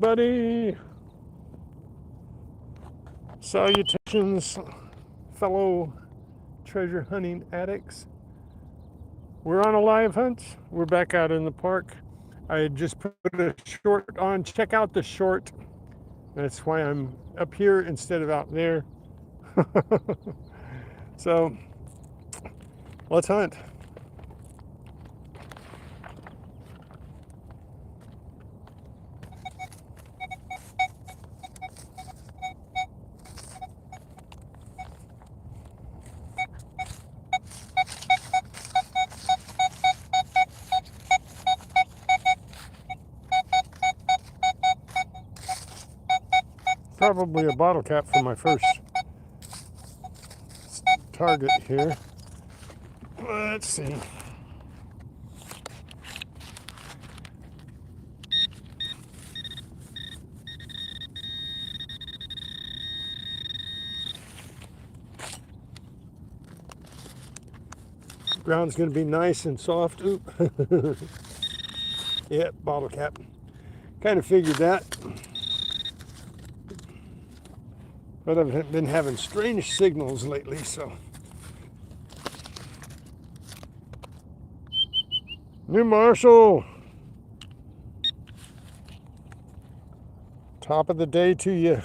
Buddy, salutations, fellow treasure hunting addicts. We're on a live hunt. We're back out in the park. I had just put a short on. Check out the short. That's why I'm up here instead of out there. So let's hunt. Probably a bottle cap for my first target here. Let's see. Ground's going to be nice and soft. Oop. Yeah, bottle cap. Kind of figured that. But I've been having strange signals lately, so. New Marshall. Top of the day to you.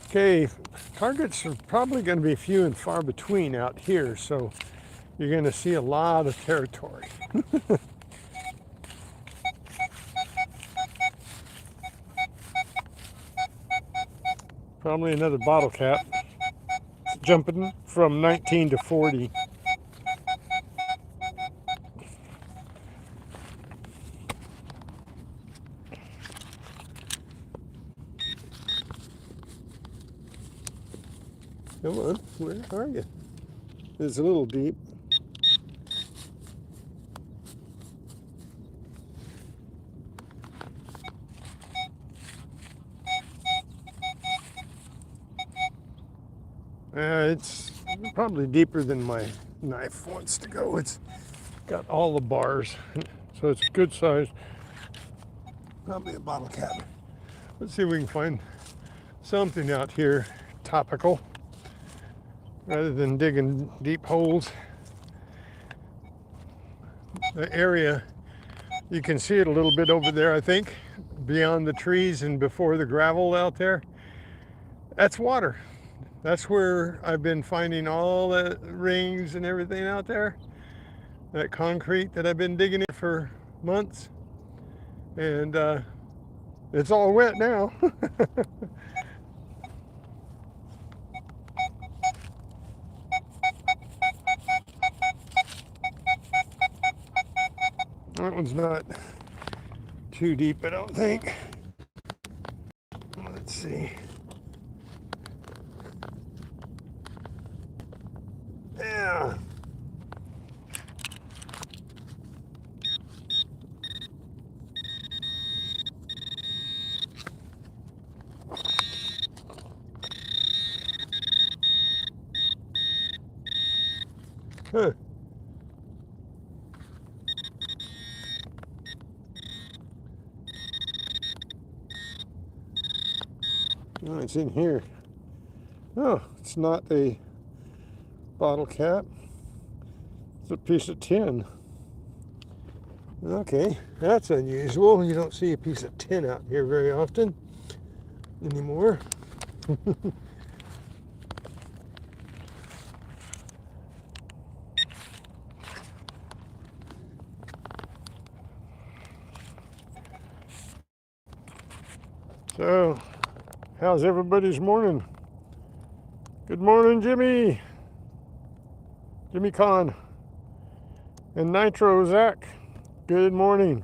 Okay, targets are probably going to be few and far between out here, so you're going to see a lot of territory. Probably another bottle cap. It's jumping from 19 to 40. Come on, where are you? It's a little deep. It's probably deeper than my knife wants to go. It's got all the bars, so it's good size. Probably a bottle cap. Let's see if we can find something out here topical rather than digging deep holes. The area, you can see it a little bit over there, I think, beyond the trees and before the gravel out there. That's water. That's where I've been finding all the rings and everything out there. That concrete that I've been digging in for months. And it's all wet now. That one's not too deep, I don't think. Let's see. Yeah. Huh. Oh, it's in here. Oh, it's not a bottle cap. It's a piece of tin. Okay, that's unusual. You don't see a piece of tin out here very often anymore. So, how's everybody's morning? Good morning, Jimmy. Jimmy Kahn. And Nitro Zach. Good morning.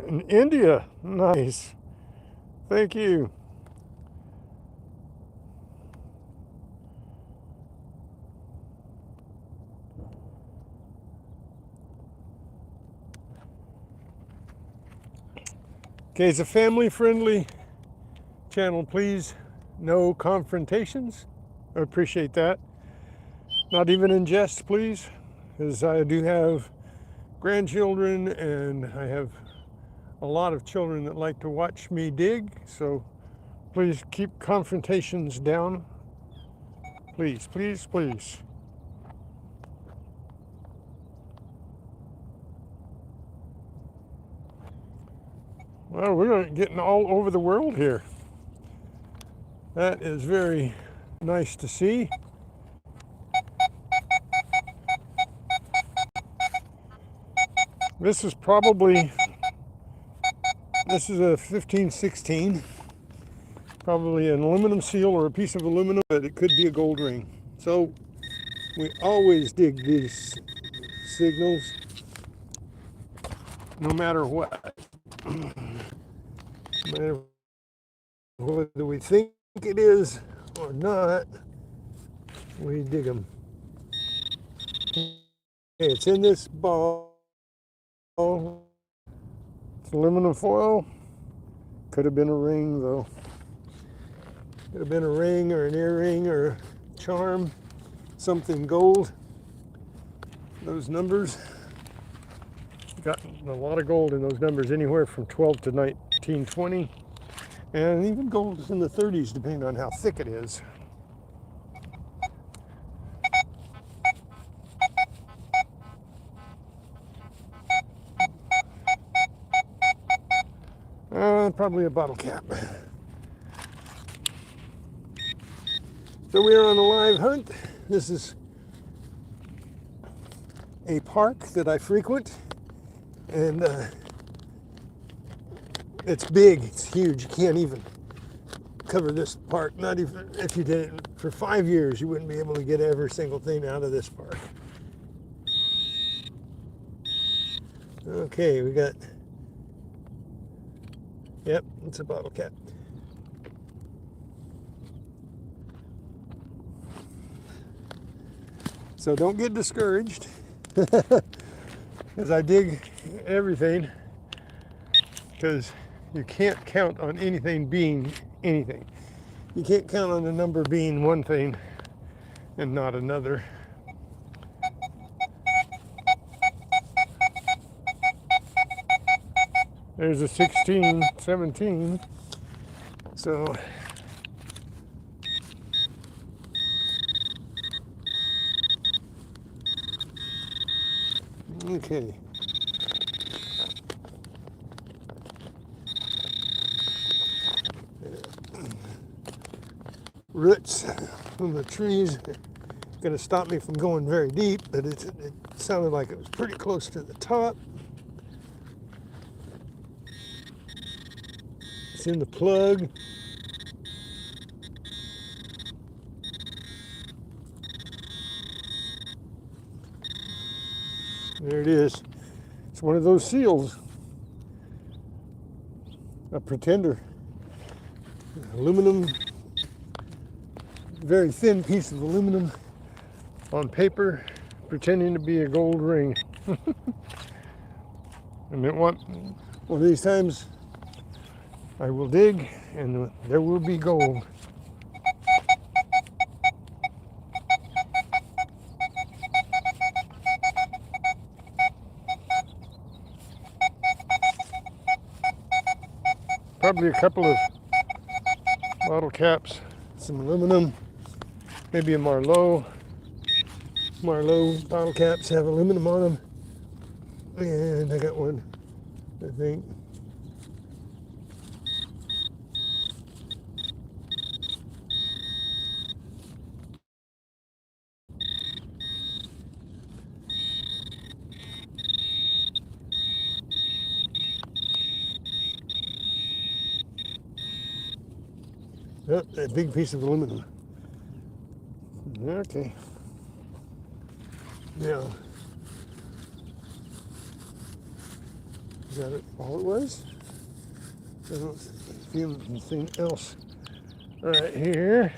In India. Nice. Thank you. Okay, it's a family-friendly channel. Please, no confrontations. I appreciate that. Not even in jest, please, because I do have grandchildren and I have a lot of children that like to watch me dig. So please keep confrontations down. Please, please, please. Well, we're getting all over the world here. That is very nice to see. This is a 1516, probably an aluminum seal or a piece of aluminum, but it could be a gold ring. So we always dig these signals, no matter what. No matter whether we think it is or not, we dig them. Okay, it's in this ball. It's aluminum foil. Could have been a ring, though. Could have been a ring or an earring or a charm, something gold. Those numbers, got a lot of gold in those numbers, anywhere from 12 to 1920, and even gold in the 30s, depending on how thick it is. Probably a bottle cap. So we are on a live hunt. This is a park that I frequent, and it's big, it's huge. You can't even cover this park. Not even if you did it for 5 years, you wouldn't be able to get every single thing out of this park. Okay, we got, yep, it's a bottle cap. So don't get discouraged, because I dig everything, because you can't count on anything being anything. You can't count on the number being one thing and not another. There's a 16, 17. So okay. Roots from the trees going to stop me from going very deep, but it sounded like it was pretty close to the top. It's in the plug. There it is. It's one of those seals. A pretender. Aluminum, very thin piece of aluminum on paper, pretending to be a gold ring. And then one of these times I will dig and there will be gold. Probably a couple of bottle caps, some aluminum, maybe a Marlowe. Marlowe bottle caps have aluminum on them. And I got one, I think. Yep, a big piece of aluminum. Okay. Now, is that all it was? I don't see anything else right here.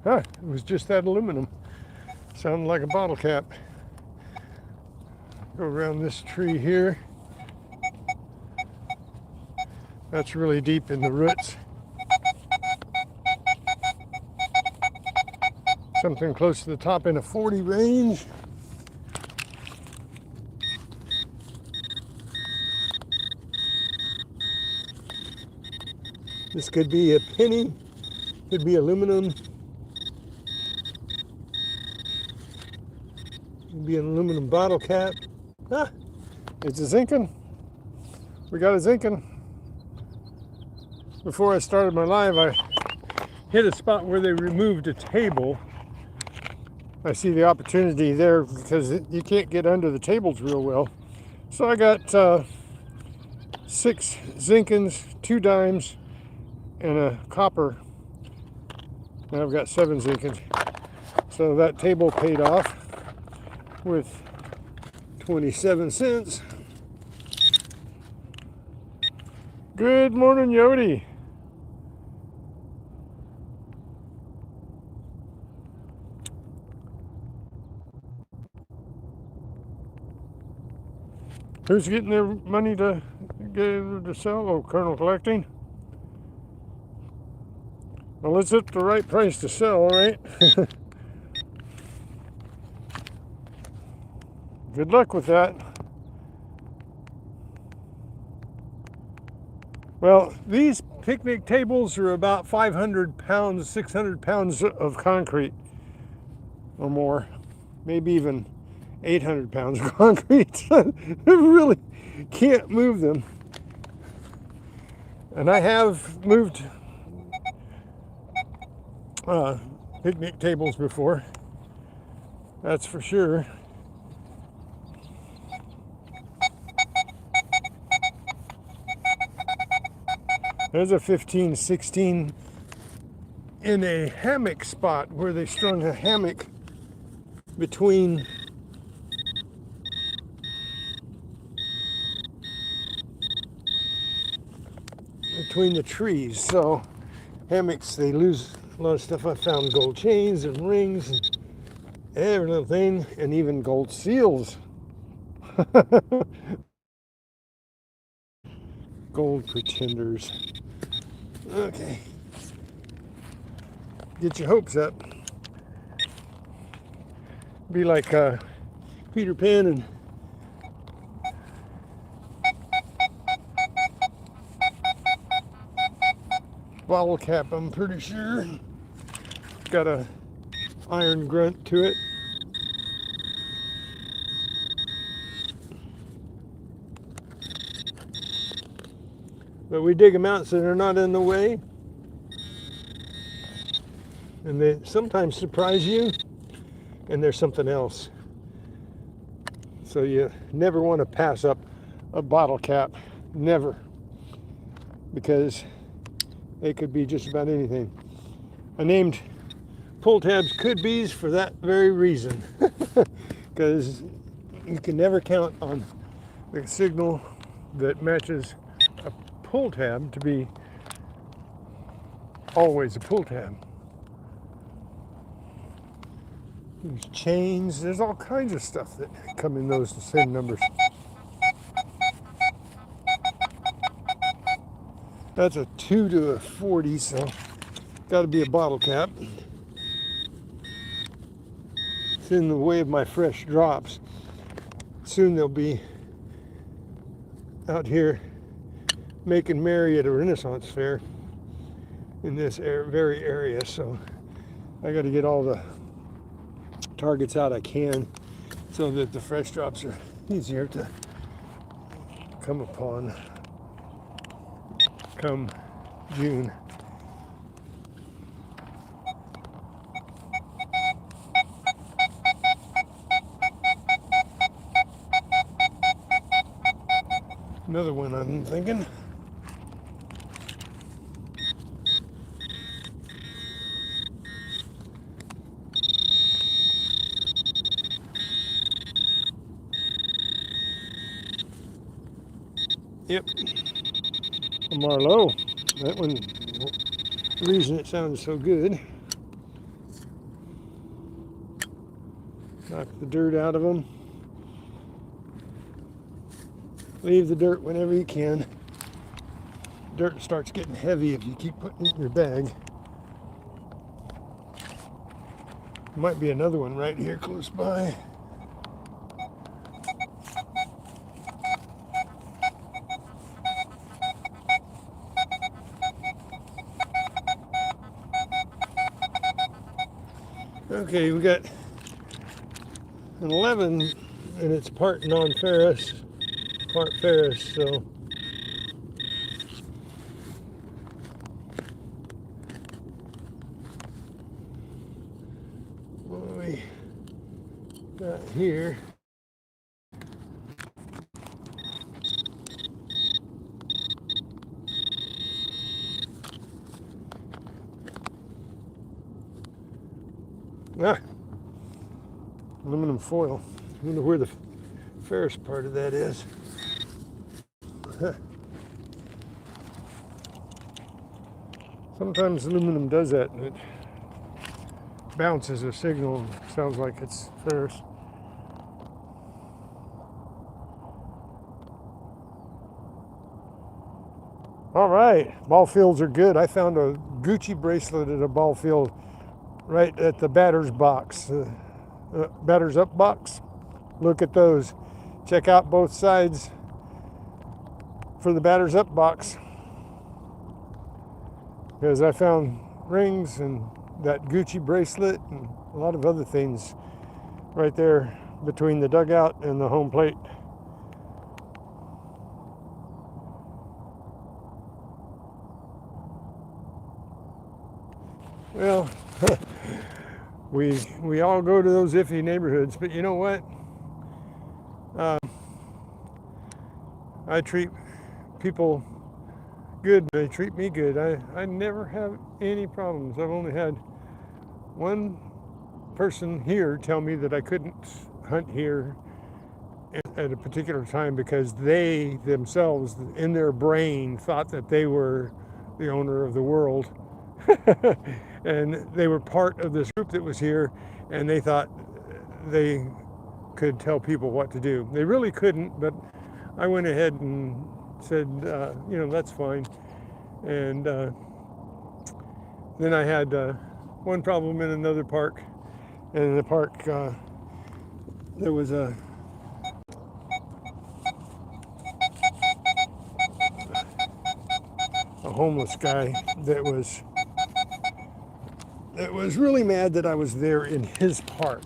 Huh, it was just that aluminum. Sounded like a bottle cap. Go around this tree here. That's really deep in the roots. Something close to the top in a 40 range. This could be a penny, could be aluminum, could be an aluminum bottle cap. Ah, it's a zinkin. We got a zinkin. Before I started my live, I hit a spot where they removed a table. I see the opportunity there because you can't get under the tables real well. So I got 6 zinkins, 2 dimes, and a copper. Now I've got 7 zinkins. So that table paid off with 27 cents. Good morning, Yodi. Who's getting their money to sell? Oh, Colonel Collecting. Well, it's at the right price to sell, right? Good luck with that. Well, these picnic tables are about 500 pounds, 600 pounds of concrete or more, maybe even 800 pounds of concrete. I really can't move them. And I have moved picnic tables before, that's for sure. There's a 15, 16 in a hammock spot where they strung a hammock between the trees. So hammocks, they lose a lot of stuff. I found gold chains and rings and every little thing, and even gold seals. Gold pretenders. Okay. Get your hopes up. Be like Peter Pan and bottle cap, I'm pretty sure. Got a iron grunt to it. But we dig them out so they're not in the way. And they sometimes surprise you, and there's something else. So you never want to pass up a bottle cap. Never. Because it could be just about anything. I named pull tabs could be's for that very reason. Because you can never count on the signal that matches a pull tab to be always a pull tab. There's chains, there's all kinds of stuff that come in those same numbers. That's a 2 to a 40, so got to be a bottle cap. It's in the way of my fresh drops. Soon they'll be out here making merry at a Renaissance fair in this very area, so I got to get all the targets out I can so that the fresh drops are easier to come upon come June. Another one I'm thinking. Yep, a Marlowe. That one, the reason it sounds so good. Knock the dirt out of them. Leave the dirt whenever you can. Dirt starts getting heavy if you keep putting it in your bag. Might be another one right here close by. Okay, we got an 11, and it's part non-ferrous, part ferrous, so what do we got here? Ah, aluminum foil. I wonder where the ferrous part of that is. Sometimes aluminum does that, and it bounces a signal and sounds like it's ferrous. All right, ball fields are good. I found a Gucci bracelet at a ball field right at the batter's box, batter's up box. Look at those. Check out both sides for the batter's up box, because I found rings and that Gucci bracelet and a lot of other things right there between the dugout and the home plate. Well, we all go to those iffy neighborhoods, but you know what? I treat people good. They treat me good. I never have any problems. I've only had one person here tell me that I couldn't hunt here at a particular time because they themselves, in their brain, thought that they were the owner of the world. And they were part of this group that was here, and they thought they could tell people what to do. They really couldn't, but I went ahead and said, that's fine. And then I had one problem in another park. And in the park, there was a homeless guy that was really mad that I was there in his park.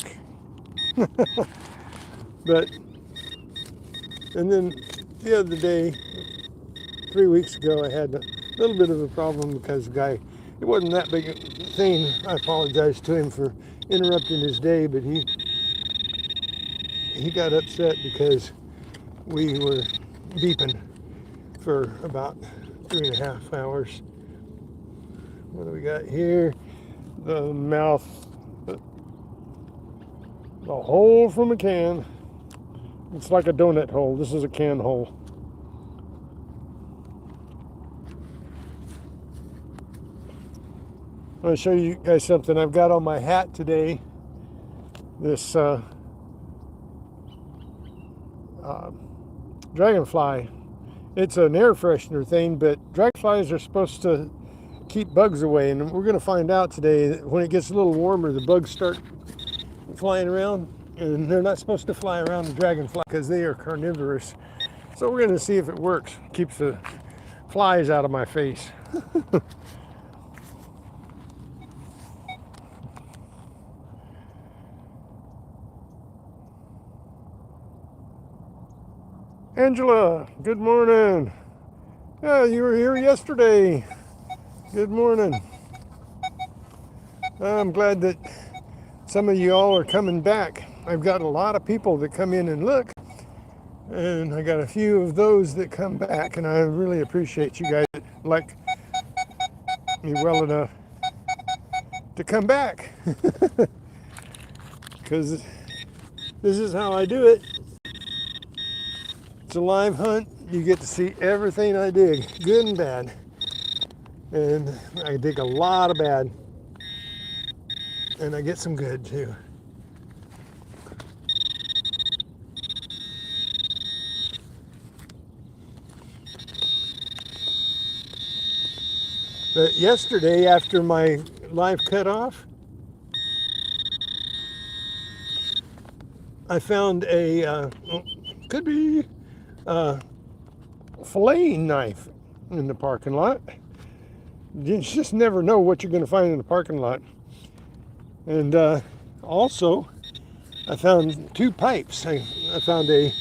And then the other day, 3 weeks ago, I had a little bit of a problem because the guy, it wasn't that big a thing. I apologize to him for interrupting his day, but he got upset because we were beeping for about 3.5 hours. What do we got here? The mouth, the hole from a can. It's like a donut hole. This is a can hole. I'm going to show you guys something I've got on my hat today. This dragonfly. It's an air freshener thing, but dragonflies are supposed to keep bugs away, and we're going to find out today that when it gets a little warmer, the bugs start flying around, and they're not supposed to fly around the dragonfly because they are carnivorous. So we're going to see if it works. Keeps the flies out of my face. Angela, good morning. Yeah, you were here yesterday. Good morning. I'm glad that some of you all are coming back. I've got a lot of people that come in and look, and I got a few of those that come back, and I really appreciate you guys that like me well enough to come back, because this is how I do it. It's a live hunt. You get to see everything I dig, good and bad. And I dig a lot of bad, and I get some good too. But yesterday, after my live cut off, I found a, could be a filleting knife in the parking lot. You just never know what you're going to find in the parking lot. And also, I found two pipes. I found a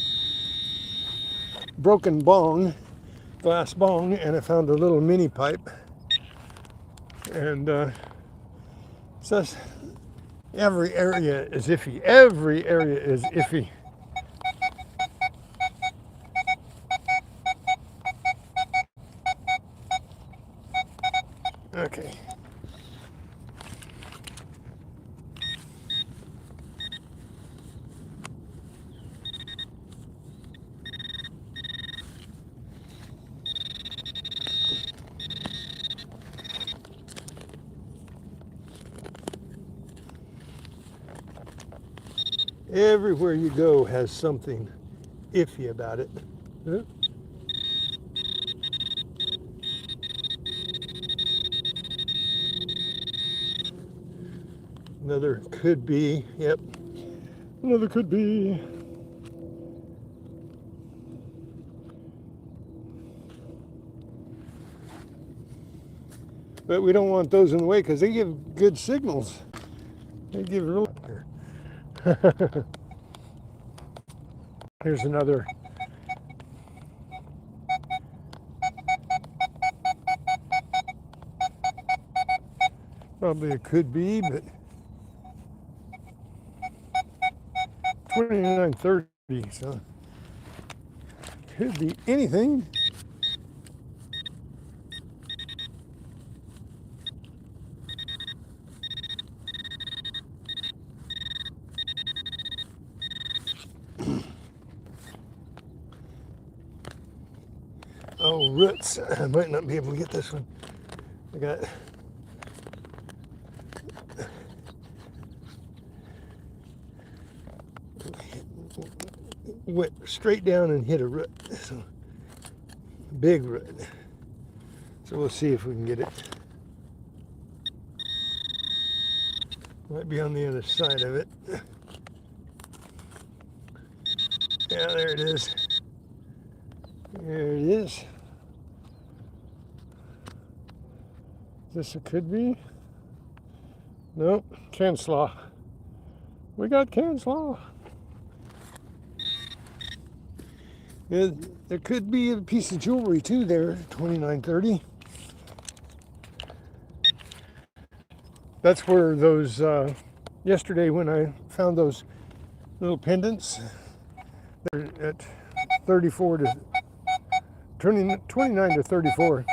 broken bong, glass bong, and I found a little mini pipe. And so every area is iffy. Every area is iffy. Okay. Everywhere you go has something iffy about it. Huh? Another could be, yep. Another could be. But we don't want those in the way because they give good signals. They give real. Here's another. Probably a could be, but 2930, so could be anything. Oh, roots. I might not be able to get this one. I got went straight down and hit a root. So, big root. So we'll see if we can get it. Might be on the other side of it. Yeah, there it is. There it is. This it could be. Nope, Canslaw. We got Canslaw. There could be a piece of jewelry too there, 2930. That's where those, yesterday when I found those little pendants, they're at 34 to, 29 to 34.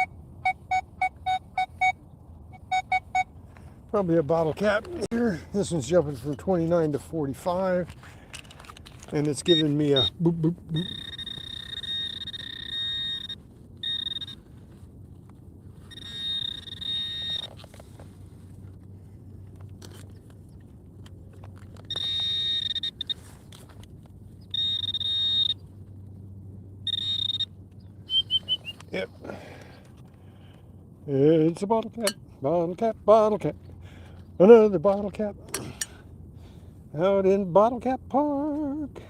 Probably a bottle cap here. This one's jumping from 29 to 45. And it's giving me a boop, boop, boop. Yep. It's a bottle cap, bottle cap, bottle cap. Another bottle cap. Out in Bottle Cap Park.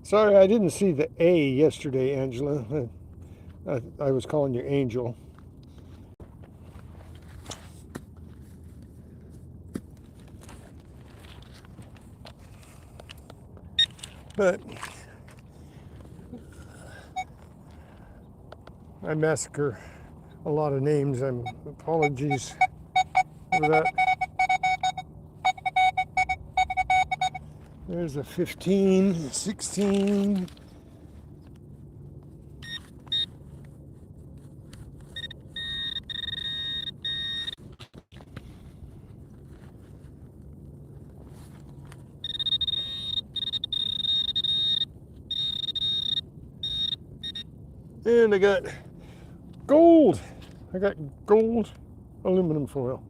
Sorry, I didn't see the A yesterday, Angela. I was calling you Angel. But I massacre a lot of names. Apologies for that. There's a 15, 16. And I got gold. I got gold aluminum foil.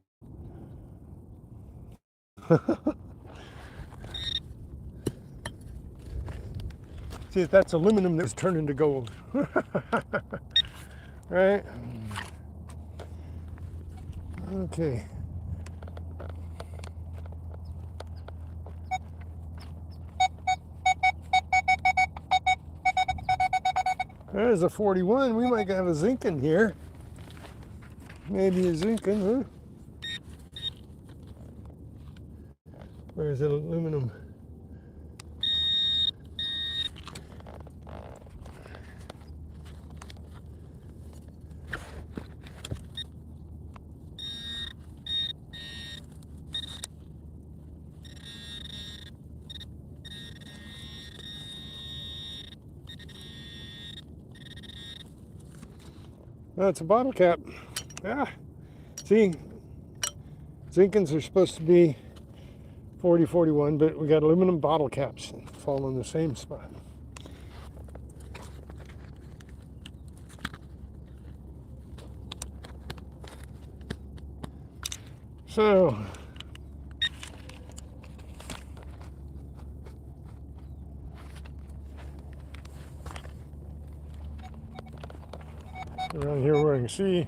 See if that's aluminum that was turned into gold. Right? Okay. There's a 41. We might have a zinc in here. Maybe a zinc in, huh? Where's the aluminum? That's a bottle cap. Ah, see, Zinkins are supposed to be 40, 41, but we got aluminum bottle caps that fall in the same spot. So, around here where I can see.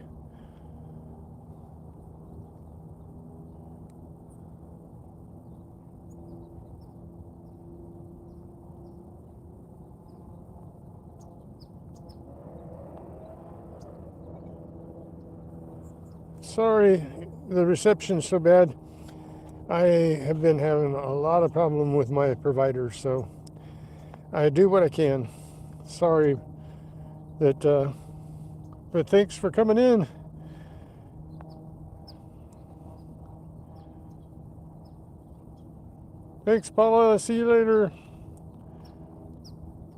Sorry, the reception's so bad. I have been having a lot of problem with my providers, so I do what I can. Sorry that, but thanks for coming in. Thanks, Paula. See you later.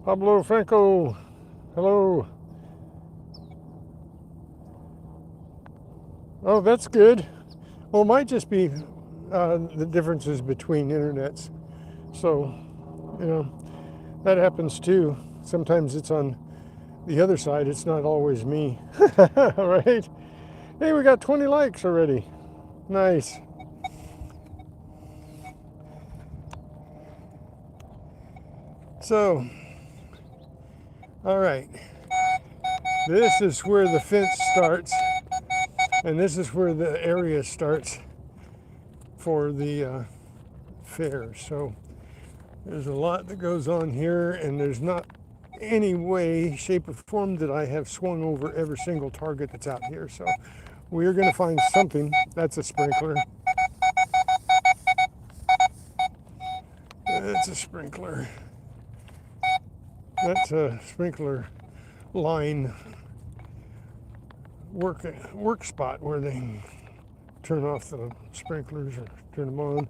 Pablo Franco. Hello. Oh, that's good. Well, it might just be the differences between internets. So, you know, that happens too. Sometimes it's on the other side. It's not always me. Right? Hey, we got 20 likes already. Nice. So, all right. This is where the fence starts, and this is where the area starts for the fair. So there's a lot that goes on here, and there's not any way, shape, or form that I have swung over every single target that's out here. So we're going to find something. That's a sprinkler. That's a sprinkler. That's a sprinkler line work spot where they turn off the sprinklers or turn them on.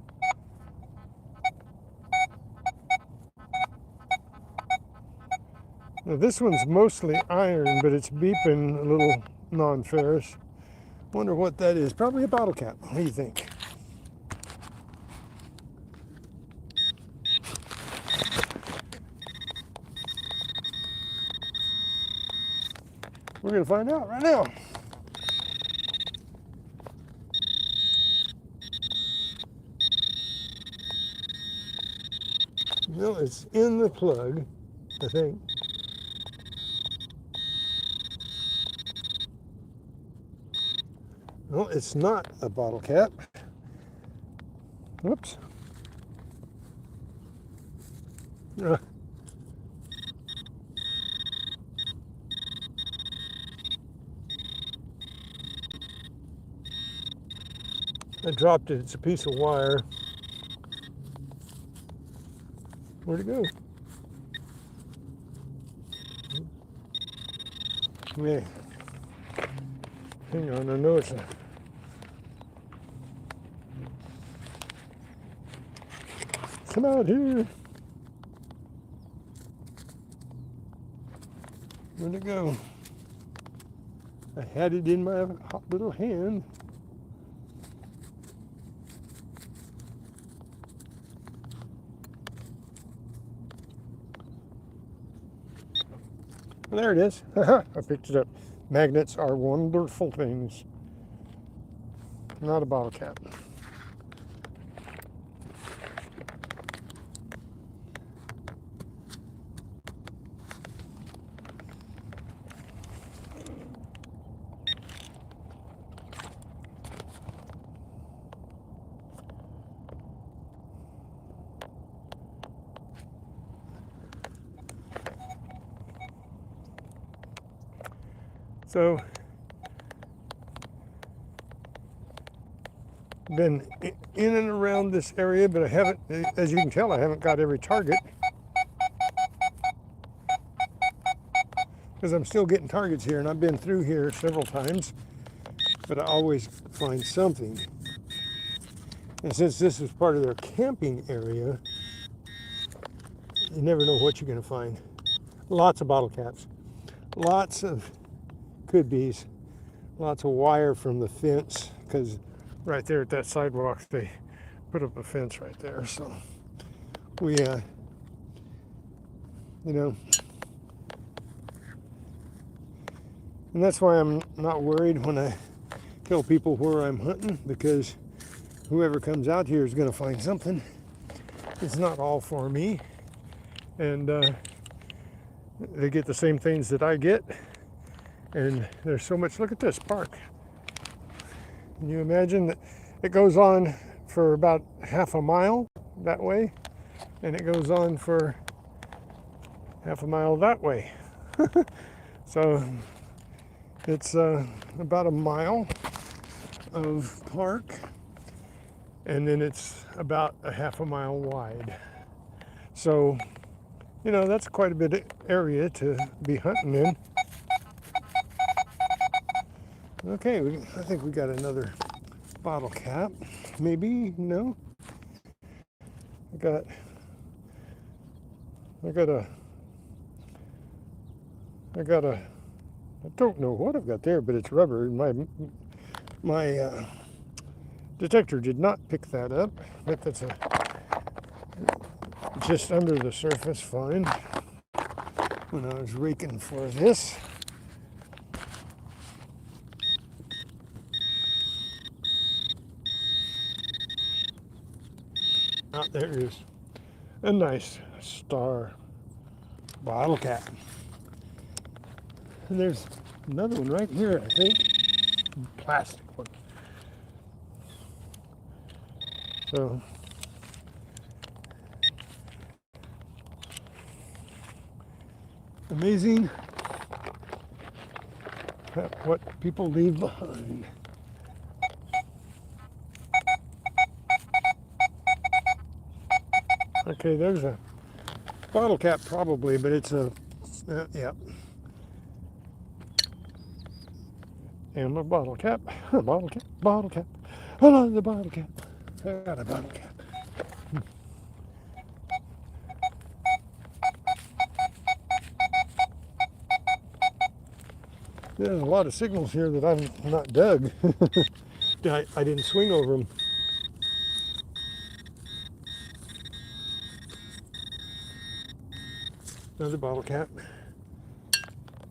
Now this one's mostly iron, but it's beeping a little non-ferrous. Wonder what that is. Probably a bottle cap. What do you think? We're gonna find out right now. Well, it's in the plug, I think. No, it's not a bottle cap. Whoops. I dropped it. It's a piece of wire. Where'd it go? Yeah. Hang on, I know it's a... Come out here. Where'd it go? I had it in my hot little hand. Well, there it is. I picked it up. Magnets are wonderful things. Not a bottle cap. So been in and around this area, but I haven't, as you can tell, I haven't got every target because I'm still getting targets here, and I've been through here several times, but I always find something. And since this is part of their camping area, you never know what you're going to find. Lots of bottle caps, lots of could be's, lots of wire from the fence, because right there at that sidewalk they put up a fence right there. So we you know, and that's why I'm not worried when I tell people where I'm hunting, because whoever comes out here is going to find something. It's not all for me, and they get the same things that I get. And there's so much. Look at this park. Can you imagine that it goes on for about half a mile that way, and it goes on for half a mile that way. So it's about a mile of park, and then it's about a half a mile wide. So, you know, that's quite a bit of area to be hunting in. Okay, I think we got another bottle cap. Maybe, no? I don't know what I've got there, but it's rubber. My detector did not pick that up, but that's just under the surface, fine. When I was raking for this. Ah, there is a nice star bottle cap. And there's another one right here, I think. Plastic one. So amazing what people leave behind. Okay, there's a bottle cap probably, but it's a, yeah. And a bottle cap, bottle cap, bottle cap. I love the bottle cap. I got a bottle cap. There's a lot of signals here that I've not dug. I didn't swing over them. Another bottle cap.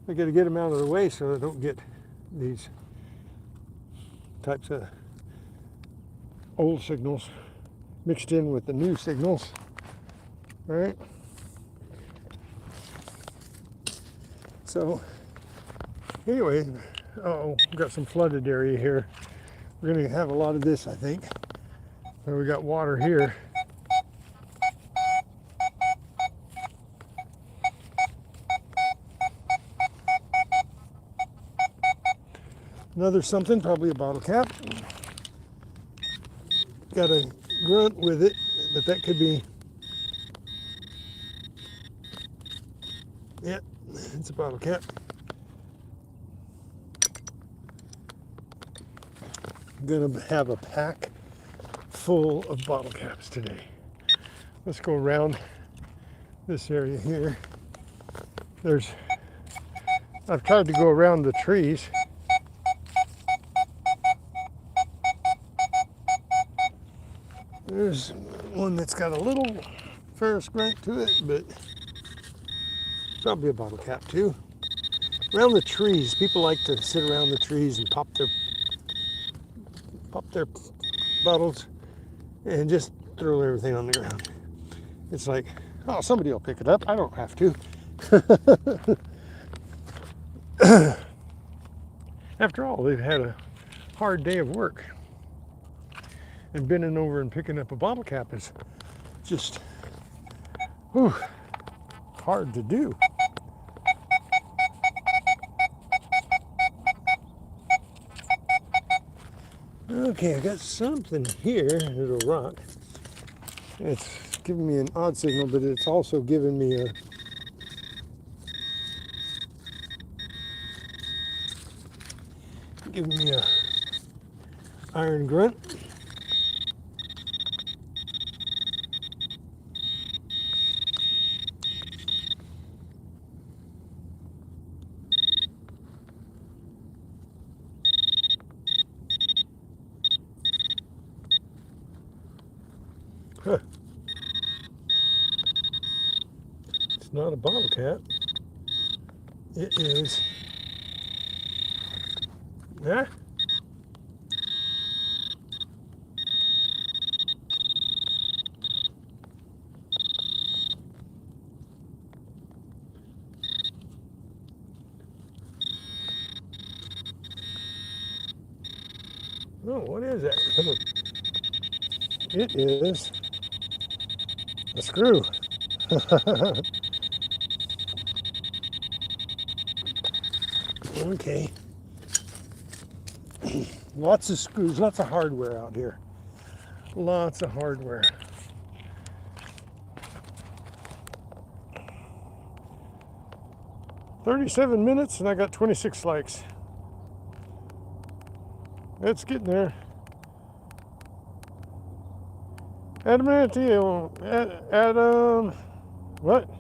I got to get them out of the way so I don't get these types of old signals mixed in with the new signals. All right. So anyway, got some flooded area here. We're going to have a lot of this, I think. So we got water here. Another something, probably a bottle cap. Got a grunt with it, but that could be, yeah, it's a bottle cap. I'm gonna have a pack full of bottle caps today. Let's go around this area here. I've tried to go around the trees. There's one that's got a little ferrous grunt to it, but probably a bottle cap too. Around the trees, people like to sit around the trees and pop their bottles and just throw everything on the ground. It's like, oh, somebody will pick it up. I don't have to. After all, they've had a hard day of work. And bending over and picking up a bottle cap is just hard to do. Okay, I got something here, a little rock. It's giving me an odd signal, but it's also giving me a iron grunt. Huh. It's not a bottle cap. It is. Yeah. Oh, what is that? Come on. It is a screw. Okay. Lots of screws, lots of hardware out here. Lots of hardware. "37 minutes and I got 26 likes. It's getting there. Adamantium. Adam. What?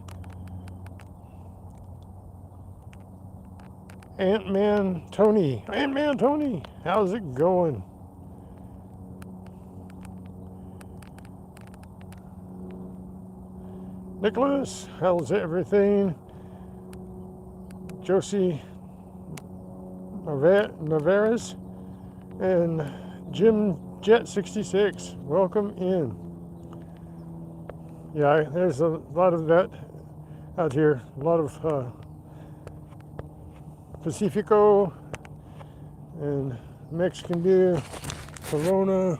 Ant-Man Tony. Ant-Man Tony. How's it going? Nicholas. How's everything? Josie Navarez. And Jim Jet 66. Welcome in. Yeah, there's a lot of that out here. A lot of Pacifico and Mexican beer, Corona.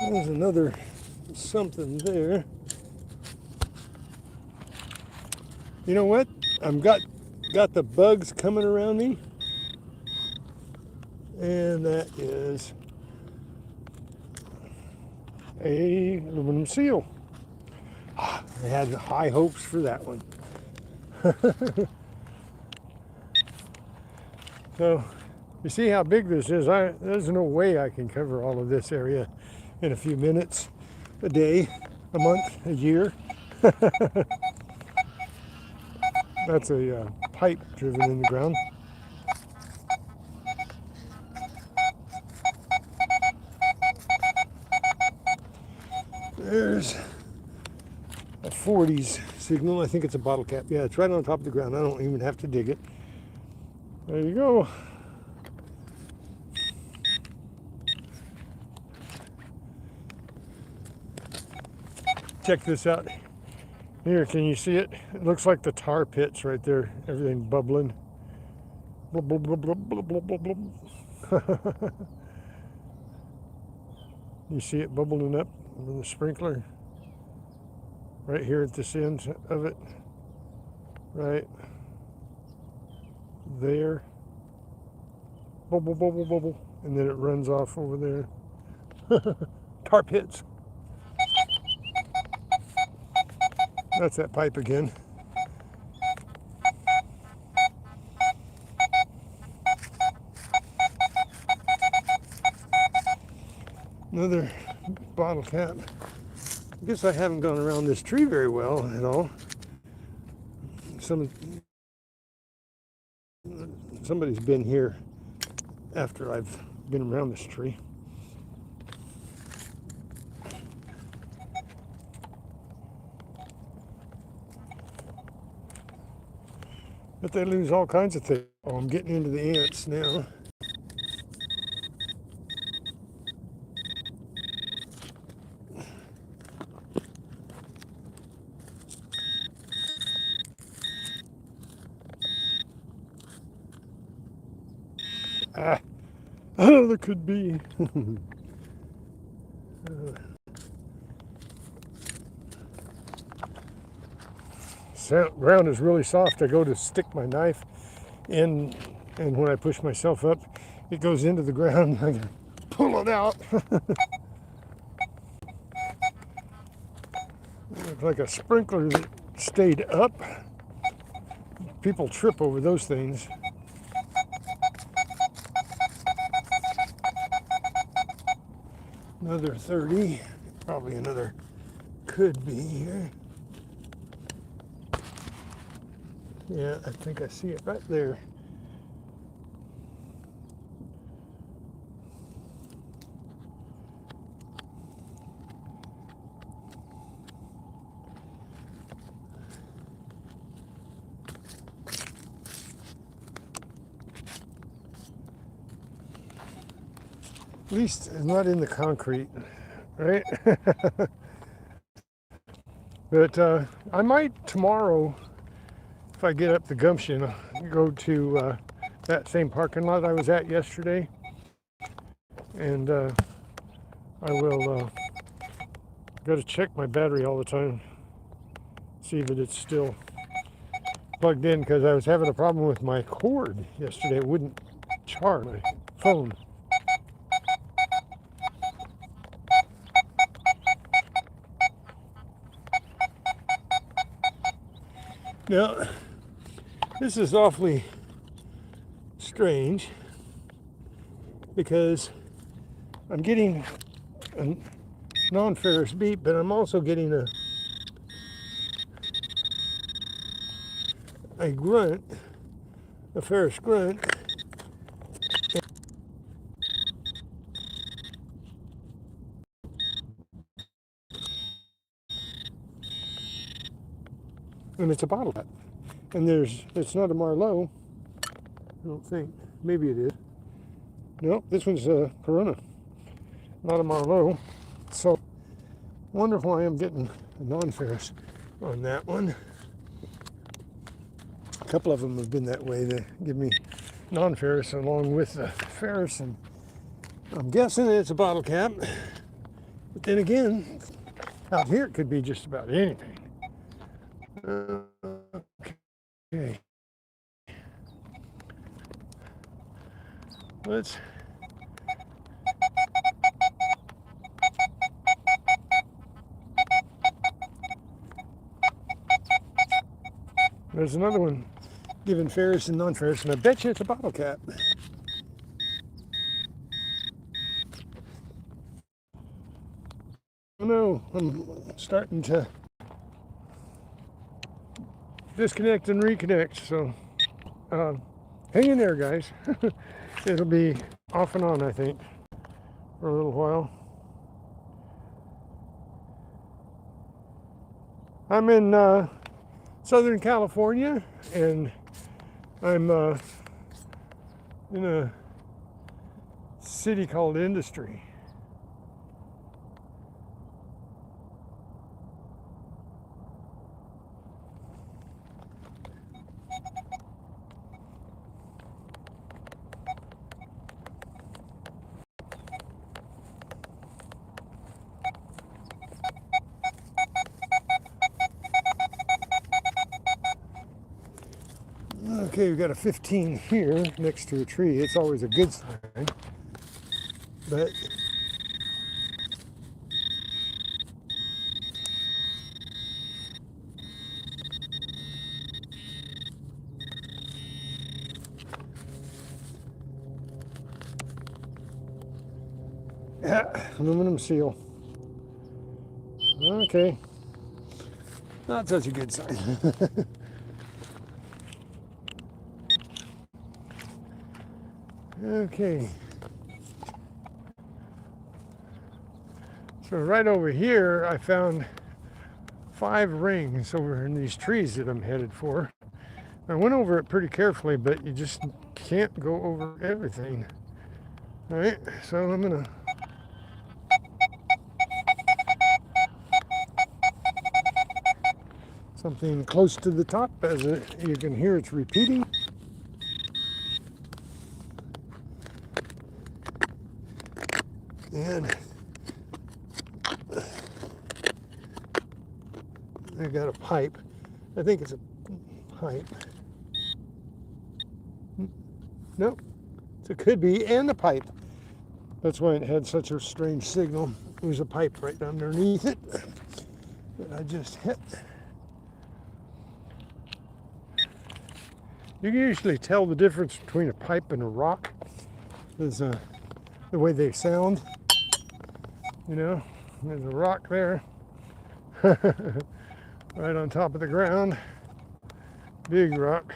There's another something there. You know what? I've got the bugs coming around me, and that is a aluminum seal. I had high hopes for that one. So you see how big this is. There's no way I can cover all of this area in a few minutes, a day, a month, a year. That's a pipe driven in the ground. There's a 40s signal. I think it's a bottle cap. Yeah, it's right on top of the ground. I don't even have to dig it. There you go. Check this out. Here, can you see it? It looks like the tar pits right there. Everything bubbling. Blub, blub, blub, blub, blub, blub, blub. You see it bubbling up with the sprinkler? Right here at this end of it. Right there. Bubble, bubble, bubble. And then it runs off over there. Tar pits. That's that pipe again. Another bottle cap. I guess I haven't gone around this tree very well at all. Somebody's been here after I've been around this tree. But they lose all kinds of things. Oh, I'm getting into the ants now. Oh, there could be. ground is really soft. I go to stick my knife in, and when I push myself up, it goes into the ground. I can pull it out. Looks like a sprinkler that stayed up. People trip over those things. Another 30, probably another could be here. Yeah, I think I see it right there. At least it's not in the concrete, right? But I might tomorrow, if I get up the gumption, go to that same parking lot I was at yesterday, and I will got to check my battery all the time, see that it's still plugged in, because I was having a problem with my cord yesterday. It wouldn't charge my phone. Now, this is awfully strange because I'm getting a non-ferrous beep, but I'm also getting a grunt, a ferrous grunt. And it's a bottle cap. And it's not a Marlowe. I don't think. Maybe it is. No, this one's a Corona, not a Marlowe. So, wonder why I'm getting a non-ferrous on that one. A couple of them have been that way. They give me non-ferrous along with the ferrous, and I'm guessing it's a bottle cap. But then again, out here it could be just about anything. Okay. There's another one giving ferrous and non-ferrous, and I bet you it's a bottle cap. Oh no, I'm starting to disconnect and reconnect, so hang in there, guys. It'll be off and on, I think, for a little while. I'm in Southern California, and I'm in a city called Industry. Okay, we've got a 15 here next to a tree. It's always a good sign. But yeah, aluminum seal. Okay, not such a good sign. Okay. So right over here, I found 5 rings over in these trees that I'm headed for. I went over it pretty carefully, but you just can't go over everything. All right, so I'm gonna something close to the top, as you can hear it's repeating. And I got a pipe. I think it's a pipe. Nope, it could be, and a pipe. That's why it had such a strange signal. There's a pipe right underneath it that I just hit. You can usually tell the difference between a pipe and a rock. Is the way they sound. You know, there's a rock there, right on top of the ground. Big rock.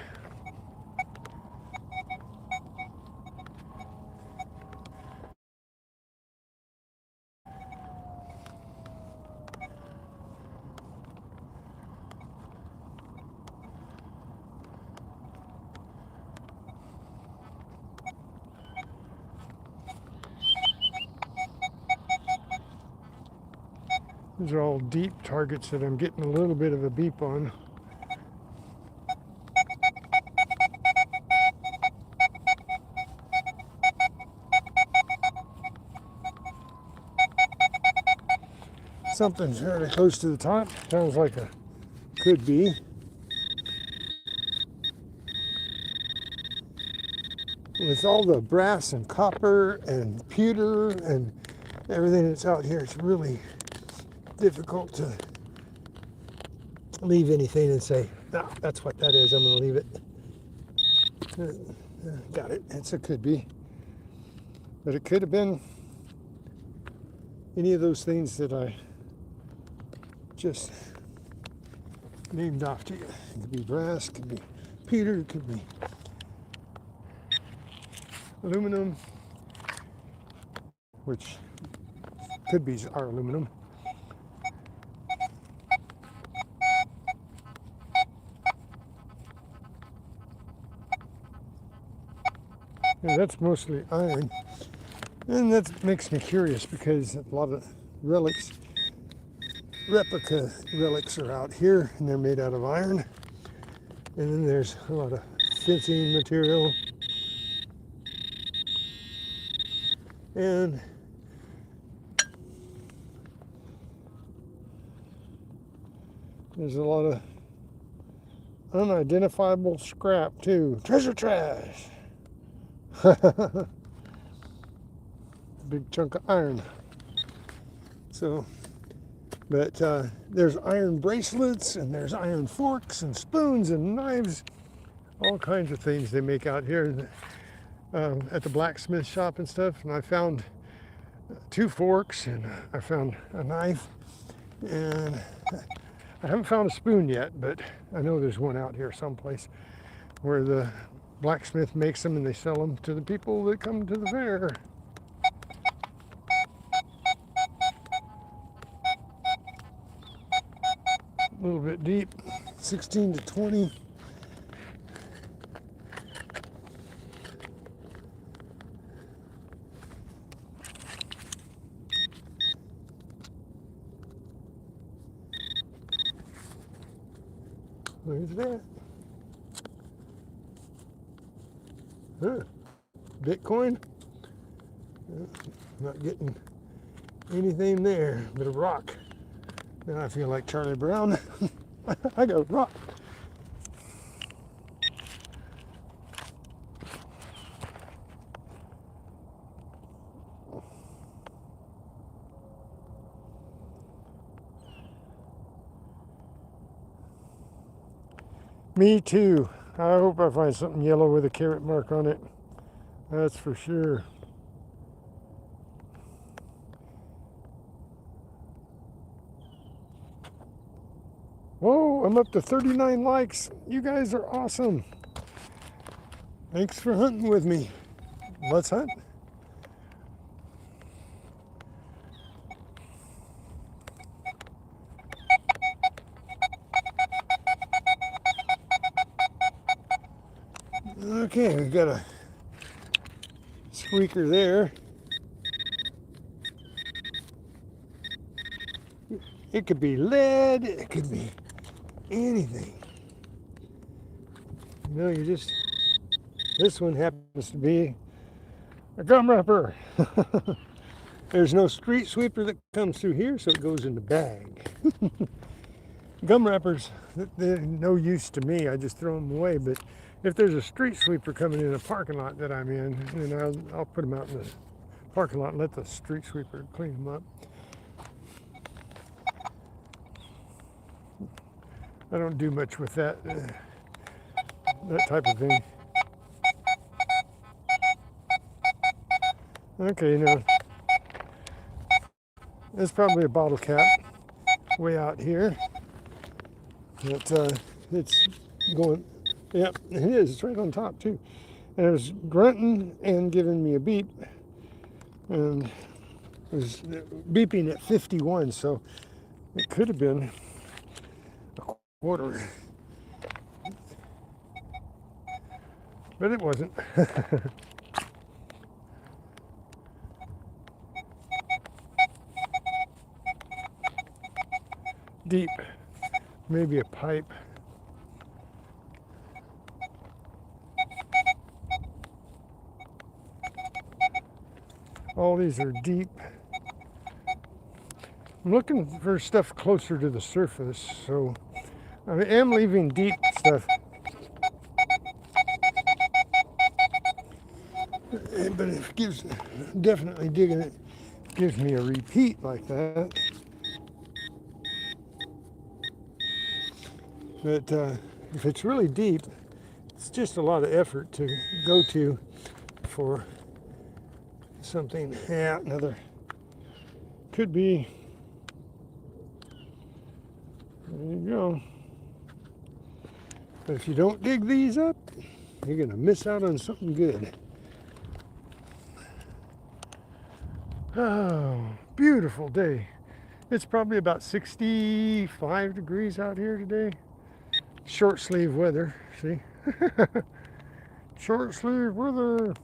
These are all deep targets that I'm getting a little bit of a beep on. Something's very close to the top. Sounds like a could be. With all the brass and copper and pewter and everything that's out here, it's really difficult to leave anything and say, no, that's what that is, I'm going to leave it. Got it. It's a could be. But it could have been any of those things that I just named off to you. It could be brass, it could be pewter, it could be aluminum, which could be our aluminum. And that's mostly iron. And that makes me curious because a lot of relics, replica relics are out here and they're made out of iron. And then there's a lot of fencing material. And there's a lot of unidentifiable scrap too. Treasure trash. Big chunk of iron. So, but there's iron bracelets and there's iron forks and spoons and knives, all kinds of things they make out here at the blacksmith shop and stuff. And I found 2 forks and I found a knife, and I haven't found a spoon yet, but I know there's one out here someplace where the blacksmith makes them and they sell them to the people that come to the fair. A little bit deep, 16 to 20. Where's that? Huh. Bitcoin? Not getting anything there but a rock. Now I feel like Charlie Brown. I got a rock. Me too. I hope I find something yellow with a carat mark on it. That's for sure. Whoa, I'm up to 39 likes. You guys are awesome. Thanks for hunting with me. Let's hunt. Okay, we've got a squeaker there. It could be lead, it could be anything. You know, this one happens to be a gum wrapper. There's no street sweeper that comes through here, so it goes in the bag. Gum wrappers, they're no use to me. I just throw them away. But if there's a street sweeper coming in a parking lot that I'm in, then I'll put them out in the parking lot and let the street sweeper clean them up. I don't do much with that type of thing. Okay, now there's probably a bottle cap way out here. It's going, yep, it is. It's right on top too. And it was grunting and giving me a beep, and it was beeping at 51, so it could have been a quarter, but it wasn't. Deep, maybe a pipe. All these are deep. I'm looking for stuff closer to the surface, so I am leaving deep stuff. But it gives, definitely digging it, gives me a repeat like that. But if it's really deep, it's just a lot of effort to go to for something. Yeah, another. Could be. There you go. But if you don't dig these up, you're going to miss out on something good. Oh, beautiful day. It's probably about 65 degrees out here today. Short sleeve weather, see? Short sleeve weather.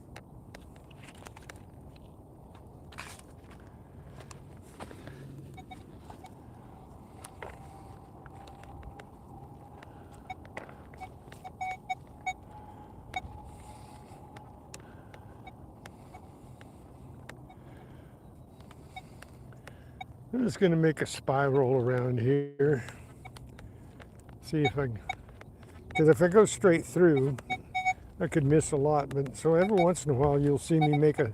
I'm just going to make a spiral around here. See if because if I go straight through, I could miss a lot. But so every once in a while, you'll see me make a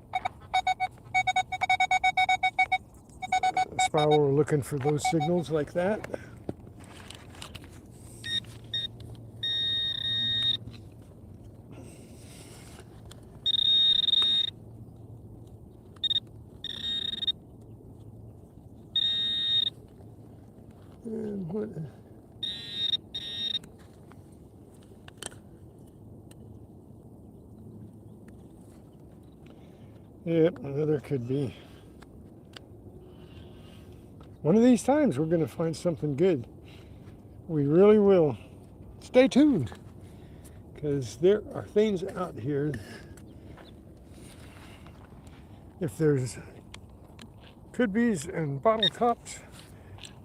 spiral looking for those signals like that. And what? Yep, another could be. One of these times we're going to find something good. We really will. Stay tuned, because there are things out here. If there's could be's and bottle tops,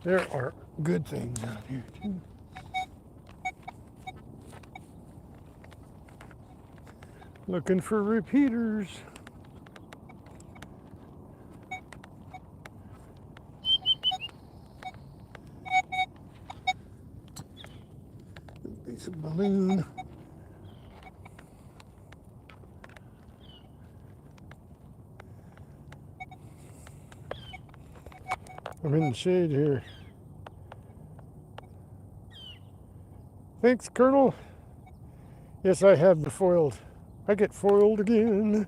there are good things out here too. Looking for repeaters. Piece of balloon. I'm in the shade here. Thanks, Colonel. Yes, I have been foiled. I get foiled again.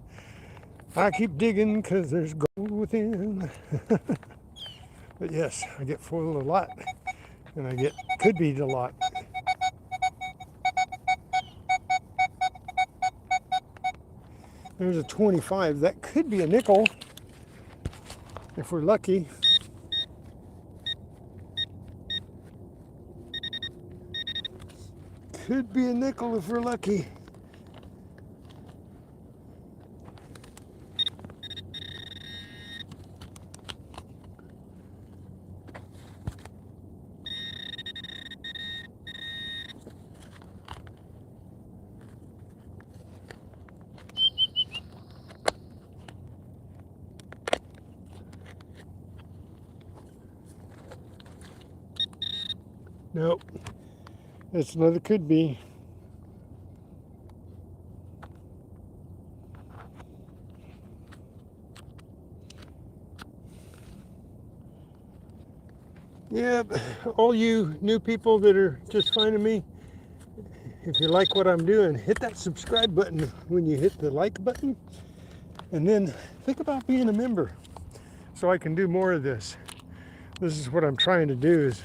I keep digging because there's gold within. But yes, I get foiled a lot. And I get could be a lot. There's a 25. That could be a nickel if we're lucky. Could be a nickel if we're lucky. Nope. It's another could be. Yeah, all you new people that are just finding me, if you like what I'm doing, hit that subscribe button when you hit the like button. And then think about being a member so I can do more of this. This is what I'm trying to do, is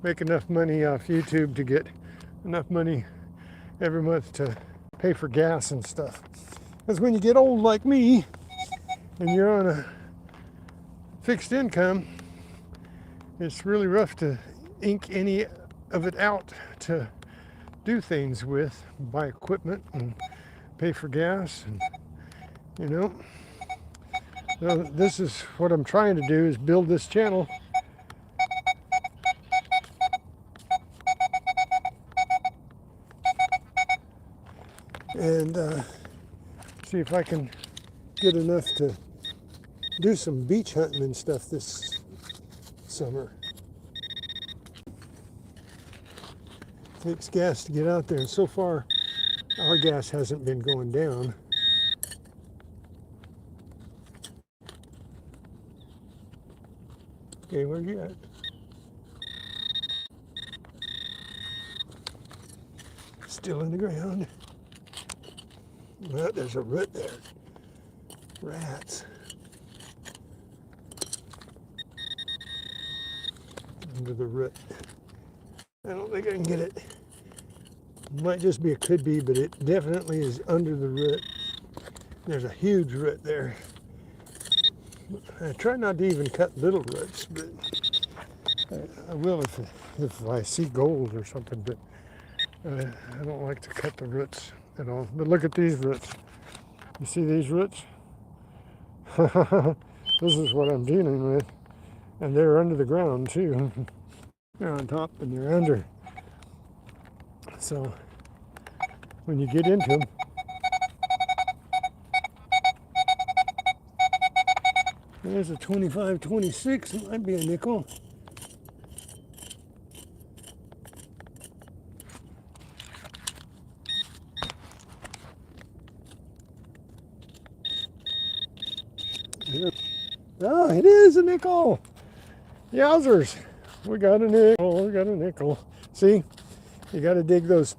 make enough money off YouTube to get enough money every month to pay for gas and stuff. Because when you get old like me and you're on a fixed income, it's really rough to ink any of it out to do things with, buy equipment and pay for gas, and you know. So this is what I'm trying to do, is build this channel and see if I can get enough to do some beach hunting and stuff this summer. Takes gas to get out there, and so far our gas hasn't been going down. Okay, where you at? Still in the ground. Well, there's a root there. Rats. Under the root. I don't think I can get it. Might just be a could be, but it definitely is under the root. There's a huge root there. I try not to even cut little roots, but I will if I see gold or something, but I don't like to cut the roots at all. But look at these roots. You see these roots? This is what I'm dealing with. And they're under the ground too. They're on top and they're under. So when you get into them, there's a 25-26. It might be a nickel. Oh, it is a nickel. Yowzers. We got a nickel. We got a nickel. See, you got to dig those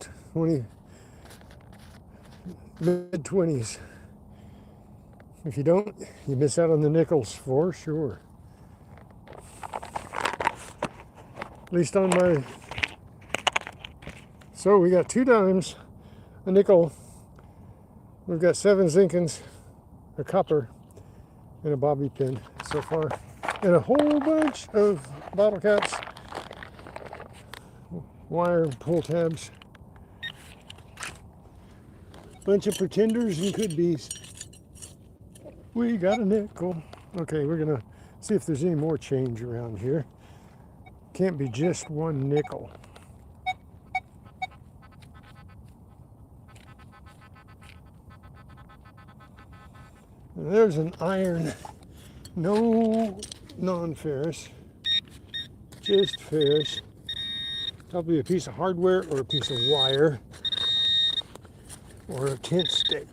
mid-20s. If you don't, you miss out on the nickels for sure. At least on my... So we got 2 dimes, a nickel. We've got 7 zinkins, a copper, and a bobby pin so far. And a whole bunch of bottle caps, wire pull tabs, bunch of pretenders and could be's. We got a nickel. Okay, we're gonna see if there's any more change around here. Can't be just one nickel. And there's an iron, no non-ferrous, just ferrous. Probably a piece of hardware or a piece of wire or a tent stake.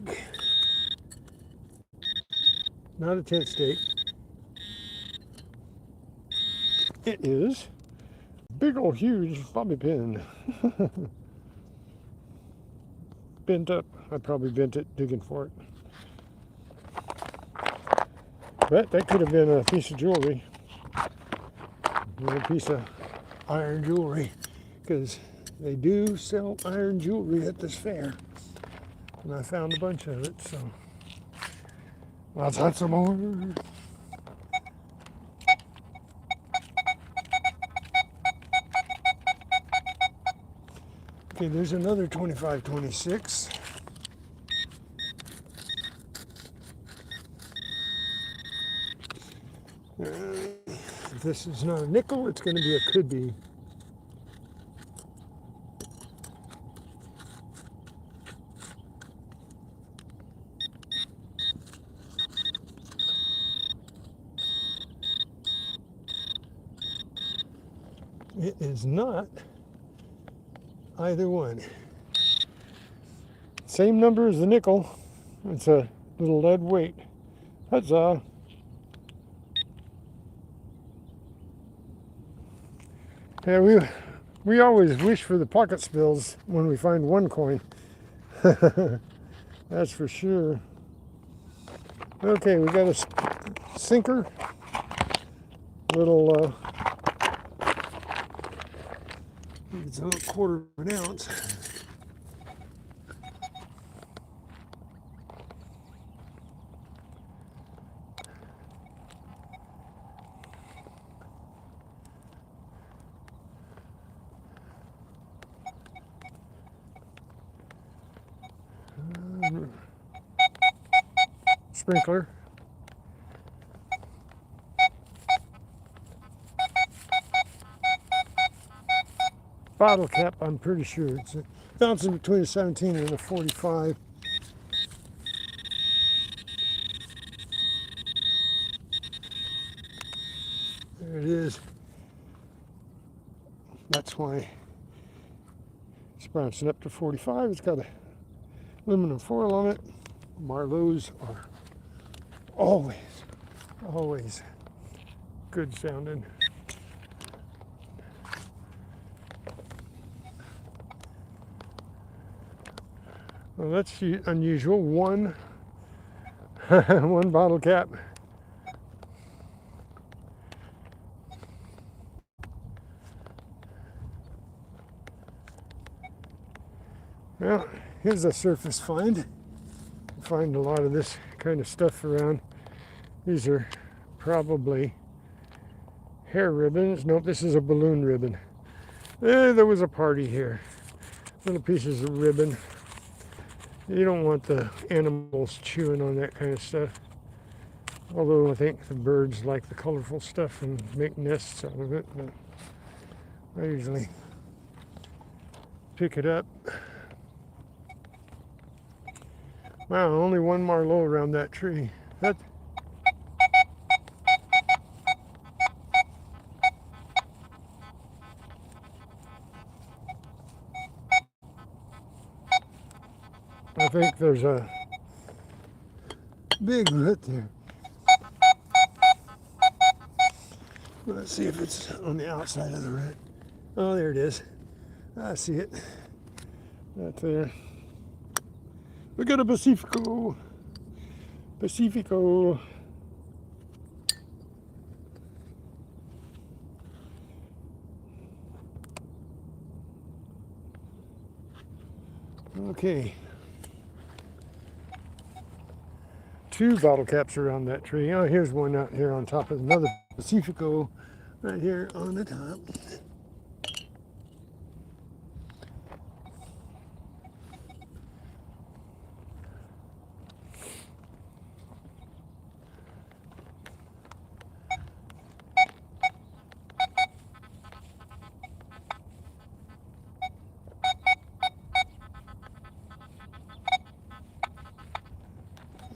Not a tent stake. It is big old huge bobby pin. Bent up. I probably bent it digging for it. But that could have been a piece of jewelry. A piece of iron jewelry. Because they do sell iron jewelry at this fair. And I found a bunch of it, so let's hunt some more. Okay, there's another 25-26. If this is not a nickel, it's going to be a could be. It is not either one. Same number as the nickel. It's a little lead weight. Huzzah! Yeah, we always wish for the pocket spills when we find one coin. That's for sure. Okay, we got a sinker. Little, it's a little 1/4 of an ounce. Sprinkler. Bottle cap, I'm pretty sure. It's bouncing between a 17 and a 45. There it is. That's why it's bouncing up to 45. It's got a aluminum foil on it. Marlows are always good sounding. Well, that's unusual. One bottle cap. Well, here's a surface find. You find a lot of this kind of stuff around. These are probably hair ribbons. Nope, this is a balloon ribbon. There was a party here. Little pieces of ribbon. You don't want the animals chewing on that kind of stuff. Although I think the birds like the colorful stuff and make nests out of it. But I usually pick it up. Wow, only one Marlowe around that tree. I think there's a big root there. Let's see if it's on the outside of the root. Oh, there it is. I see it. Right there. We got a Pacifico. Pacifico. Okay. 2 bottle caps around that tree. Oh, here's one out here on top of another Pacifico right here on the top.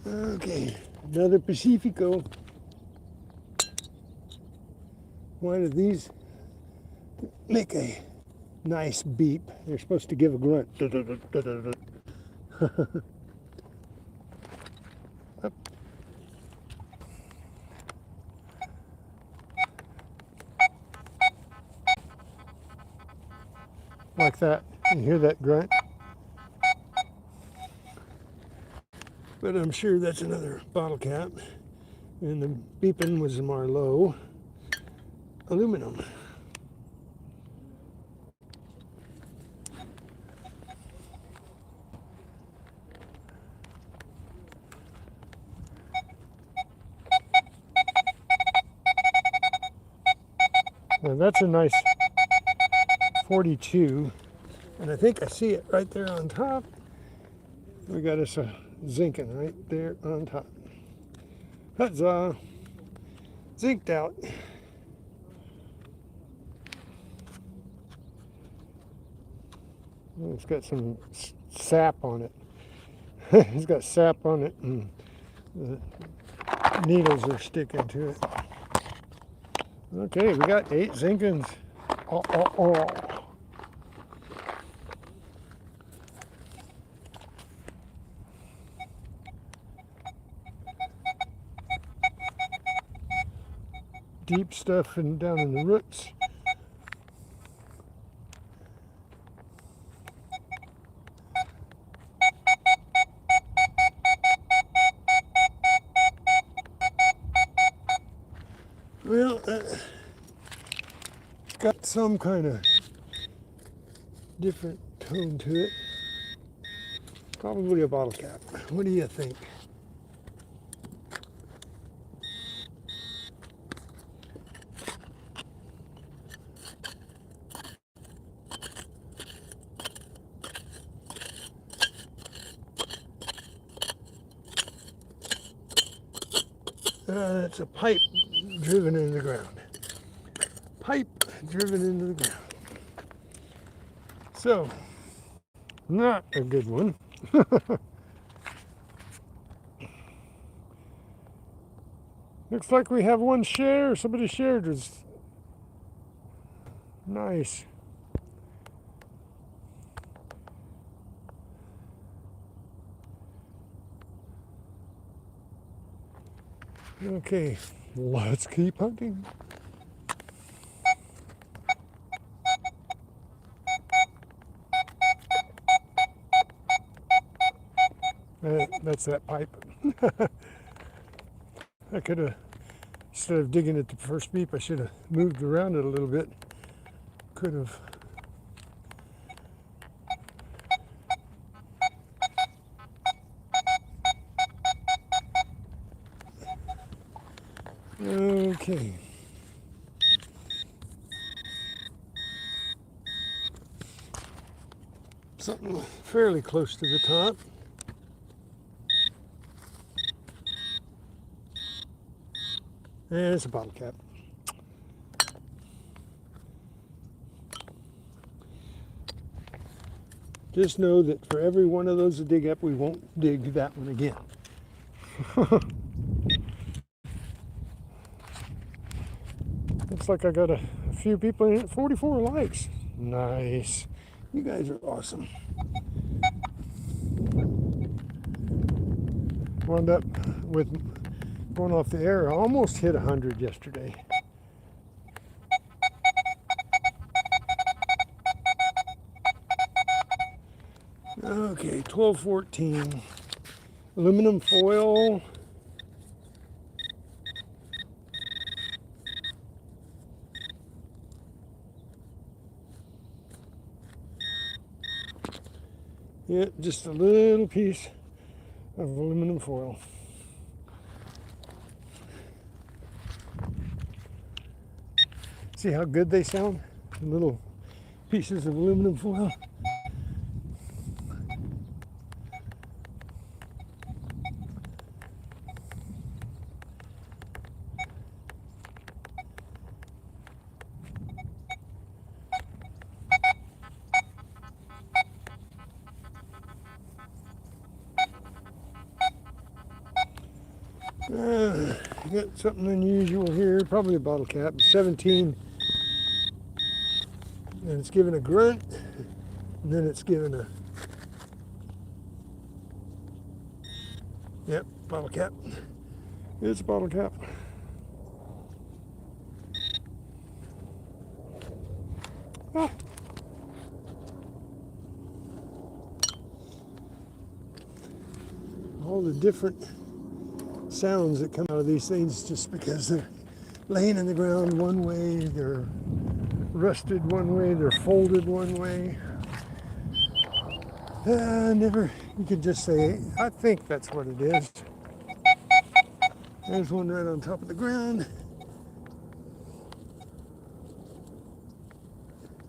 Okay, another Pacifico. Why do these make a nice beep? They're supposed to give a grunt. Like that. You hear that grunt? But I'm sure that's another bottle cap. And the beeping was Marlowe aluminum. Now that's a nice 42. And I think I see it right there on top. We got us a zinking right there on top. Huzzah! Zinked out. It's got some sap on it. It's got sap on it and the needles are sticking to it. Okay, we got 8 zinkings. deep stuff and down in the roots. Well, it's got some kind of different tone to it. Probably a bottle cap. What do you think? It's a pipe driven into the ground. Pipe driven into the ground. So, not a good one. Looks like we have one share. Somebody shared this. Nice. Okay, let's keep hunting. That's that pipe. I could have, instead of digging at the first beep, I should have moved around it a little bit. Could have. Okay. Something fairly close to the top. And it's a bottle cap. Just know that for every one of those to dig up, we won't dig that one again. Looks like I got a few people in it. 44 likes. Nice. You guys are awesome. Wound up with going off the air. I almost hit 100 yesterday. Okay, 1214. Aluminum foil. Yeah, just a little piece of aluminum foil. See how good they sound? Little pieces of aluminum foil. Got something unusual here, probably a bottle cap, 17, and it's giving a grunt, and then it's giving a, yep, bottle cap. It's a bottle cap. Ah. All the different sounds that come out of these things just because they're laying in the ground one way, they're rusted one way, they're folded one way. Never, you could just say, I think that's what it is. There's one right on top of the ground.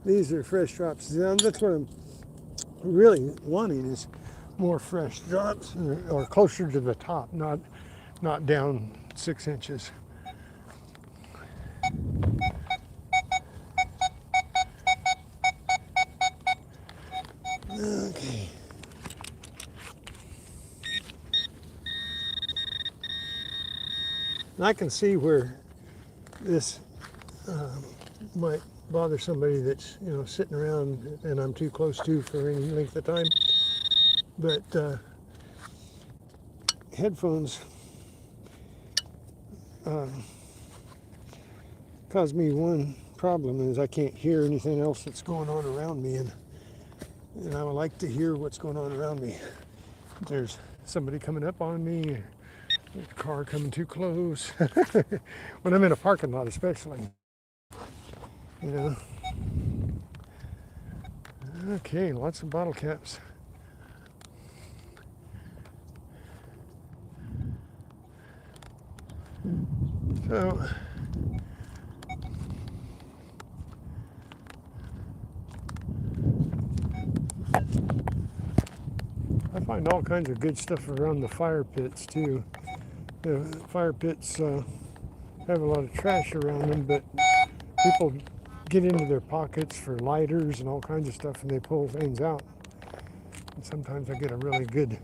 These are fresh drops. That's what I'm really wanting, is more fresh drops, or closer to the top, not down 6 inches. Okay. And I can see where this might bother somebody that's, sitting around and I'm too close to for any length of time. But headphones caused me one problem is I can't hear anything else that's going on around me, and I would like to hear what's going on around me. If there's somebody coming up on me, a car coming too close. When I'm in a parking lot especially, you know. Okay, lots of bottle caps. So I find all kinds of good stuff around the fire pits too. The fire pits have a lot of trash around them, but people get into their pockets for lighters and all kinds of stuff, and they pull things out. And sometimes I get a really good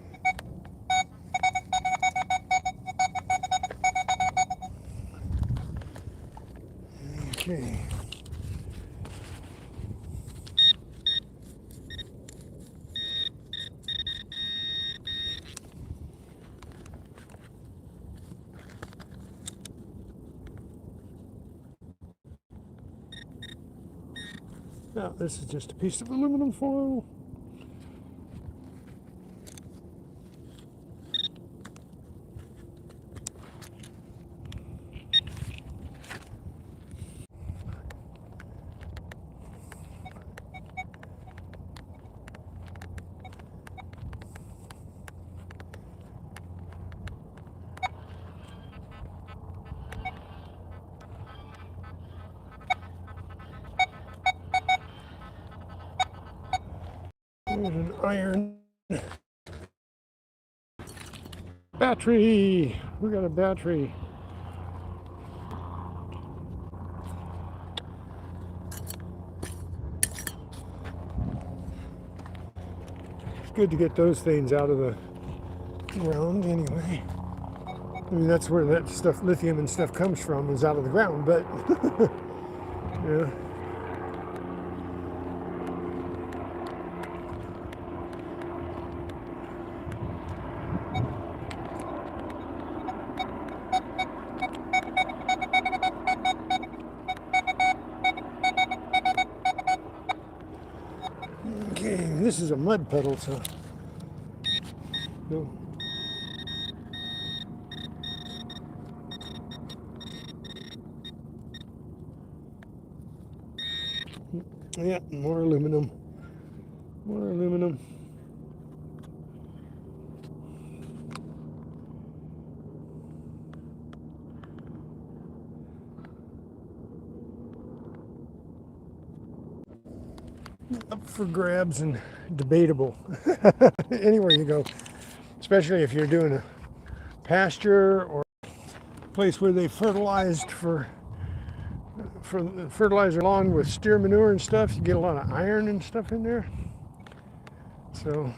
okay. Now this is just a piece of aluminum foil. There's an iron battery. We got a battery. It's good to get those things out of the ground anyway. I mean, that's where that stuff, lithium and stuff, comes from, is out of the ground, but yeah. Okay, this is a mud puddle, so no. Yeah, more aluminum. More aluminum. Up for grabs and debatable. Anywhere you go, especially if you're doing a pasture or a place where they fertilized for fertilizer lawn with steer manure and stuff, you get a lot of iron and stuff in there. So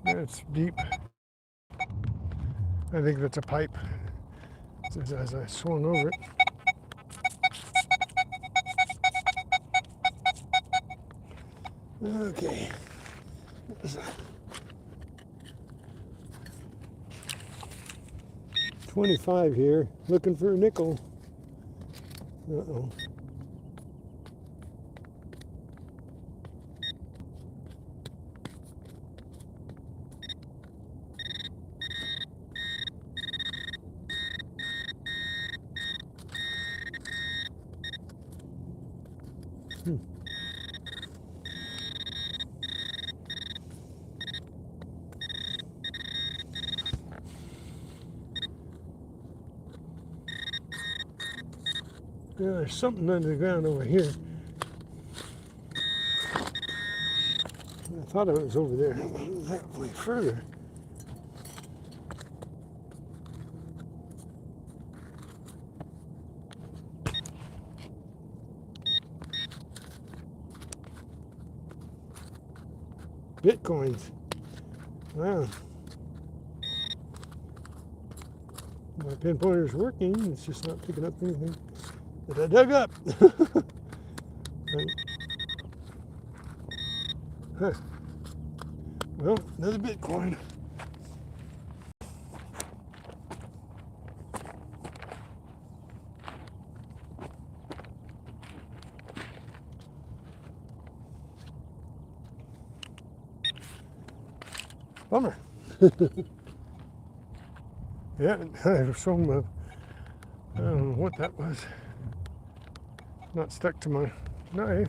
yeah, it's deep. I think that's a pipe as I swung over it. Okay. 25 here, looking for a nickel. Uh-oh. Yeah, there's something under the ground over here. I thought it was over there. That way further. Bitcoins. Wow. My pinpointer's working. It's just not picking up anything that I dug up. Right. Huh. Well, another Bitcoin. Bummer. Yeah, there's some, I don't know what that was. Not stuck to my knife.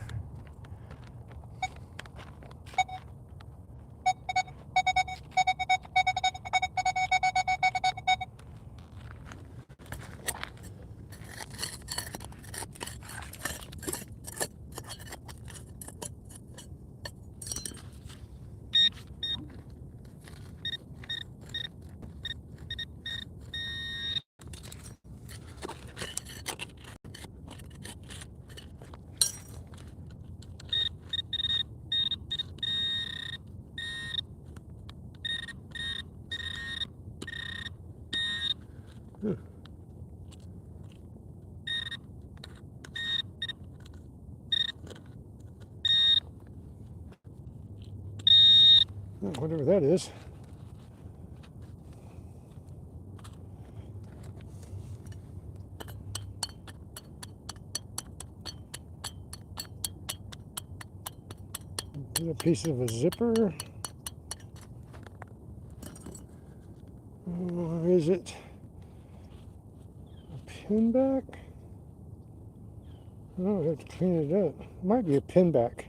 Huh. Whatever that is. A piece of a zipper. Or is it a pin back? Oh, I have to clean it up. It might be a pin back.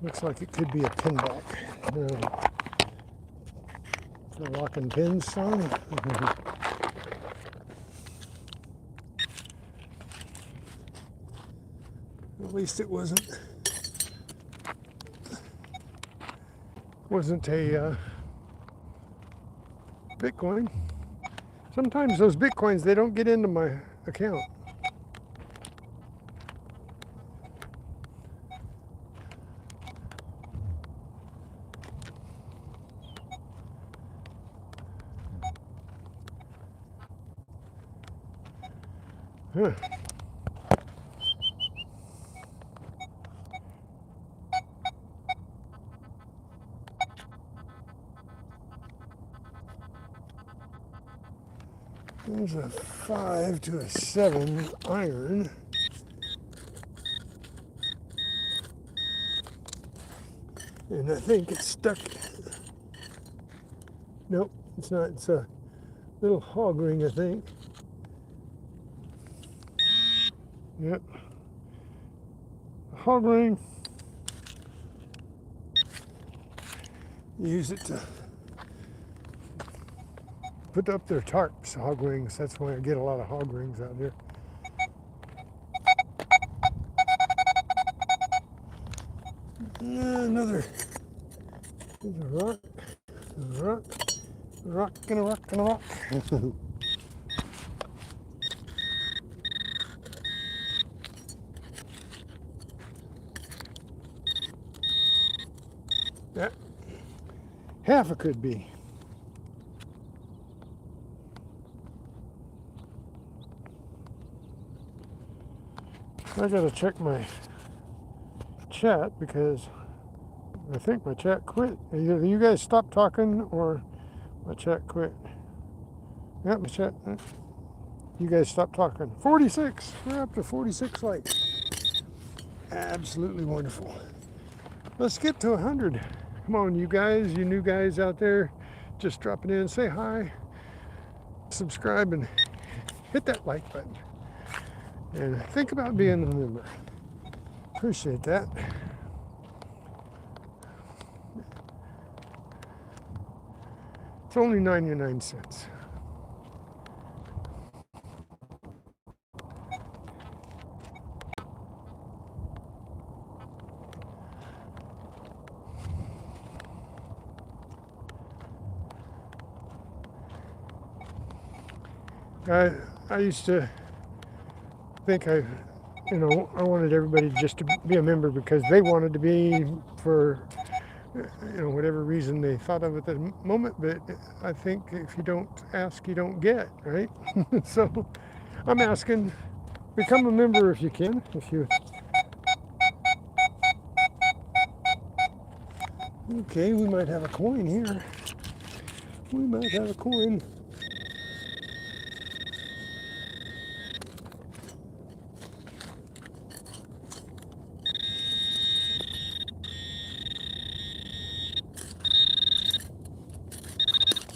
Looks like it could be a pin back. For locking pins on. At least it wasn't a Bitcoin. Sometimes those Bitcoins, they don't get into my account. Huh. There's a 5 to a 7 iron. And I think it's stuck. Nope, it's not. It's a little hog ring, I think. Yep. A hog ring. Use it to put up their tarps, hog rings. That's why I get a lot of hog rings out here. Another. There's a rock. A rock. A rock and a rock and a rock. Yeah. Half it could be. I gotta check my chat because I think my chat quit. Either you guys stopped talking or my chat quit. Yep, my chat. You guys stopped talking. 46. We're up to 46 likes. Absolutely wonderful. Let's get to 100. Come on, you guys, you new guys out there, just dropping in. Say hi, subscribe, and hit that like button. And think about being a member. Appreciate that. It's only 99 cents. I used to think I wanted everybody just to be a member because they wanted to be for, whatever reason they thought of at the moment. But I think if you don't ask, you don't get, right? So I'm asking, become a member if you can. If you Okay, we might have a coin here. We might have a coin.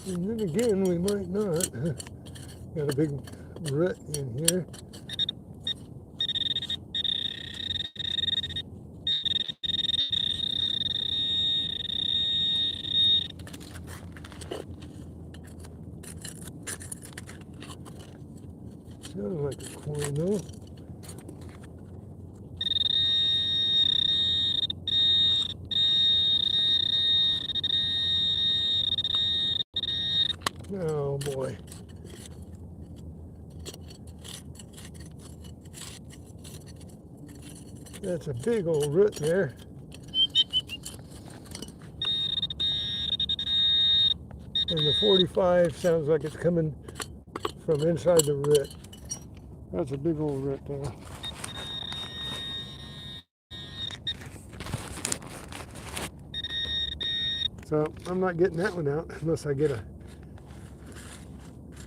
And then again, we might not. Got a big root in here. Sounds like a coin though. Oh boy. That's a big old root there. And the 45 sounds like it's coming from inside the root. That's a big old root there. So I'm not getting that one out unless I get a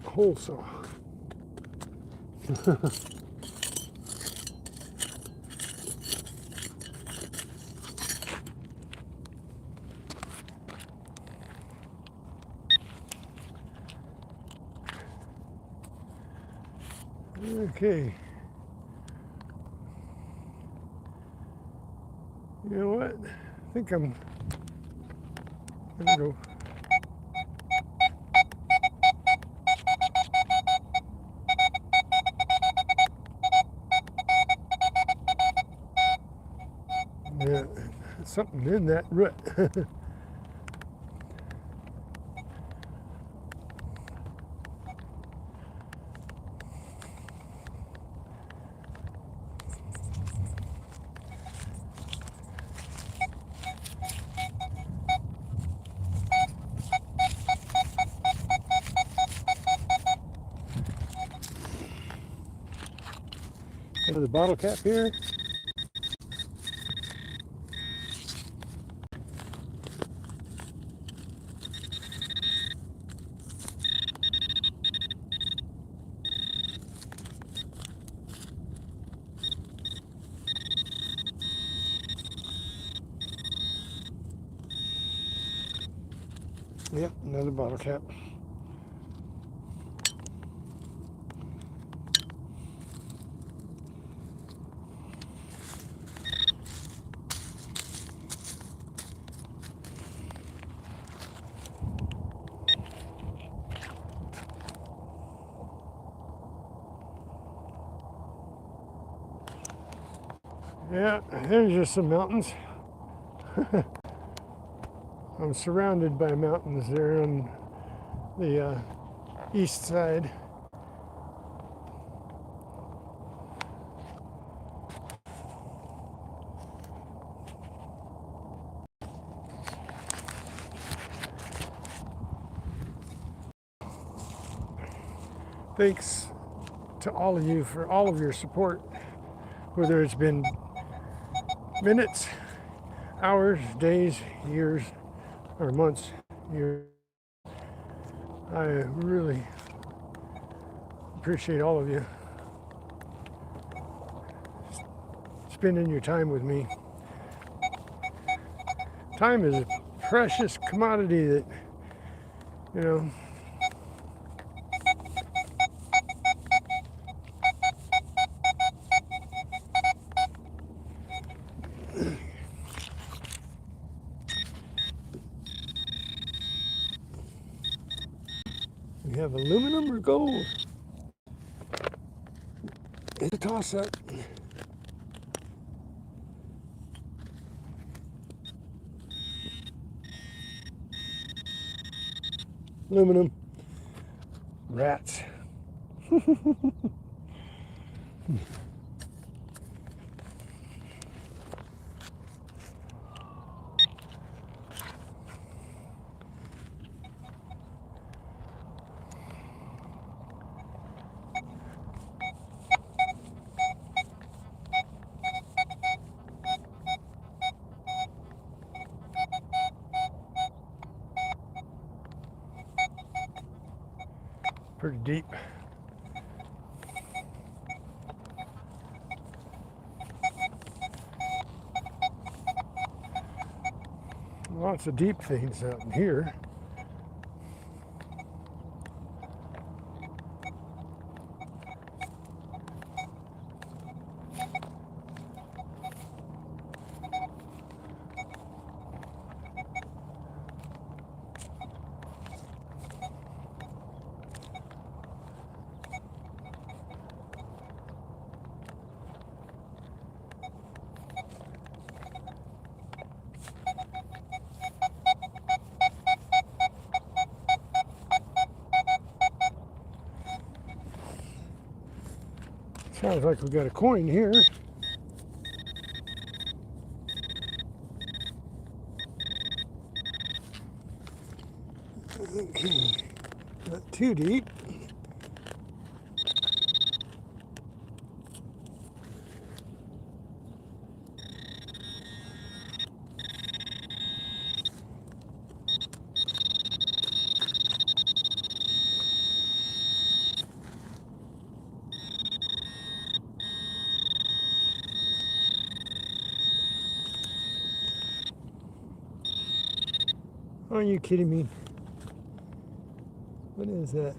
hole saw. Okay. You know what? I think I'm gonna go. Yeah, something in that root. The bottle cap here. Yep, another bottle cap. Yeah, there's just some mountains. I'm surrounded by mountains there on the east side. Thanks to all of you for all of your support, whether it's been minutes, hours, days, years, or months, years. I really appreciate all of you spending your time with me. Time is a precious commodity that, you know, we have aluminum or gold. It's a toss-up. Aluminum. Rats. pretty deep. Lots of deep things out in here. Sounds like we got a coin here. Okay, not too deep. Are you kidding me? What is that?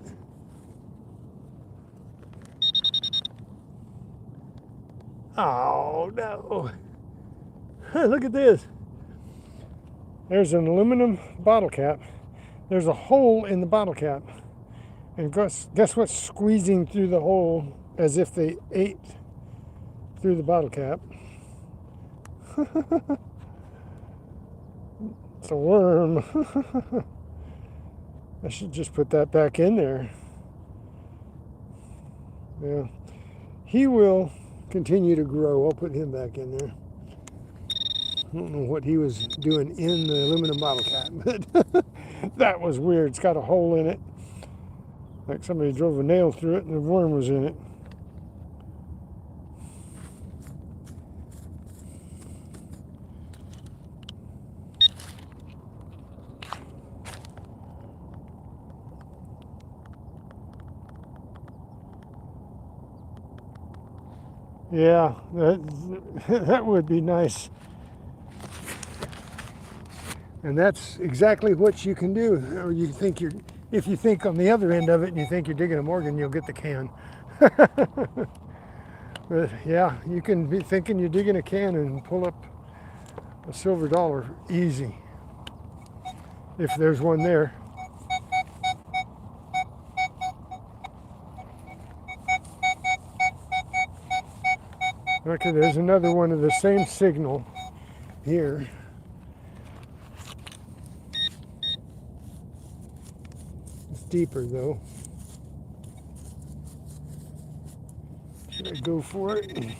Oh no. Look at this. There's an aluminum bottle cap. There's a hole in the bottle cap. And guess what's squeezing through the hole as if they ate through the bottle cap? It's a worm. I should just put that back in there. Yeah. He will continue to grow. I'll put him back in there. I don't know what he was doing in the aluminum bottle cap, but that was weird. It's got a hole in it. Like somebody drove a nail through it and the worm was in it. Yeah, that would be nice. And that's exactly what you can do. Or you think if you think on the other end of it and you think you're digging a Morgan, you'll get the can. But yeah, you can be thinking you're digging a can and pull up a silver dollar easy. If there's one there. Okay, there's another one of the same signal here. It's deeper though. Should I go for it?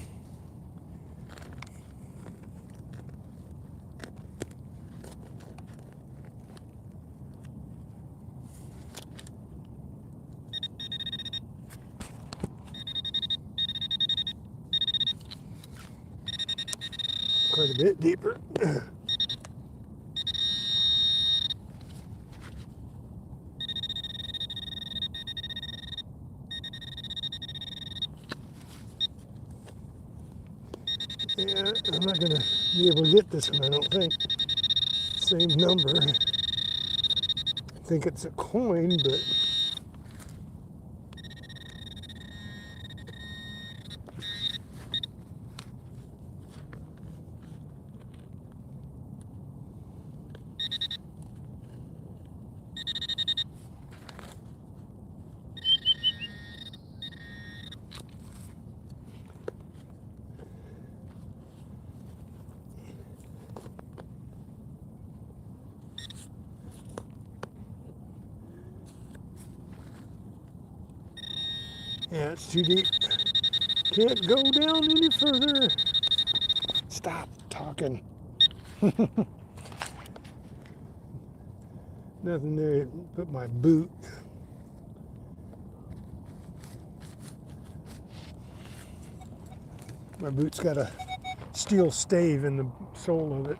Quite a bit deeper. Yeah, I'm not going to be able to get this one, I don't think. Same number. I think it's a coin, but... Yeah, it's too deep. Can't go down any further. Stop talking. Nothing there but my boot. My boot's got a steel stave in the sole of it.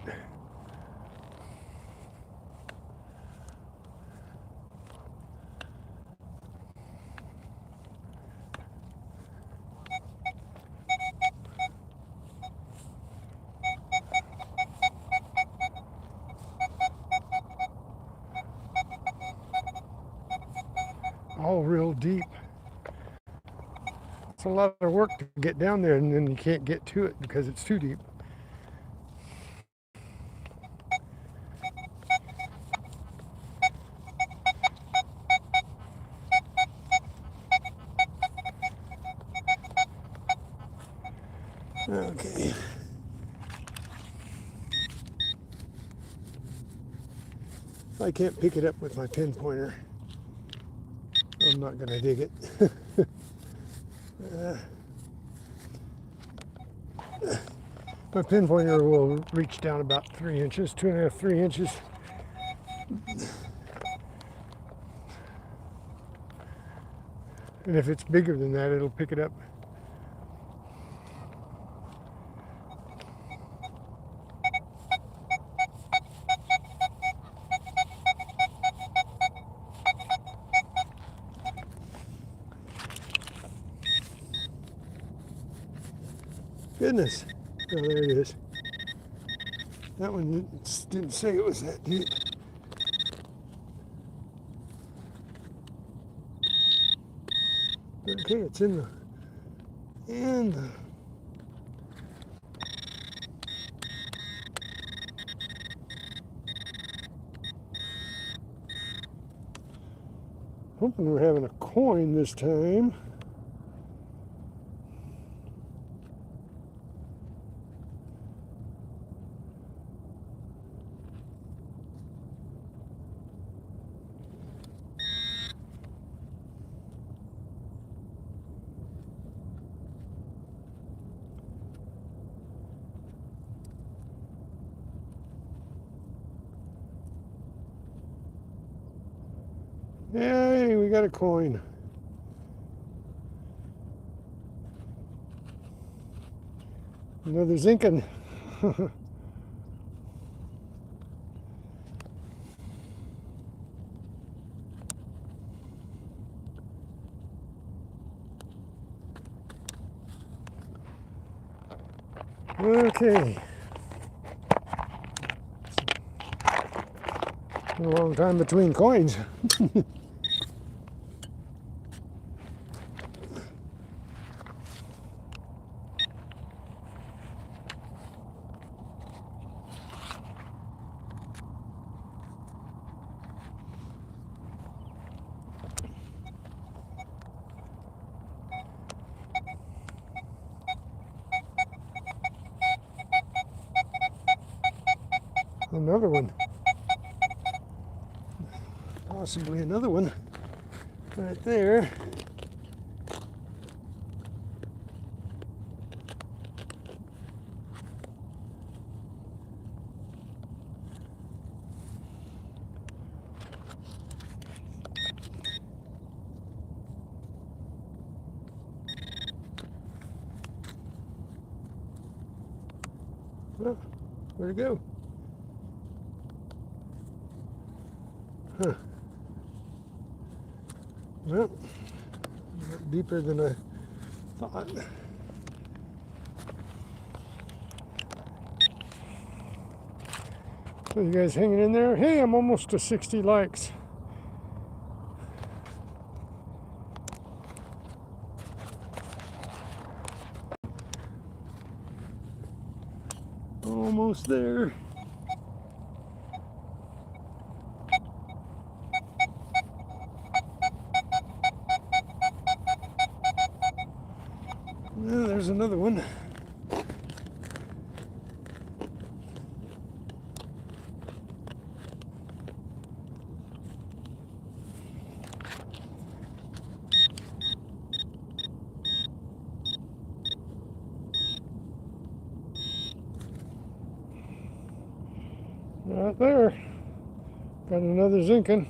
all real deep. It's a lot of work to get down there, and then you can't get to it because it's too deep. Okay. If I can't pick it up with my pinpointer, I'm not going to dig it. My pinpointer will reach down about 3 inches, 2.5, 3 inches. And if it's bigger than that, it'll pick it up. Goodness. Oh, there it is. That one didn't say it was that deep. Okay, it's in the hoping we're having a coin this time. Yay, we got a coin. Another zinkin. Okay. A long time between coins. Another one. Possibly another one right there. Well, where'd it go? Huh. Well, deeper than I thought. So you guys hanging in there? Hey, I'm almost to 60 likes. Almost there. Well, there's another one. Right there. Got another zinkin.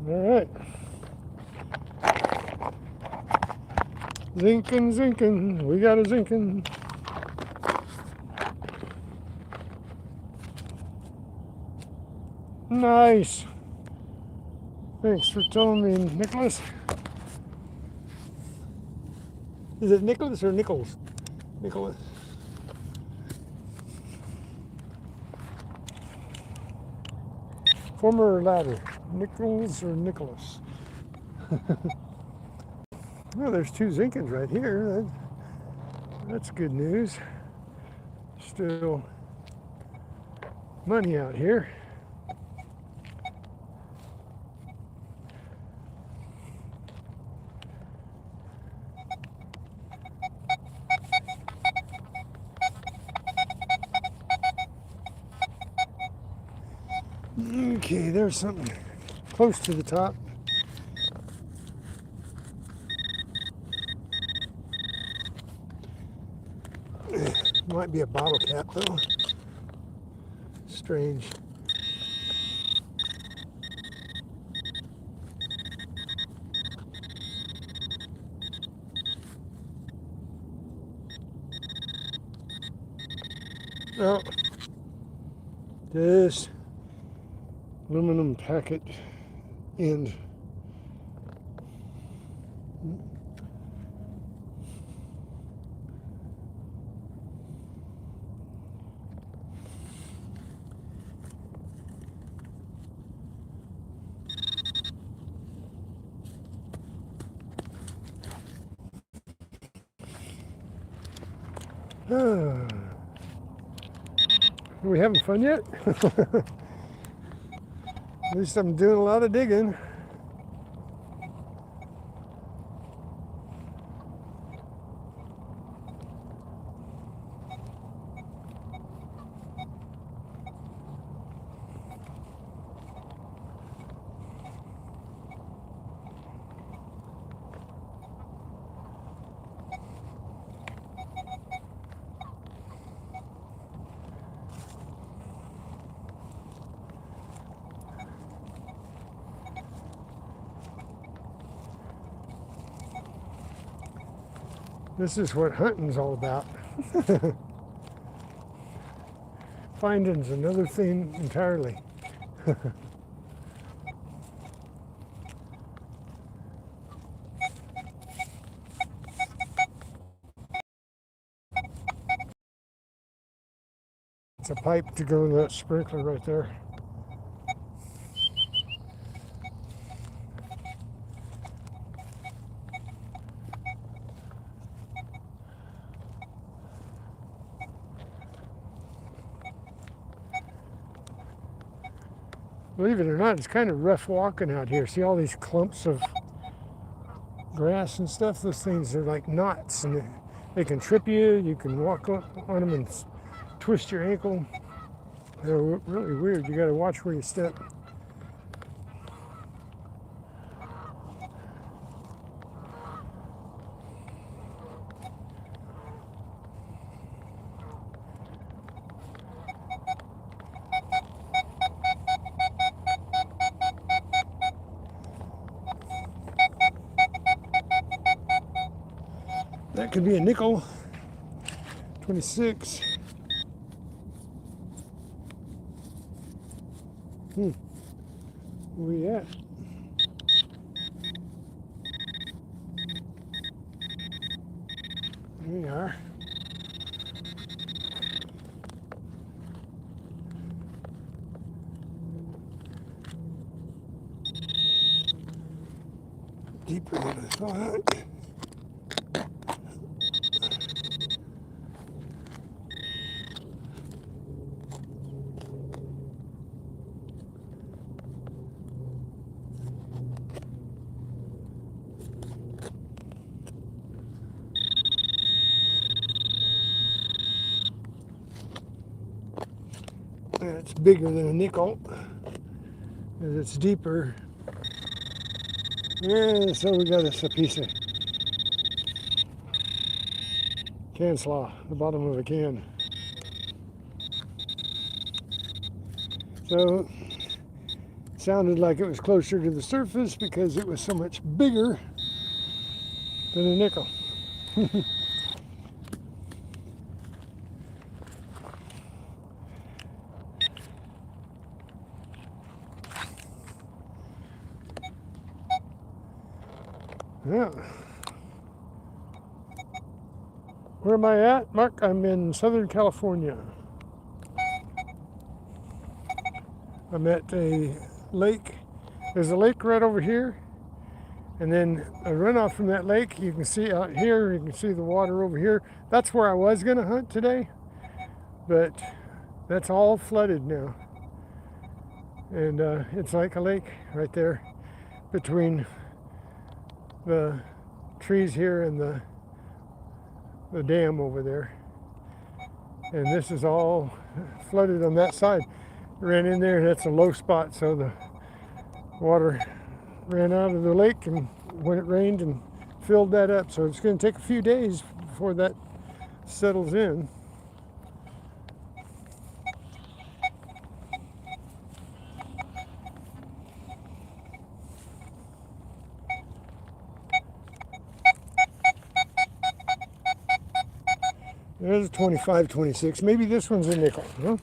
All right. Zinkin, zinkin. We got a zinkin. Nice. Thanks for telling me, Nicholas. Is it Nicholas or Nichols? Nicholas. Former ladder. Nichols or Nicholas. Well, there's two Zinkins right here. That's good news. Still money out here. Okay, there's something close to the top. Might be a bottle cap though. Strange. Oh, this aluminum packet end. Are we having fun yet? At least I'm doing a lot of digging. This is what hunting's all about. Finding's another thing entirely. It's a pipe to go in that sprinkler right there. Believe it or not, it's kind of rough walking out here. See all these clumps of grass and stuff? Those things are like knots, and they can trip you. You can walk on them and twist your ankle. They're really weird. You got to watch where you step. That could be a nickel. 26. Where we at? Here we are. Deeper than I thought. It's bigger than a nickel, as it's deeper. Yeah, so we got us a piece of can slaw, the bottom of a can. So it sounded like it was closer to the surface because it was so much bigger than a nickel. Yeah. Where am I at, Mark? I'm in Southern California. I'm at a lake. There's a lake right over here, and then a runoff from that lake. You can see out here, you can see the water over here. That's where I was gonna hunt today, but that's all flooded now. And it's like a lake right there between the trees here and the dam over there. And this is all flooded on that side. Ran in there, that's a low spot, so the water ran out of the lake and when it rained and filled that up. So it's going to take a few days before that settles in. There's a 25, 26. Maybe this one's a nickel, huh?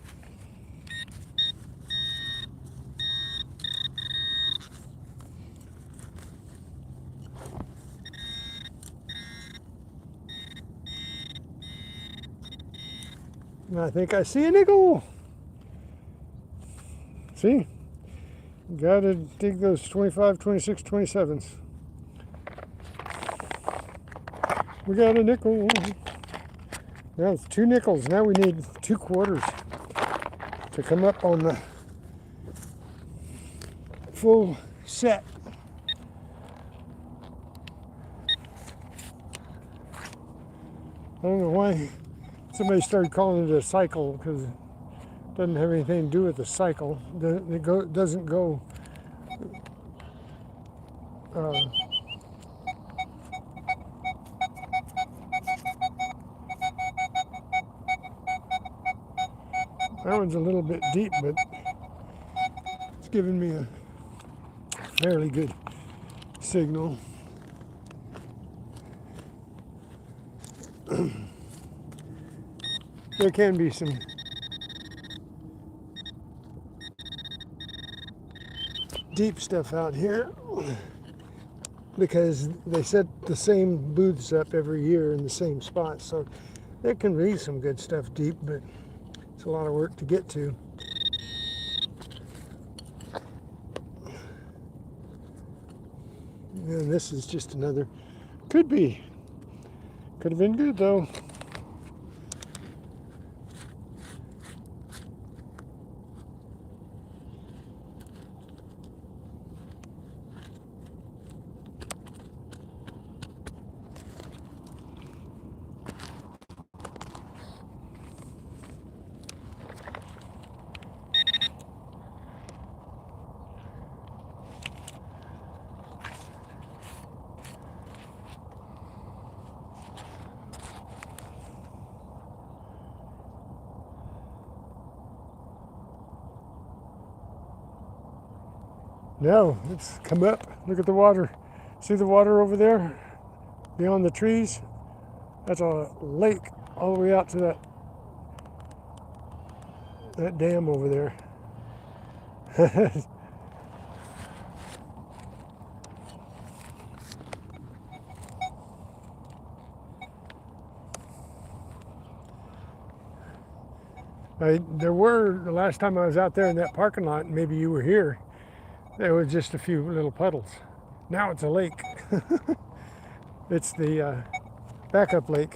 I think I see a nickel. See? Gotta dig those 25, 26, 27s. We got a nickel. Now it's 2 nickels. Now we need 2 quarters to come up on the full set. I don't know why somebody started calling it a cycle, because it doesn't have anything to do with the cycle. It doesn't go that one's a little bit deep, but it's giving me a fairly good signal. There can be some deep stuff out here because they set the same booths up every year in the same spot, so there can be some good stuff deep, but it's a lot of work to get to. And this is just another, could have been good though. No, it's come up. Look at the water. See the water over there beyond the trees? That's a lake all the way out to that dam over there. There were, the last time I was out there in that parking lot, maybe you were here, there was just a few little puddles. Now it's a lake. It's the backup lake.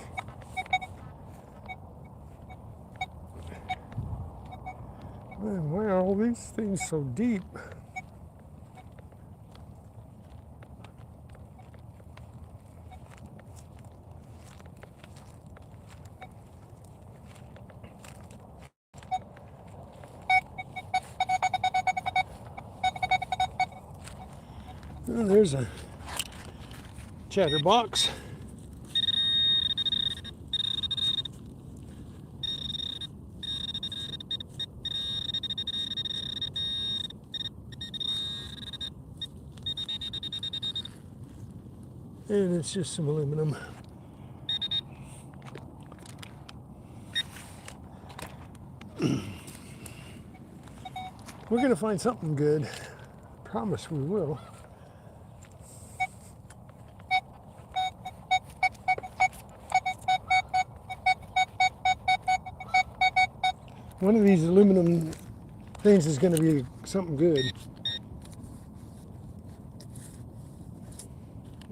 Man, why are all these things so deep? Well, there's a chatterbox. And it's just some aluminum. We're going to find something good. Promise we will. One of these aluminum things is going to be something good.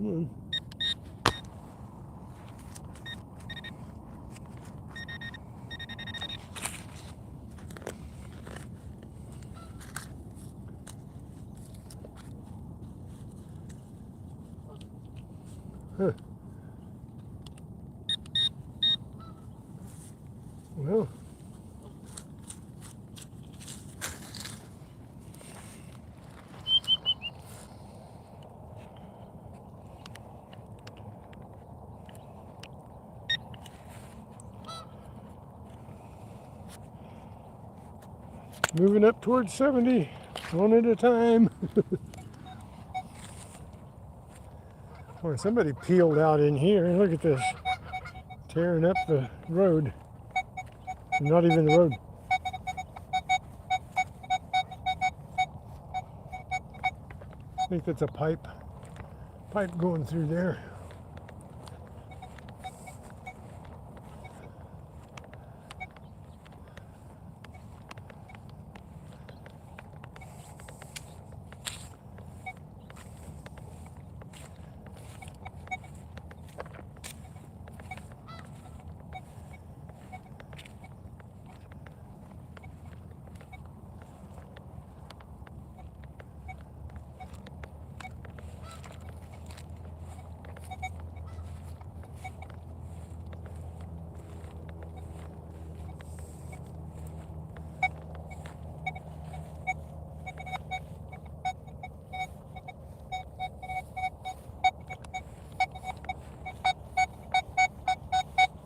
Come on. Huh. Well, moving up towards 70, one at a time. Boy, somebody peeled out in here. Look at this, tearing up the road. Not even the road. I think that's a pipe going through there.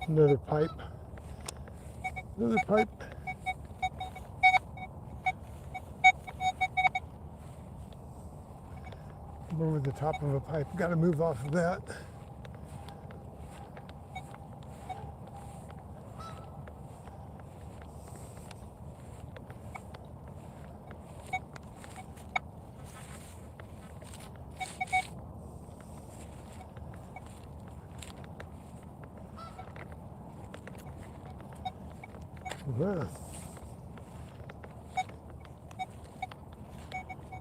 Another pipe. Another pipe. I'm over the top of a pipe. Got to move off of that. Wow.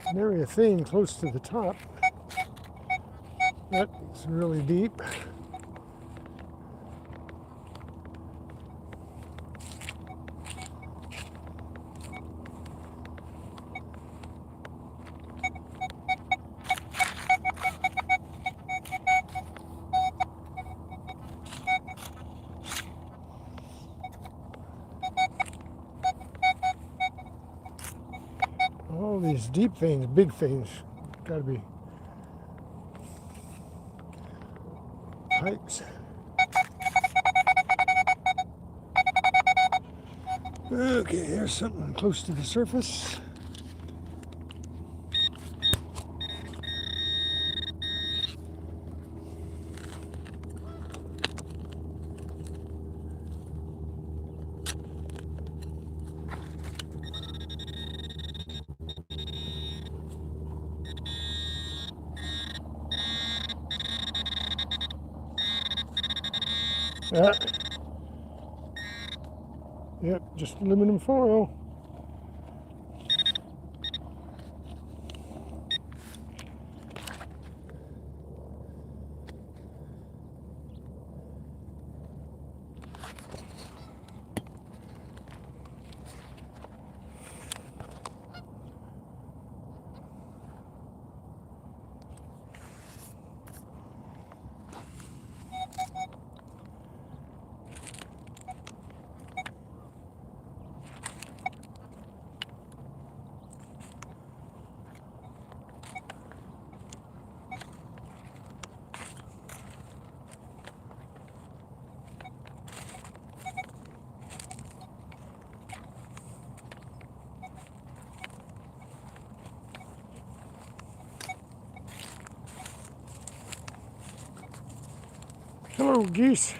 An area thing close to the top. That's really deep. All these deep veins, big veins, got to be pipes. Okay, here's something close to the surface. Yep, just aluminum foil. Hello, geese.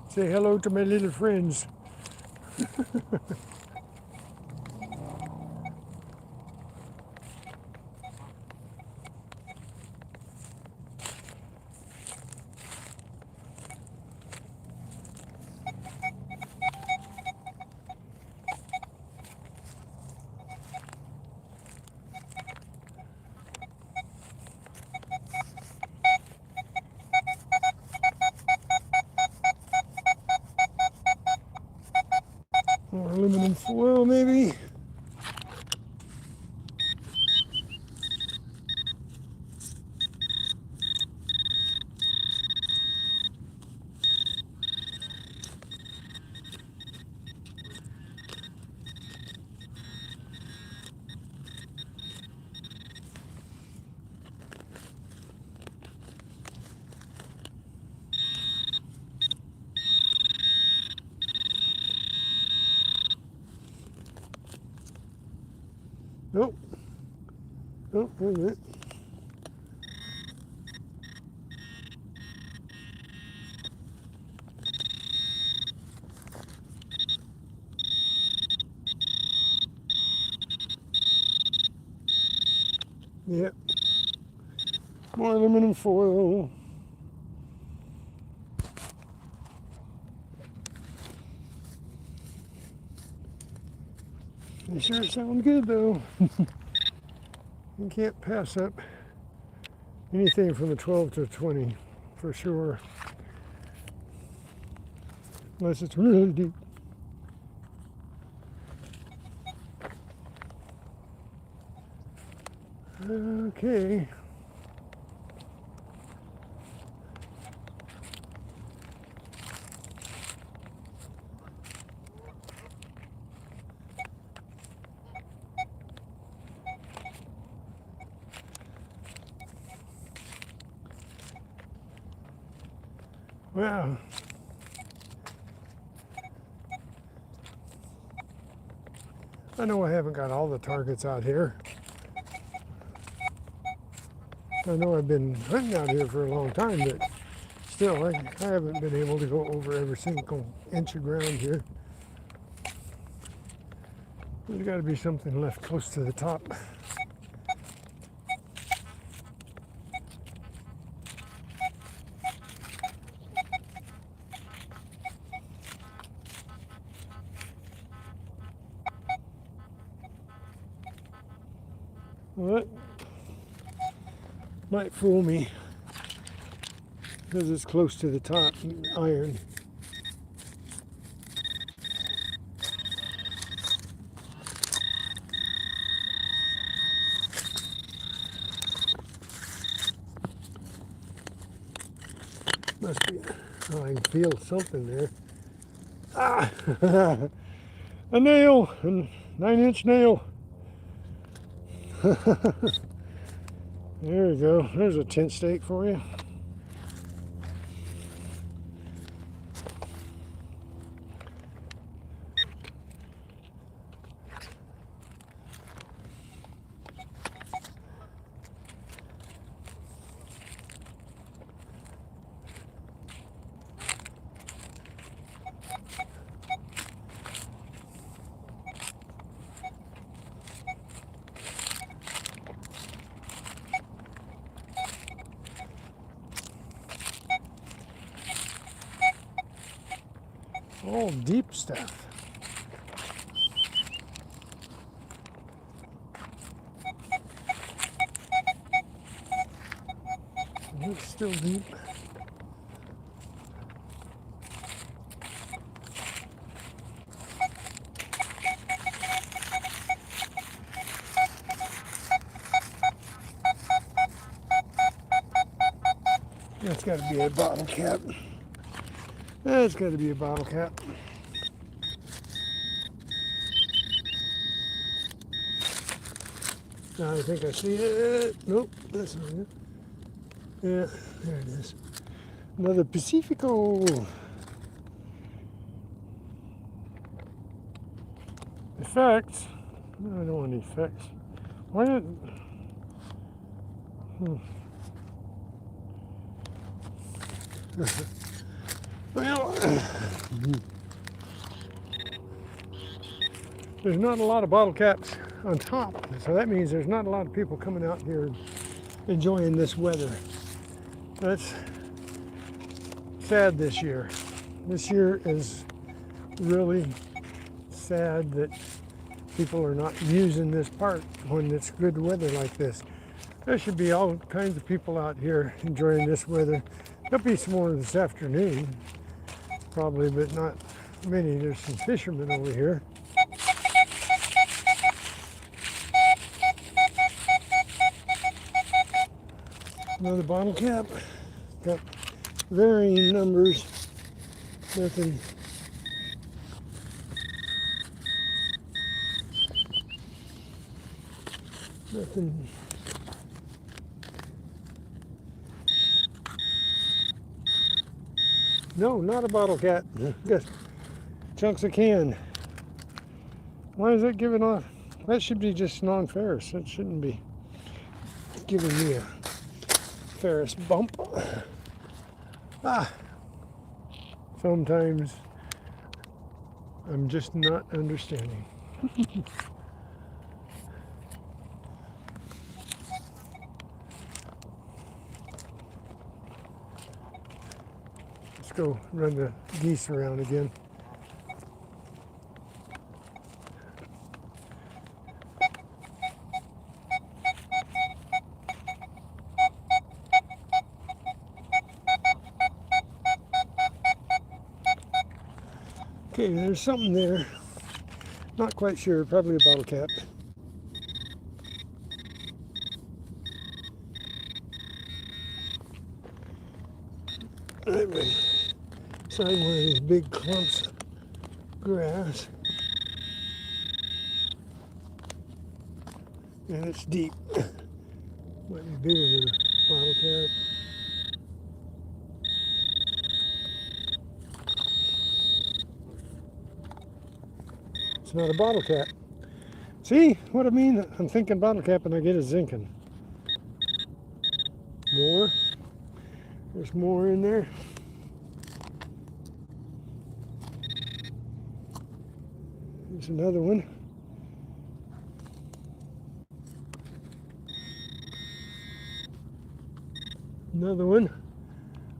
Say hello to my little friends. More aluminum foil maybe. Nope. Nope, wait a minute. Yep. More aluminum foil. They sure sound good though. You can't pass up anything from the 12 to 20 for sure. Unless it's really deep. Okay. Wow. I know I haven't got all the targets out here. I know I've been hunting out here for a long time, but still, I haven't been able to go over every single inch of ground here. There's got to be something left close to the top. Well, that might fool me because it's close to the top iron. Must be. Oh, I can feel something there. Ah! A nail! A 9-inch nail. There we go. There's a tent stake for you. All deep stuff. It's still deep. That's got to be a bottle cap. That's got to be a bottle cap. Now I think I see it. Nope, that's not it. Yeah, there it is. Another Pacifico. Effects. No, I don't want any effects. Why not? Well, there's not a lot of bottle caps on top, so that means there's not a lot of people coming out here enjoying this weather. That's sad this year. This year is really sad that people are not using this park when it's good weather like this. There should be all kinds of people out here enjoying this weather. There'll be some more this afternoon, probably, but not many. There's some fishermen over here. Another bottle cap. Got varying numbers. Nothing. Nothing. No, not a bottle cap. Just chunks of can. Why is that giving off? That should be just non-ferrous. That shouldn't be giving me a ferrous bump. Ah, sometimes I'm just not understanding. Let's go run the geese around again. Okay, there's something there. Not quite sure, probably a bottle cap. I'm beside one of these big clumps of grass. And it's deep. Might be bigger than a bottle cap. It's not a bottle cap. See what I mean? I'm thinking bottle cap and I get a zinking. More. There's more in there. There's another one. Another one.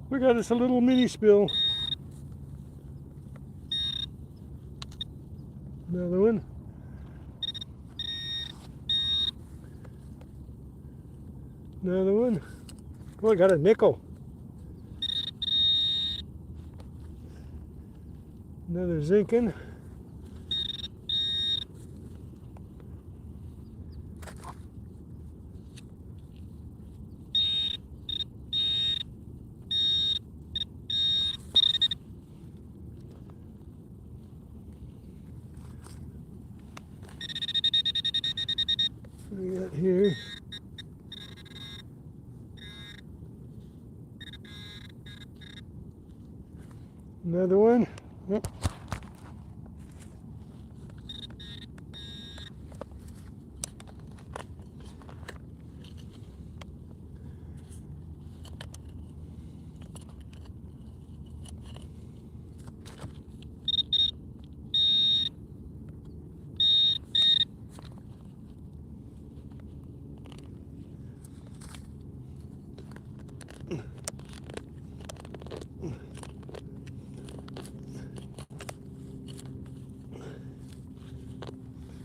We got us a little mini spill. Another one. Another one. Oh, I got a nickel. Another zinking. What do we got here? Another one. Yep.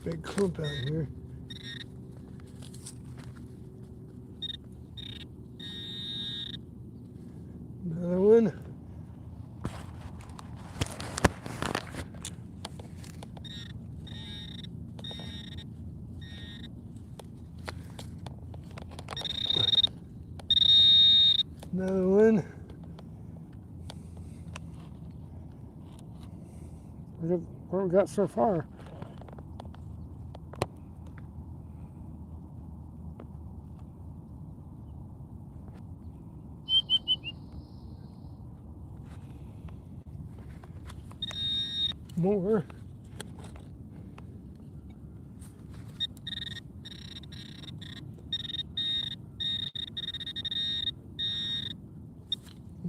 Big clump out here. Another one. Another one. Look what we got so far. More.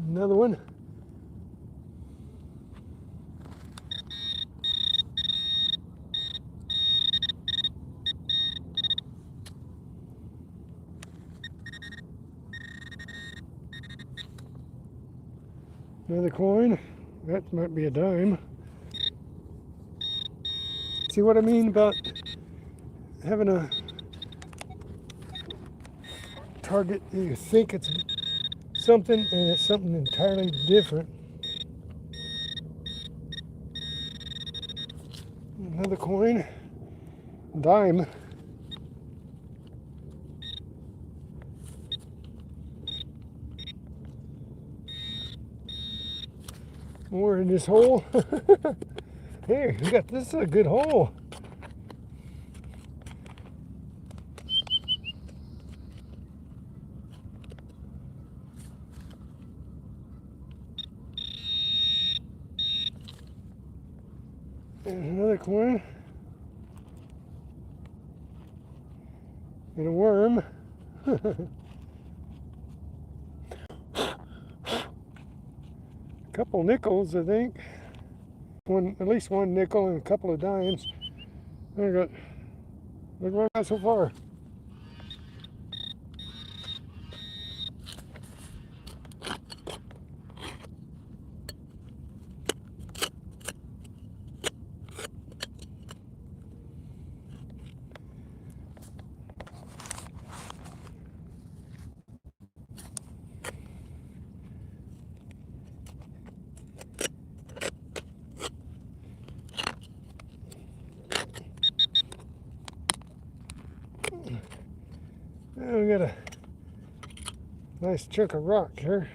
Another one. Another coin. That might be a dime. See what I mean about having a target? You think it's something and it's something entirely different. Another coin. Dime. More in this hole. Hey, we got this is a good hole. And another coin. And a worm. Couple nickels, I think. At least one nickel and a couple of dimes. Look what I got so far. And we got a nice chunk of rock here.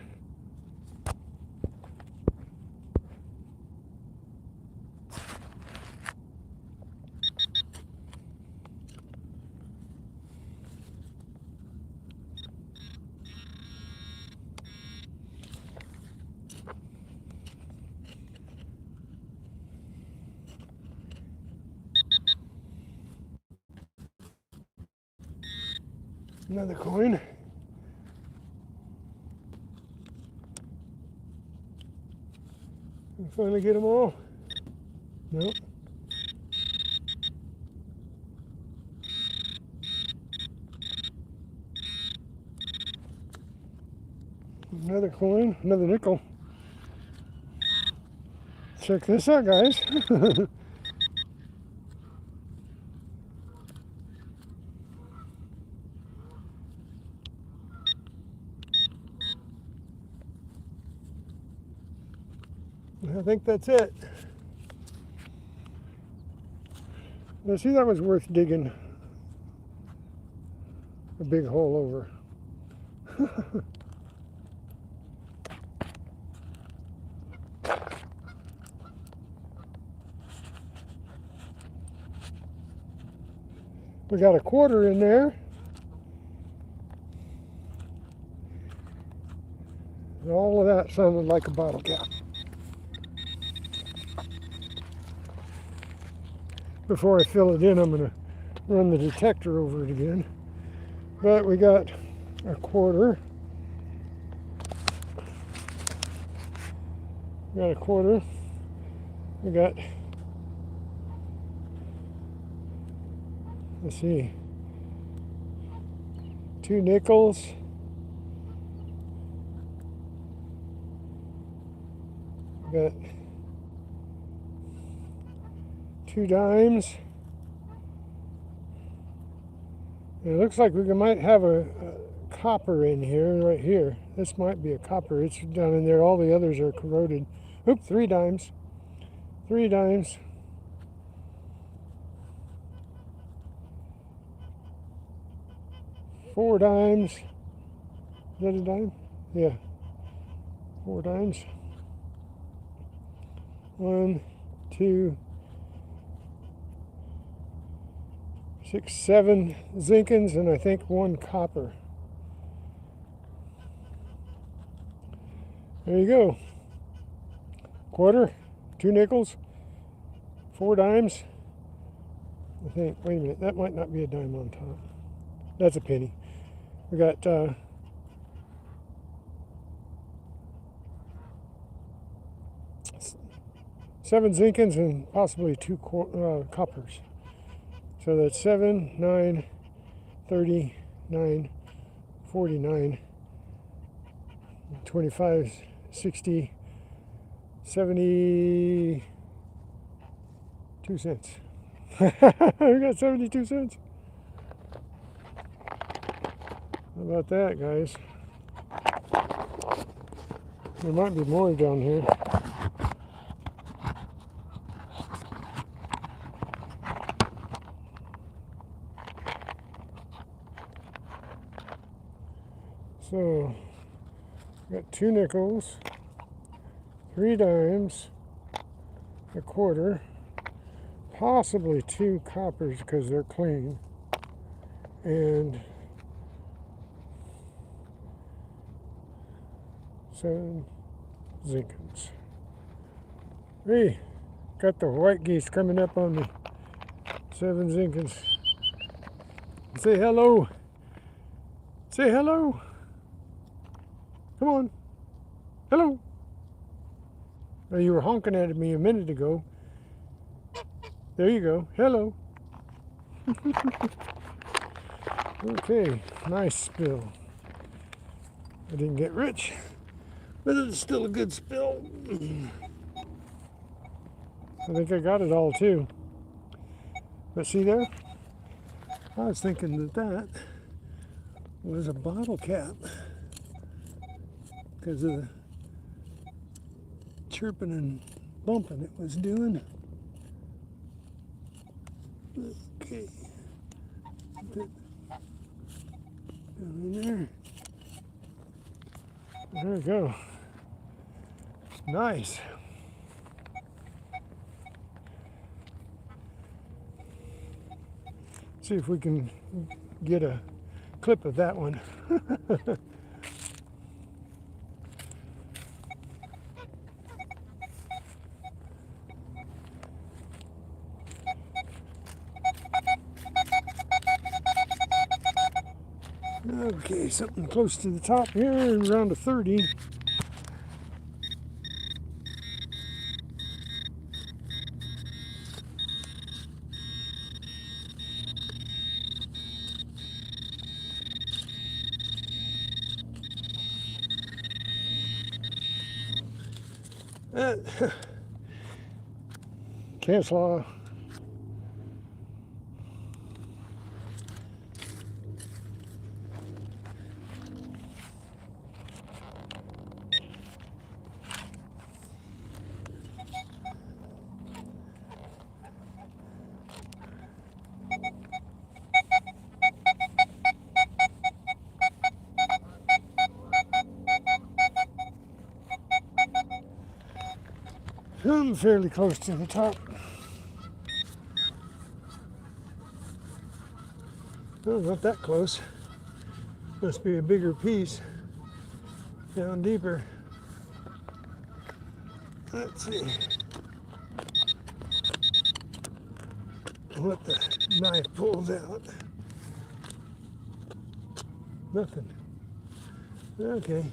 Another coin. We finally get them all. Nope. Another coin, another nickel. Check this out, guys. I think that's it. Now see, that was worth digging a big hole over. We got a quarter in there. And all of that sounded like a bottle cap. Before I fill it in, I'm going to run the detector over it again. But we got a quarter. We got a quarter. We got, let's see, 2 nickels. We got 2 dimes. And it looks like we might have a copper in here, right here. This might be a copper. It's down in there. All the others are corroded. Oop, 3 dimes. 3 dimes. Four dimes. Is that a dime? Yeah. 4 dimes. 1, 2, 6, 7 zinkins, and I think 1 copper. There you go. Quarter, 2 nickels, 4 dimes. I think, wait a minute, that might not be a dime on top. That's a penny. We got 7 zinkins and possibly 2 coppers. So that's 7, 9, 30, 9, 49, 25, 60, 72 cents. We got 72 cents. How about that, guys? There might be more down here. So, got 2 nickels, 3 dimes, a quarter, possibly 2 coppers because they're clean, and 7 zinkins. Hey, got the white geese coming up on me. 7 zinkins. Say hello. Say hello. Come on. Hello. Oh, you were honking at me a minute ago. There you go. Hello. Okay, nice spill. I didn't get rich, but it's still a good spill. I think I got it all too. But see there? I was thinking that that was a bottle cap because of the chirping and bumping it was doing. Okay. Put that down in there. There we go. Nice. See if we can get a clip of that one. Okay, something close to the top here, around a 30. Cancel. I'm fairly close to the top. Oh, not that close. Must be a bigger piece down deeper. Let's see what the knife pulls out. Nothing. Okay.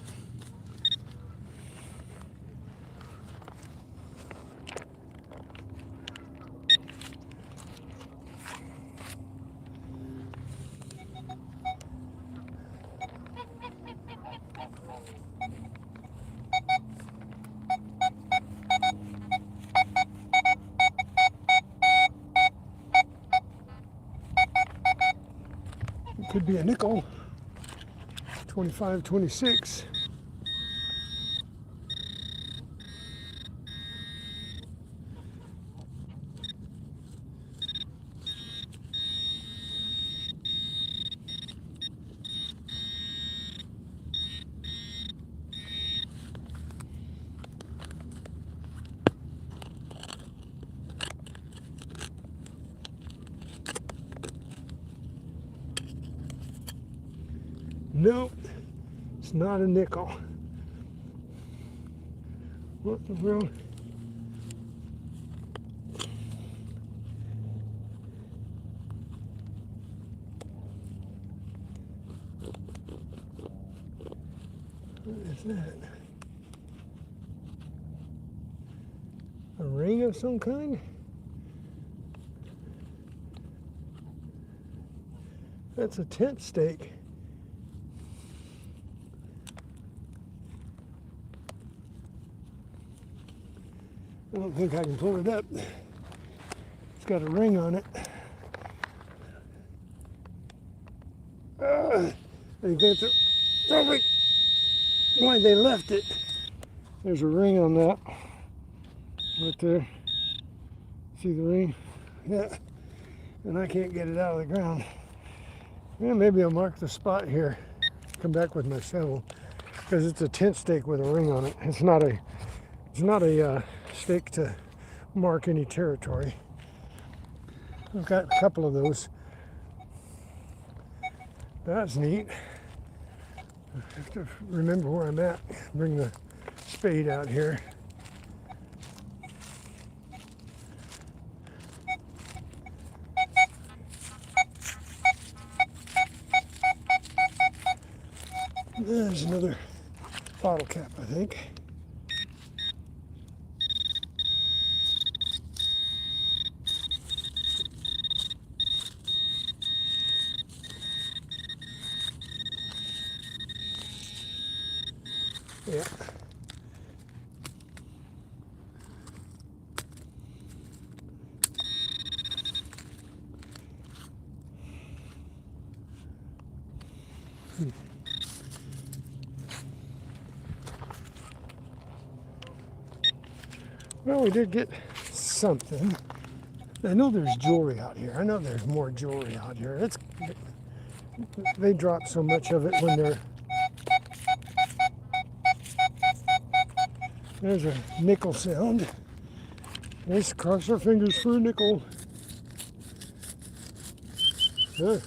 It could be a nickel. 25, 26. Nope, it's not a nickel. What the world? What is that? A ring of some kind? That's a tent stake. I don't think I can pull it up. It's got a ring on it. I think that's probably why they left it. There's a ring on that. Right there. See the ring? Yeah. And I can't get it out of the ground. Yeah, maybe I'll mark the spot here. come back with my shovel because it's a tent stake with a ring on it. It's not a stake to mark any territory. I've got a couple of those. That's neat. I have to remember where I'm at. Bring the spade out here. There's another bottle cap, I think. Yeah. Well, we did get something. I know there's jewelry out here. I know there's more jewelry out here. They drop so much of it when they're... There's a nickel sound. Let's cross our fingers for a nickel. Huh.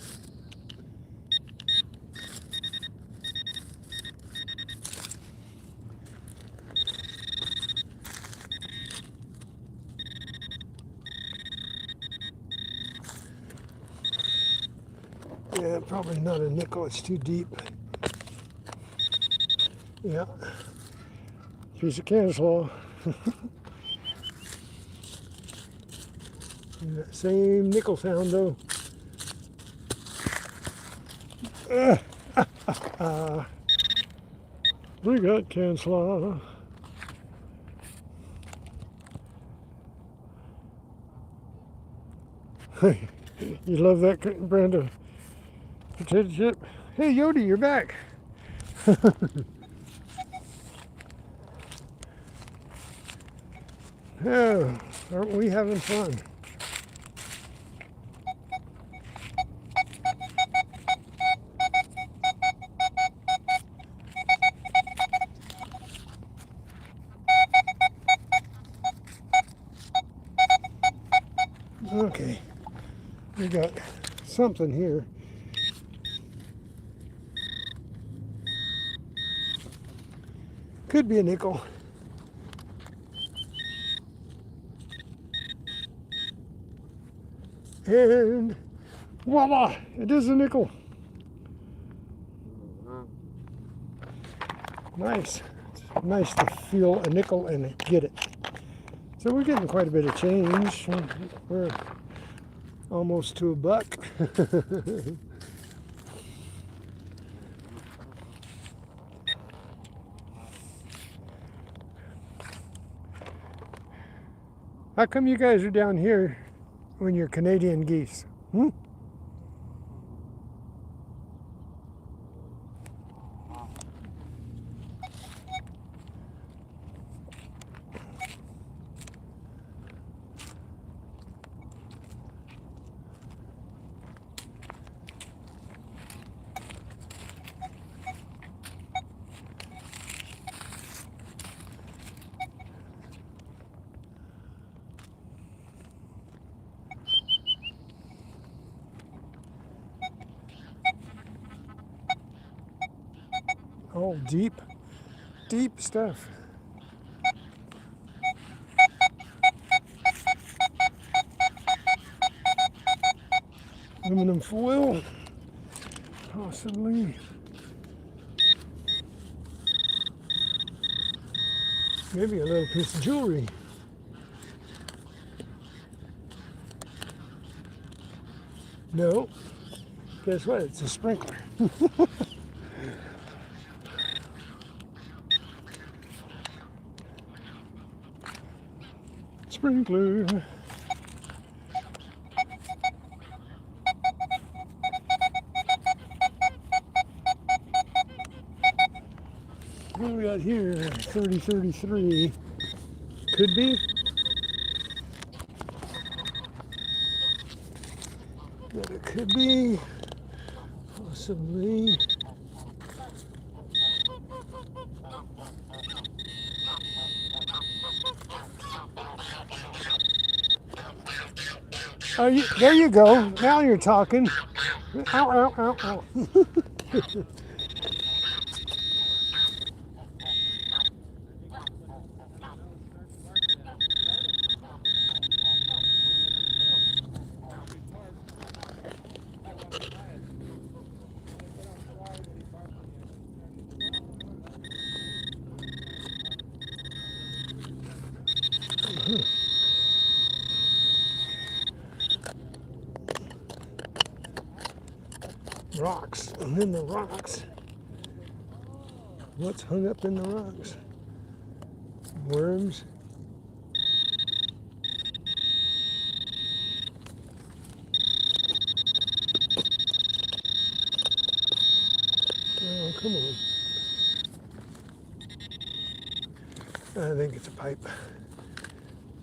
Yeah, probably not a nickel, it's too deep. Yeah. Piece of Canslaw. That same nickel sound though. We got Canslaw. You love that brand of potato chip? Hey Yodi, you're back. Oh, aren't we having fun? Okay, we got something here. Could be a nickel. And voila, it is a nickel. Nice. It's nice to feel a nickel and get it. So we're getting quite a bit of change. We're almost to $1. How come you guys are down here when you're Canadian geese? Hmm? Oh, deep stuff. Aluminum foil, possibly. Maybe a little piece of jewelry. No. Guess what? It's a sprinkler. Sprinkler. What do we got here? 3033. Could be. But it could be. Possibly. There you go. Now you're talking. Ow, ow, ow, ow. Rocks. And then the rocks. What's hung up in the rocks? Worms. Oh, come on. I think it's a pipe.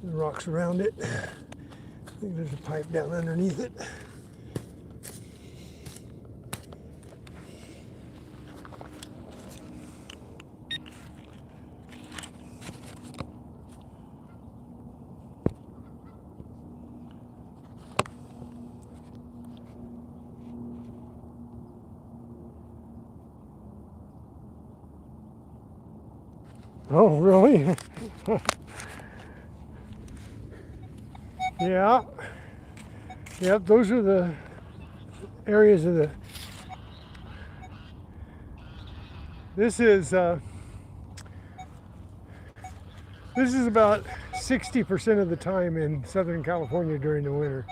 The rocks around it. I think there's a pipe down underneath it. Oh, really? Yeah. Yep, those are the areas of the... This is about 60% of the time in Southern California during the winter.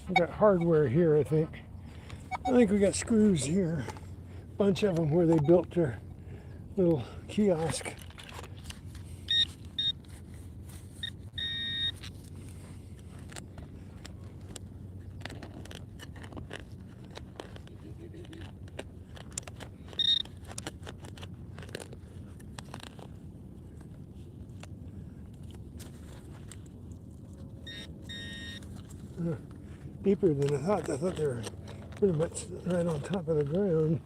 We got hardware here, I think. I think we got screws here. A bunch of them where they built their little kiosk. Deeper than I thought. I thought they were pretty much right on top of the ground.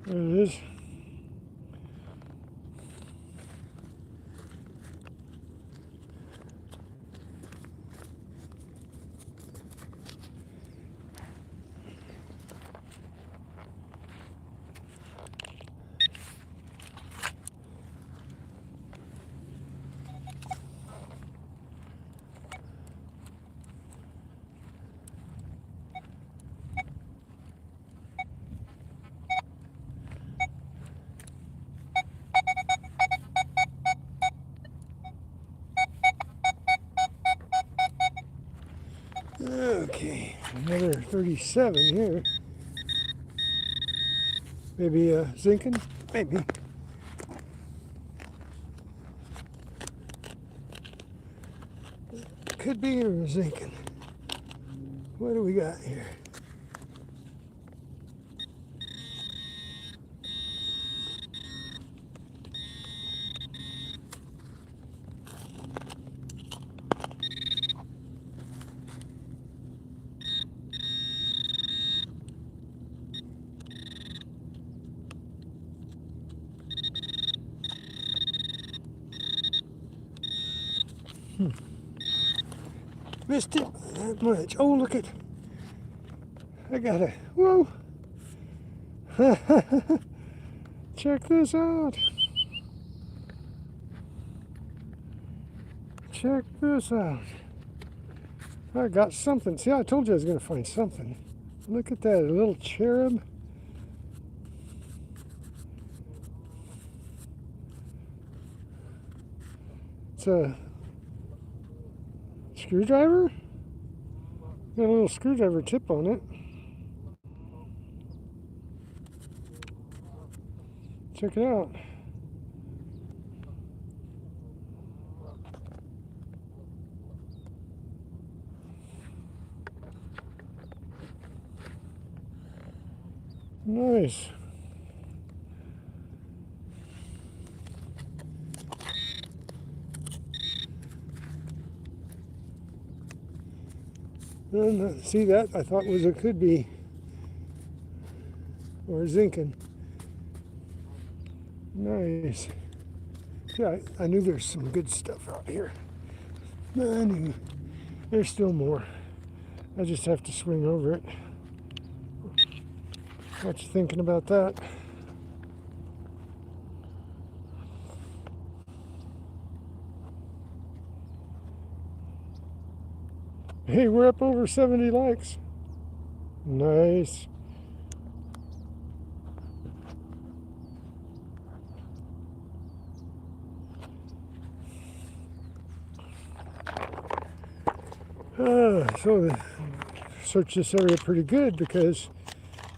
There it is. Okay, another 37 here. Maybe zinking? Maybe. Could be or zinking. What do we got here? Missed it that much. Oh, look at. I got a. Whoa. Check this out. Check this out. I got something. See, I told you I was going to find something. Look at that, a little cherub. It's a screwdriver. Got a little screwdriver tip on it. Check it out. Nice. And see, that I thought was a could be, or zinking. Nice. Yeah, I knew there's some good stuff out here. I knew there's still more. I just have to swing over it. What you thinking about that? Hey, we're up over 70 likes. Nice. So search this area pretty good because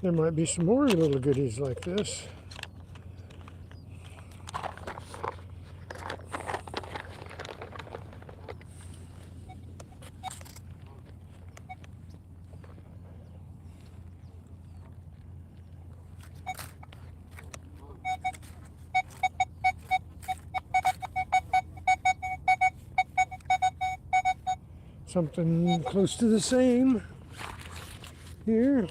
there might be some more little goodies like this. Something close to the same here.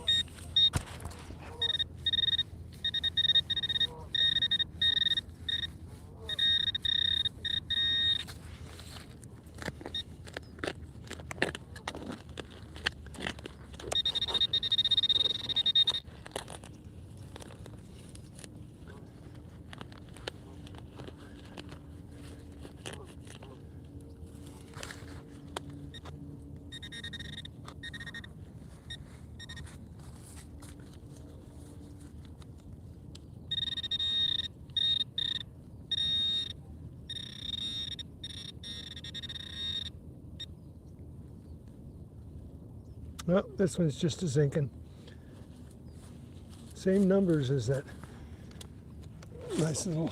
Well, this one's just a zinking. Same numbers as that nice little,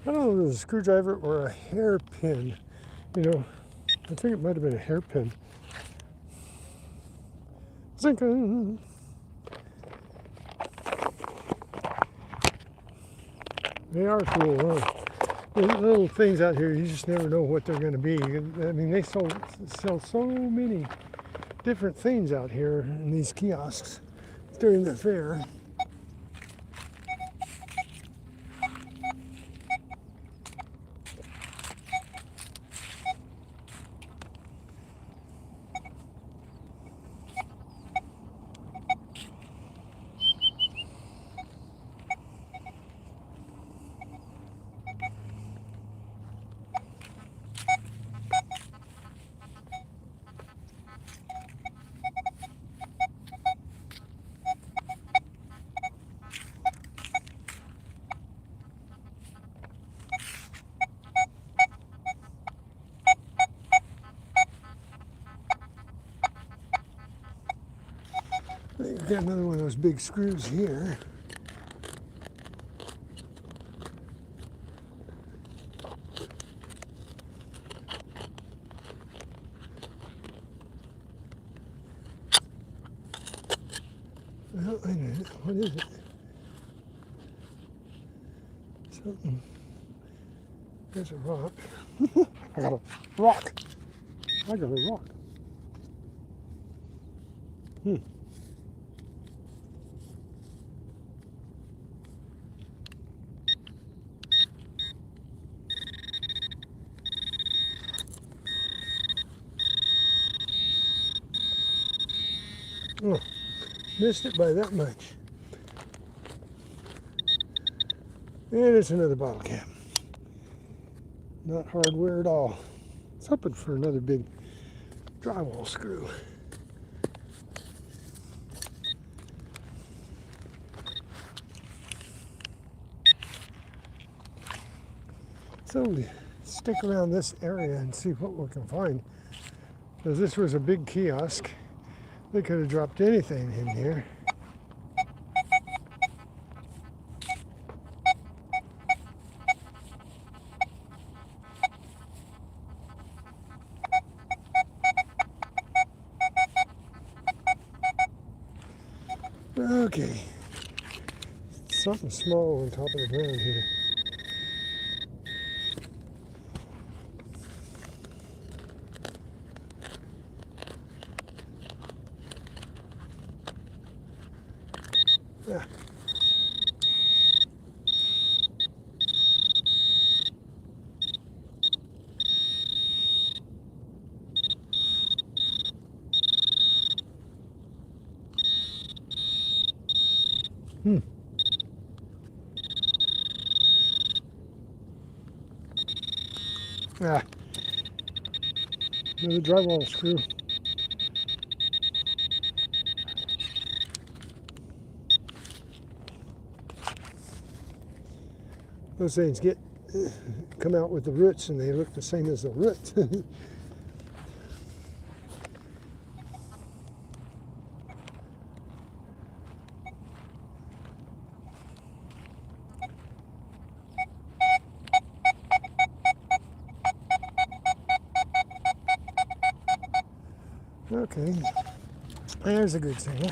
I don't know if it was a screwdriver or a hairpin. You know, I think it might have been a hairpin. Zinking. They are cool, huh? The little things out here, you just never know what they're going to be. I mean, they sell so many different things out here in these kiosks during the fair. We've got another one of those big screws here. Oh, wait a minute. What is it? Something. There's a rock. I got a rock. I got a rock. Oh, missed it by that much. And it's another bottle cap. Not hardware at all. It's hoping for another big drywall screw. So stick around this area and see what we can find. Because this was a big kiosk. They could have dropped anything in here. Okay, something small on top of the ground here. Yeah. Ah, another drywall screw. Those things come out with the roots and they look the same as the roots. Okay, there's a good signal.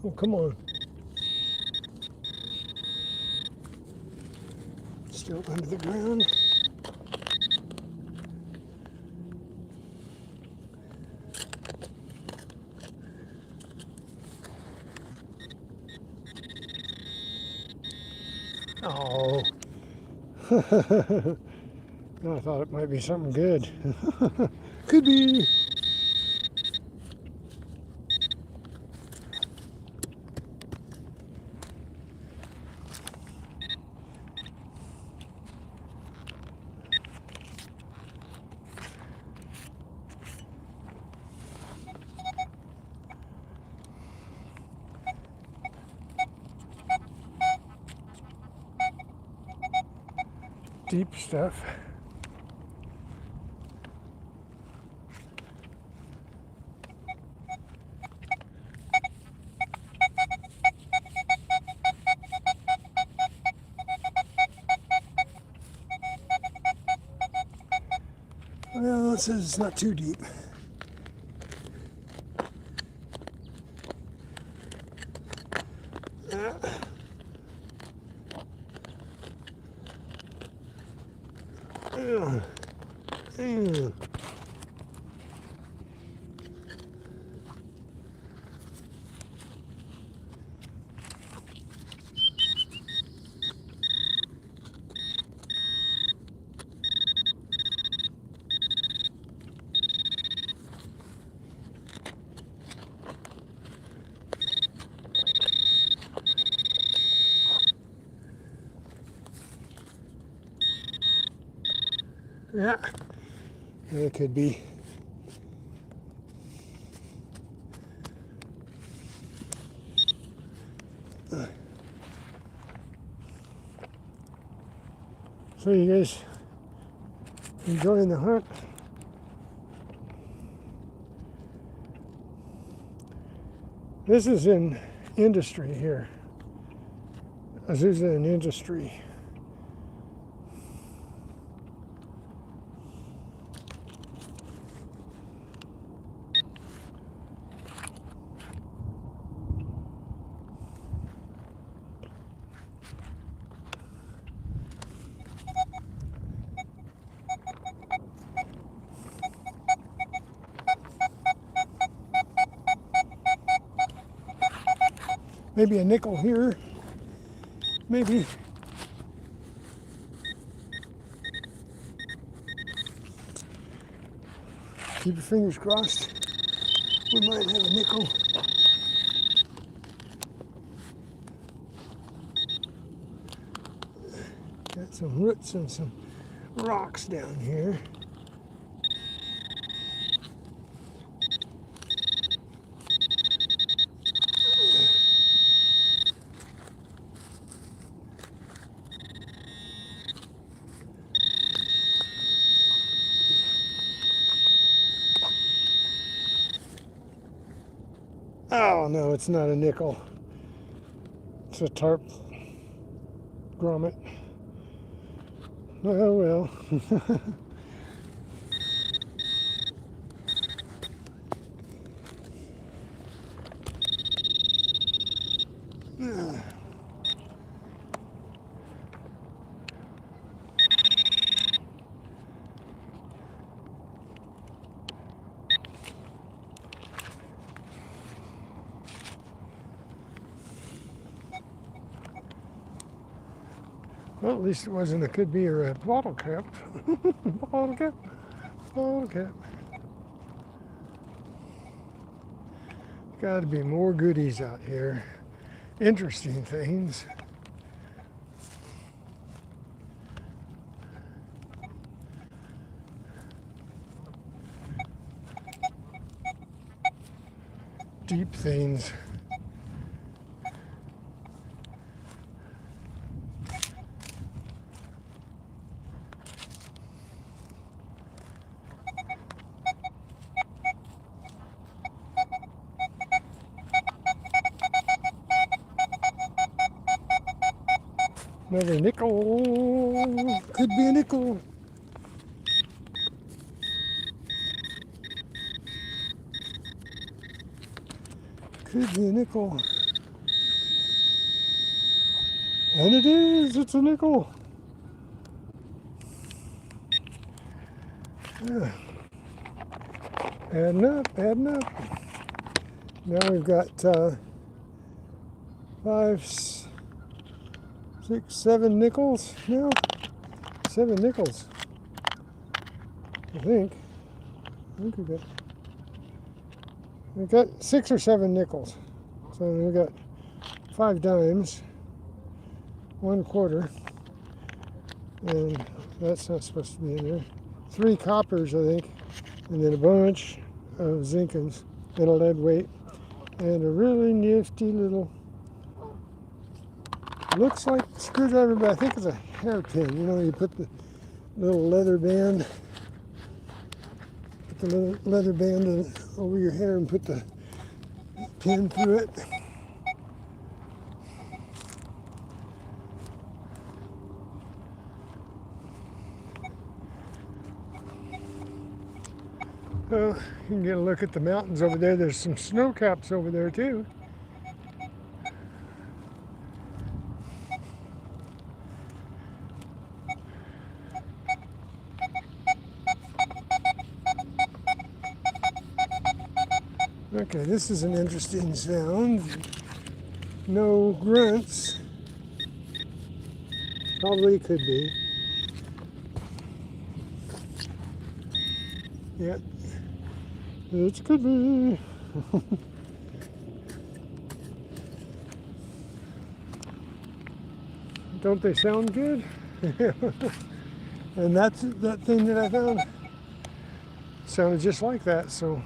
Oh, come on. Still under the ground. Oh. I thought it might be something good. Could be. Deep stuff. Well, it says it's not too deep. Yeah, it could be. So you guys enjoying the hunt? This is in industry here. This is in industry. Maybe a nickel here. Maybe. Keep your fingers crossed. We might have a nickel. Got some roots and some rocks down here. Oh no, it's not a nickel. It's a tarp grommet. Oh well. Well, at least it wasn't a could be or a bottle cap. Bottle cap. Bottle cap. Got to be more goodies out here. Interesting things. Deep things. Another nickel. Could be a nickel. Could be a nickel. And it is. It's a nickel. Yeah. Adding up, adding up. Now we've got 5, 6, 7 nickels now. 7 nickels. I think we've got 6 or 7 nickels. So we've got 5 dimes, 1 quarter, and that's not supposed to be in there. 3 coppers, I think, and then a bunch of zincans and a lead weight, and a really nifty little, looks like a screwdriver, but I think it's a hairpin. You know, you put the little leather band, over your hair and put the pin through it. Well, you can get a look at the mountains over there. There's some snow caps over there too. Okay, this is an interesting sound. No grunts. Probably could be. Yeah, it could be. Don't they sound good? And that thing that I found sounded just like that, so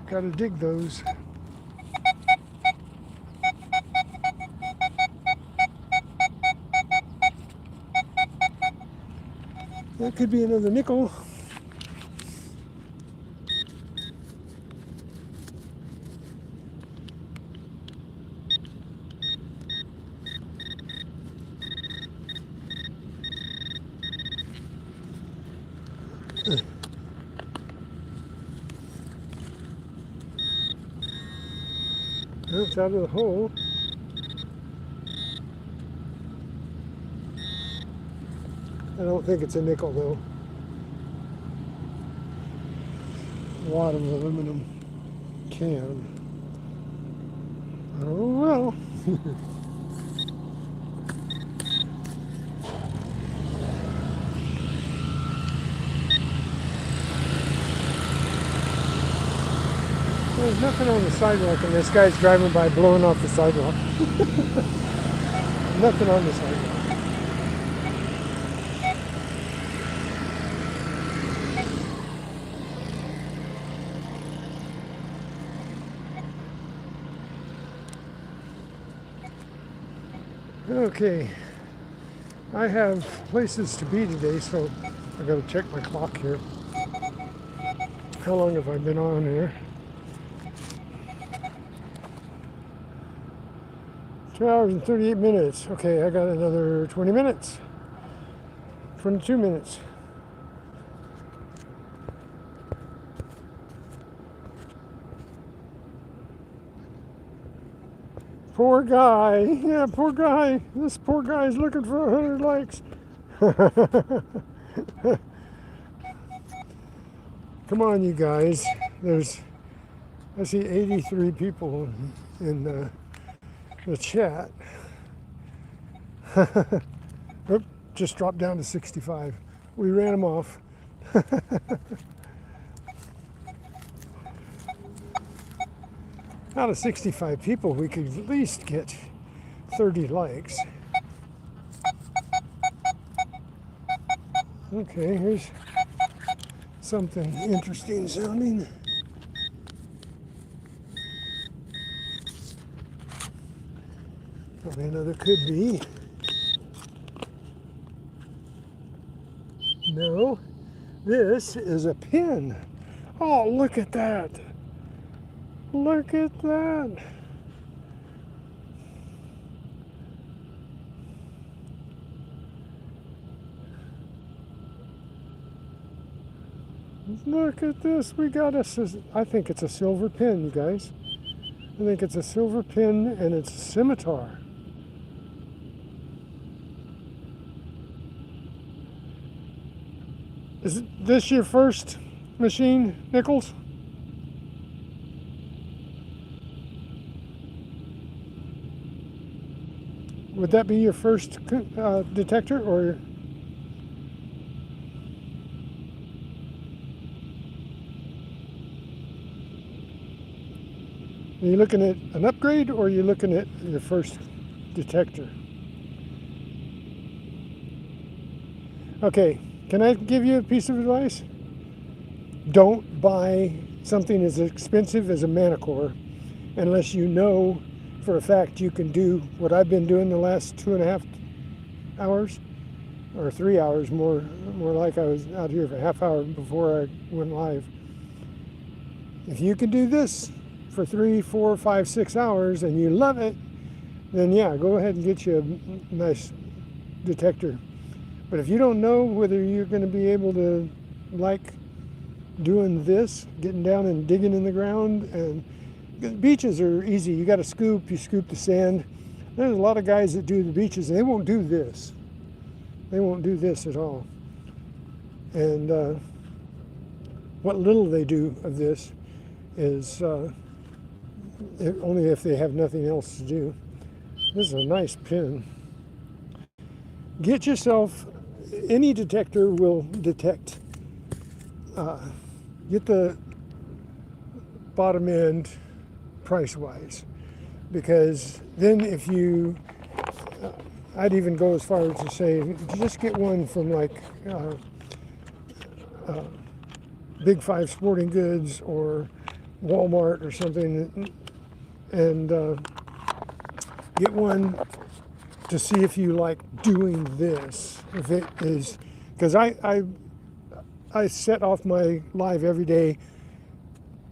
gotta dig those. That could be another nickel. It's out of the hole. I don't think it's a nickel though. A lot of aluminum can. Oh well. There's nothing on the sidewalk, and this guy's driving by blowing off the sidewalk. Nothing on the sidewalk. Okay, I have places to be today, so I gotta check my clock here. How long have I been on here? 2 hours and 38 minutes. Okay, I got another 20 minutes. 22 minutes. Poor guy. Yeah, poor guy. This poor guy is looking for 100 likes. Come on, you guys. I see 83 people in the chat. Oop, just dropped down to 65. We ran them off. Out of 65 people, we could at least get 30 likes. Okay, here's something interesting sounding. Probably another could be. No, this is a pin. Oh, look at that. Look at that. Look at this. We got I think it's a silver pin, you guys. I think it's a silver pin and it's a scimitar. Is this your first machine, Nichols? Would that be your first detector, or? Are you looking at an upgrade, or are you looking at your first detector? Okay, can I give you a piece of advice? Don't buy something as expensive as a Manicore unless you know for a fact you can do what I've been doing the last 2.5 hours, or 3 hours, more like I was out here for a half hour before I went live. If you can do this for 3, 4, 5, 6 hours and you love it, then yeah, go ahead and get you a nice detector. But if you don't know whether you're going to be able to like doing this, getting down and digging in the ground, and beaches are easy. You got a scoop, you scoop the sand. There's a lot of guys that do the beaches and they won't do this. They won't do this at all. And what little they do of this is only if they have nothing else to do. This is a nice pin. Get yourself, any detector will detect. Get the bottom end price-wise, because then if you, I'd even go as far as to say, just get one from like Big Five Sporting Goods or Walmart or something, and get one to see if you like doing this. If it is, because I set off my live every day.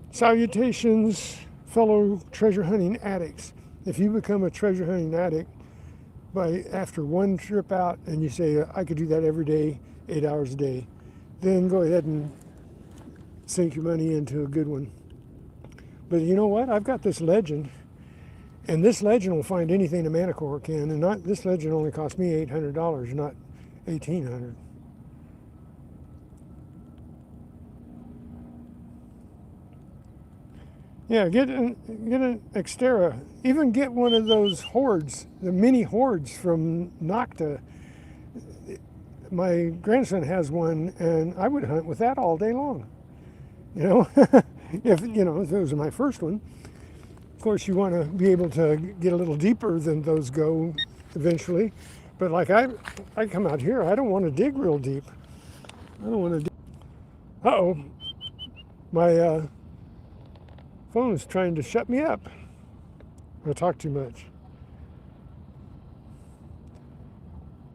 Salutations, fellow treasure hunting addicts. If you become a treasure hunting addict after one trip out and you say, I could do that every day, 8 hours a day, then go ahead and sink your money into a good one. But you know what? I've got this Legend, and this Legend will find anything a Manicore can, and this Legend only cost me $800, not $1,800. Yeah, get an Xterra. Even get one of those hordes, the mini hordes from Nocta. My grandson has one, and I would hunt with that all day long. You know, if it was my first one. Of course, you want to be able to get a little deeper than those go eventually. But like I come out here, I don't want to dig real deep. I don't want to dig. Uh-oh, my phone is trying to shut me up. I talk too much.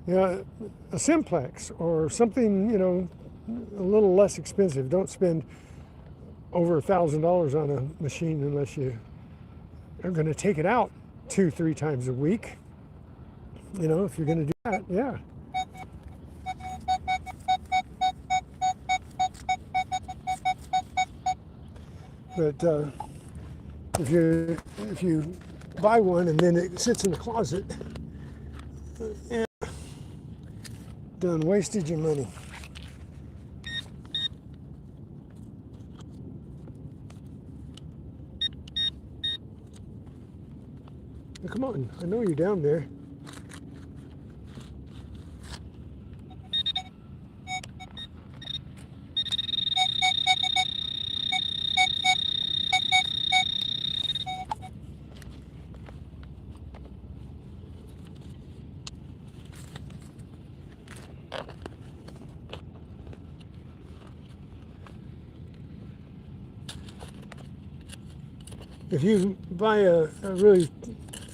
Yeah, a simplex or something, a little less expensive. Don't spend over $1,000 on a machine unless you are going to take it out 2-3 times a week. You know, if you're going to do that, yeah. But if you buy one and then it sits in the closet, yeah, done wasted your money. Now, come on, I know you're down there. If you buy a really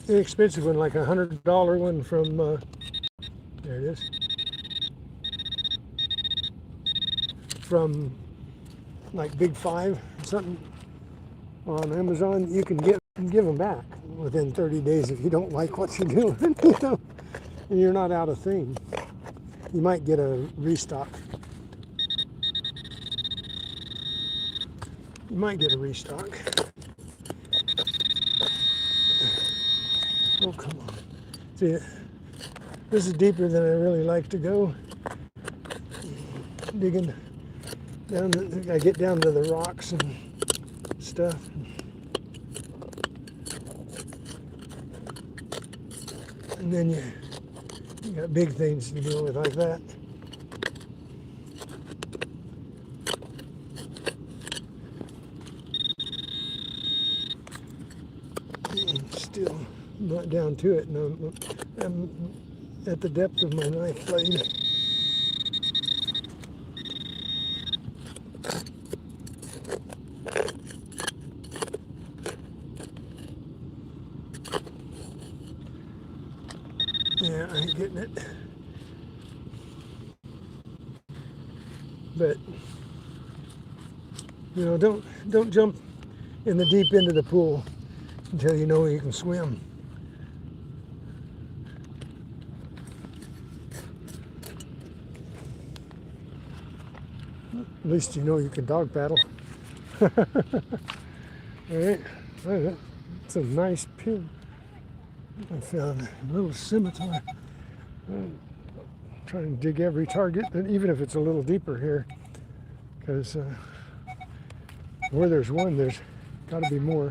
inexpensive one, like $100 one from, there it is, from like Big Five or something on Amazon, you can give them back within 30 days if you don't like what you're doing. You know? And you're not out of thing. You might get a restock. You might get a restock. Oh, come on. See, this is deeper than I really like to go. Digging down, I get down to the rocks and stuff. And then you got big things to deal with like that. And still not down to it, and I'm at the depth of my knife blade. Yeah, I ain't getting it. But you know, don't jump in the deep end of the pool until you know you can swim. At least you know you can dog paddle. All right, it's a nice pin. I found a little scimitar. I'm trying to dig every target, even if it's a little deeper here, because where there's one, there's got to be more.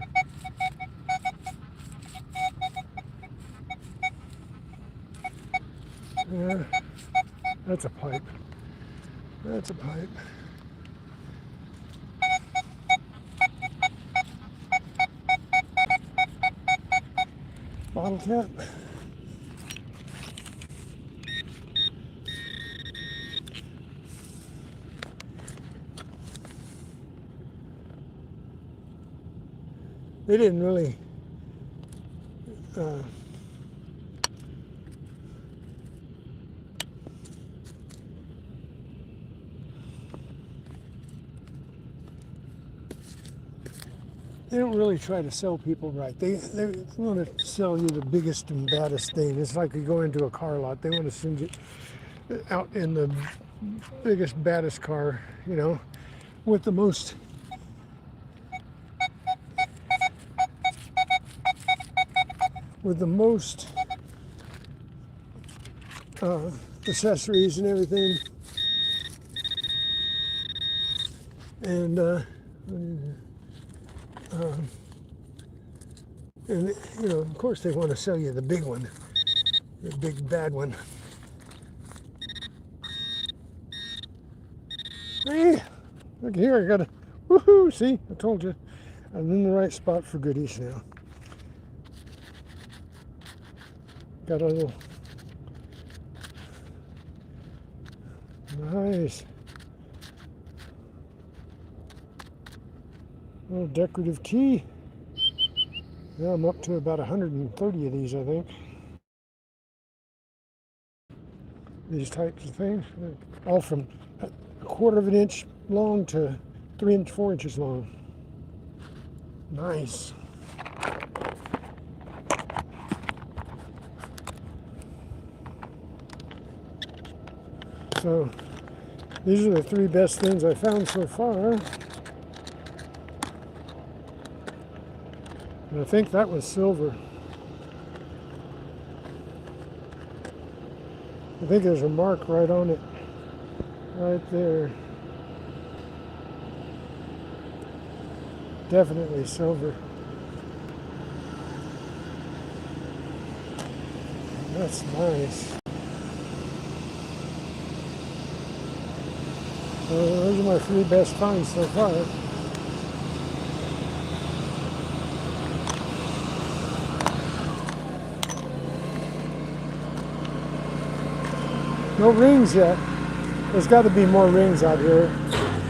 Yeah, that's a pipe. That's a pipe. Bottle cap. They didn't really they don't really try to sell people right. They want to sell you the biggest and baddest thing. It's like you go into a car lot. They want to send you out in the biggest, baddest car, you know, with the most accessories and everything. And and you know, of course, they want to sell you the big one, the big bad one. Hey, look here, I got a woohoo! See, I told you, I'm in the right spot for goodies now. Got a little nice little decorative key. Now I'm up to about 130 of these, I think. These types of things, all from a quarter of an inch long to 4 inches long. Nice. So these are the three best things I found so far. And I think that was silver. I think there's a mark right on it. Right there. Definitely silver. That's nice. So those are my three best finds so far. No rings yet. There's got to be more rings out here.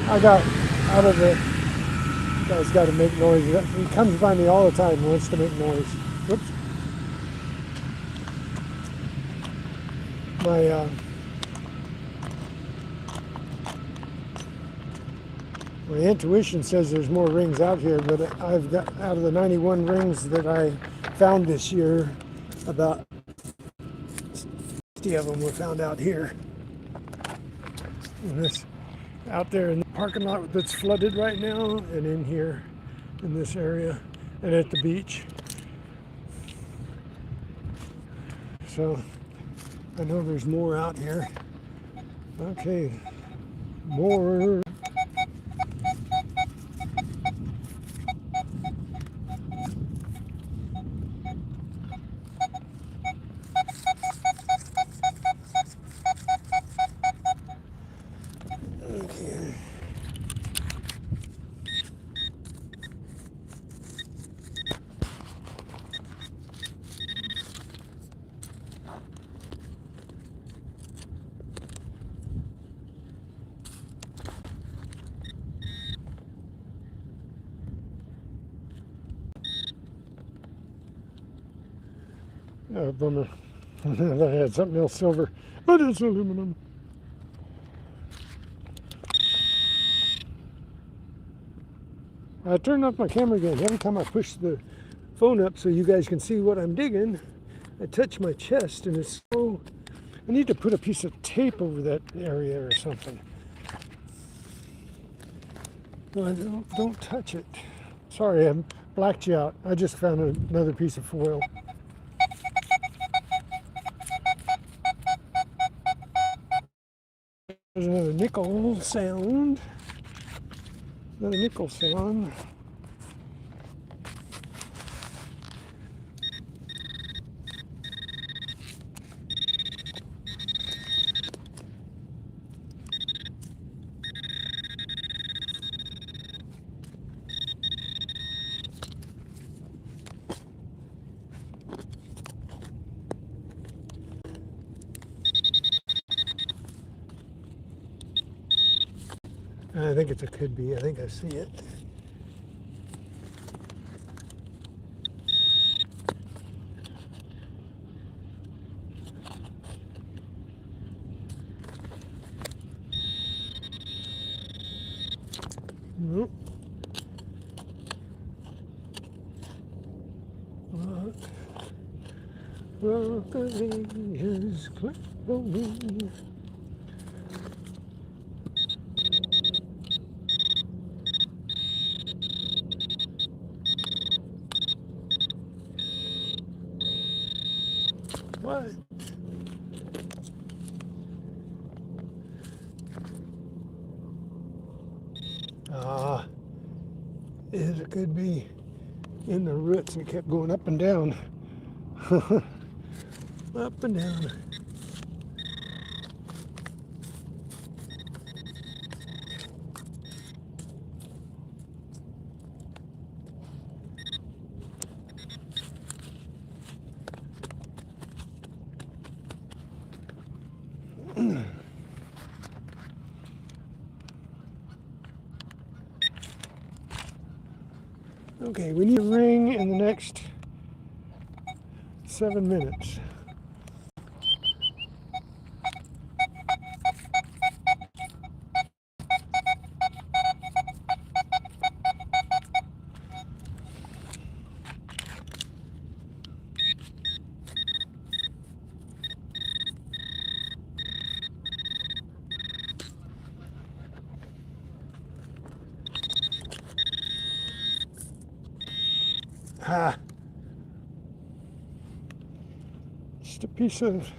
I got out of the... You guys got to make noise. He comes by me all the time and wants to make noise. Whoops. My intuition says there's more rings out here, but I've got, out of the 91 rings that I found this year, about 50 of them were found out here. And this out there in the parking lot that's flooded right now, and in here in this area, and at the beach. So I know there's more out here. Okay, more. Okay. Oh, bummer. I thought I had something else silver, but it's aluminum. I turned off my camera again. Every time I push the phone up so you guys can see what I'm digging, I touch my chest and it's so... I need to put a piece of tape over that area or something. No, don't touch it. Sorry, I blacked you out. I just found another piece of foil. There's another nickel sound. Another nickel sound. I think it could be. I think I see it. Nope. Rock of ages, clap for me. What? It could be in the roots, and it kept going up and down. Up and down. Okay, we need a ring in the next 7 minutes. Ha! Just a piece of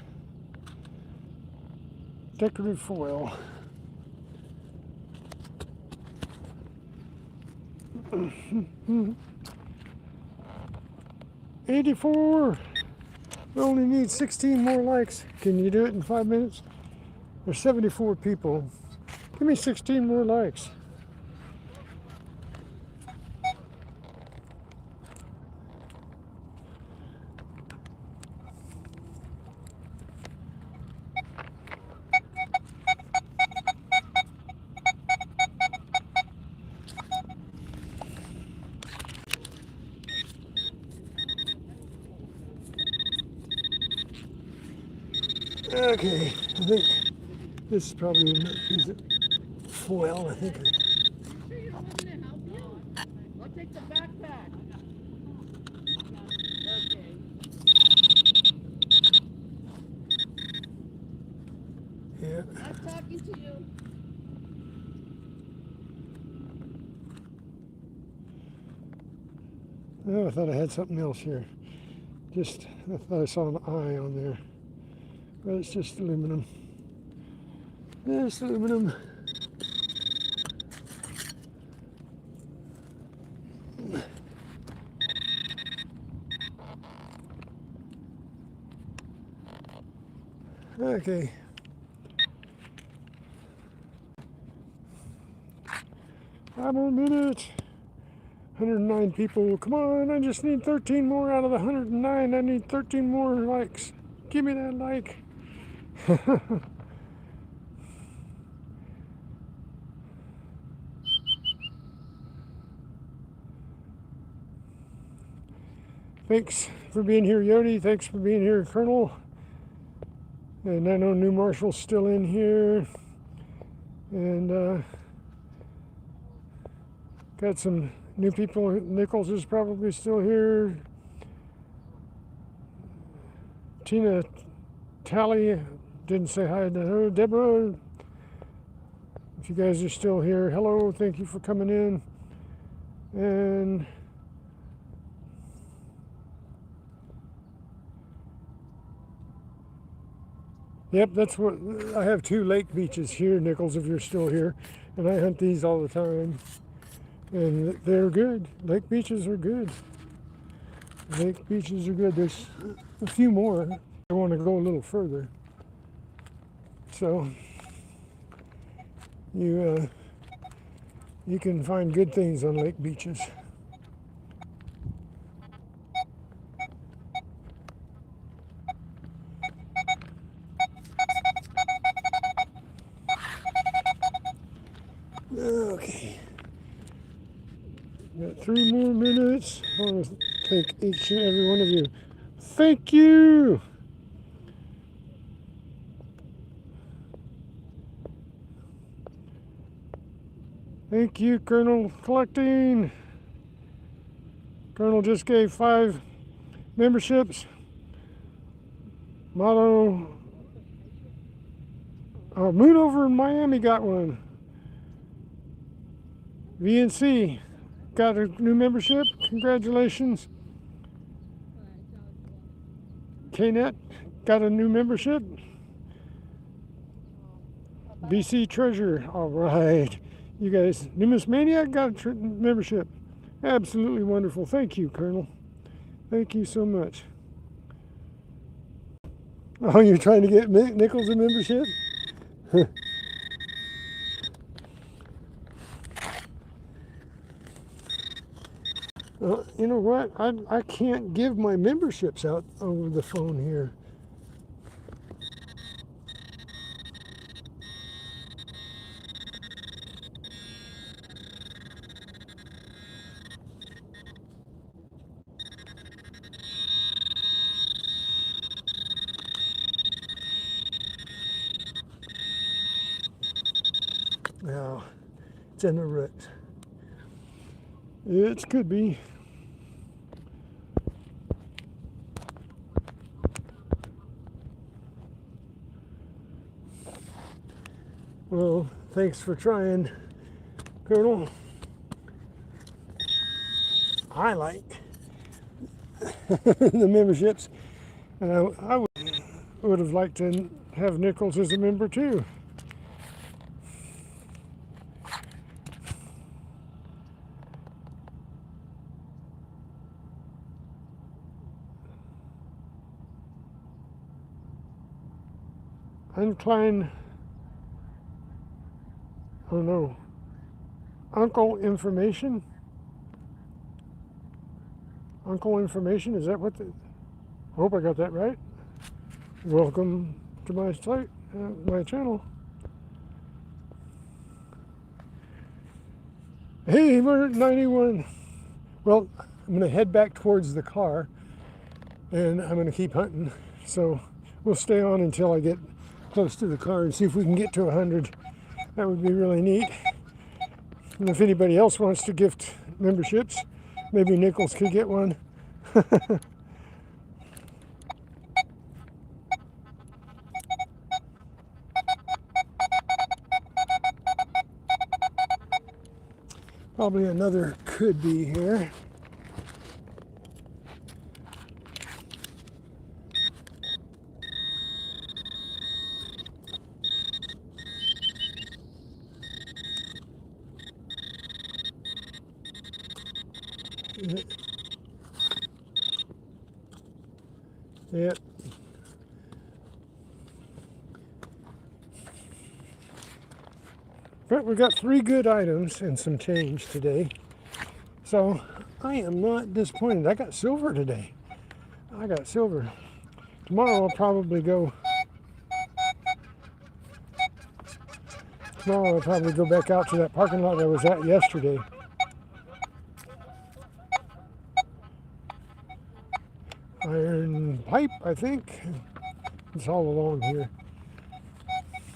decorative foil. $84. We only need 16 more likes. Can you do it in 5 minutes? There's 74 people. Give me 16 more likes. Okay, I think this is probably a piece of foil, I think. You sure you don't want me to help you? I'll take the backpack. Okay. Yeah. I'm talking to you. Oh, I thought I had something else here. I thought I saw an eye on there. But it's just aluminum. It's aluminum. Okay. 5 more minutes. 109 people. Come on, I just need 13 more out of the 109. I need 13 more likes. Give me that like. Thanks for being here, Yodi. Thanks for being here, Colonel. And I know New Marshall's still in here. And got some new people. Nichols is probably still here. Tina Tally didn't say hi to her. Deborah, if you guys are still here, hello. Thank you for coming in. And yep, that's what I have. 2 lake beaches here, Nichols, if you're still here. And I hunt these all the time. And they're good. Lake beaches are good. Lake beaches are good. There's a few more. I want to go a little further. So you can find good things on lake beaches. Okay. Got 3 more minutes. I want to thank each and every one of you. Thank you. Thank you, Colonel Collecting. Colonel just gave 5 memberships. Mono. Moon over in Miami got one. VNC got a new membership. Congratulations. KNet got a new membership. BC Treasure. All right. You guys, Numismaniac got a membership. Absolutely wonderful. Thank you, Colonel. Thank you so much. Oh, you're trying to get Nichols a membership? You know what? I can't give my memberships out over the phone here. Now, it's in the rut. It could be. Well, thanks for trying, Colonel. I like the memberships. And I would have liked to have Nichols as a member too. Uncline, oh no, Uncle Information? Uncle Information, is that what the, I hope I got that right. Welcome to my site, my channel. Hey, we're at 91. Well, I'm gonna head back towards the car and I'm gonna keep hunting. So we'll stay on until I get close to the car and see if we can get to 100. That would be really neat. And if anybody else wants to gift memberships, maybe Nichols could get one. Probably another could be here. Yeah. But we got 3 good items and some change today. So I am not disappointed. I got silver today. I got silver. Tomorrow I'll probably go. Tomorrow I'll probably go back out to that parking lot I was at yesterday. Iron pipe, I think. It's all along here.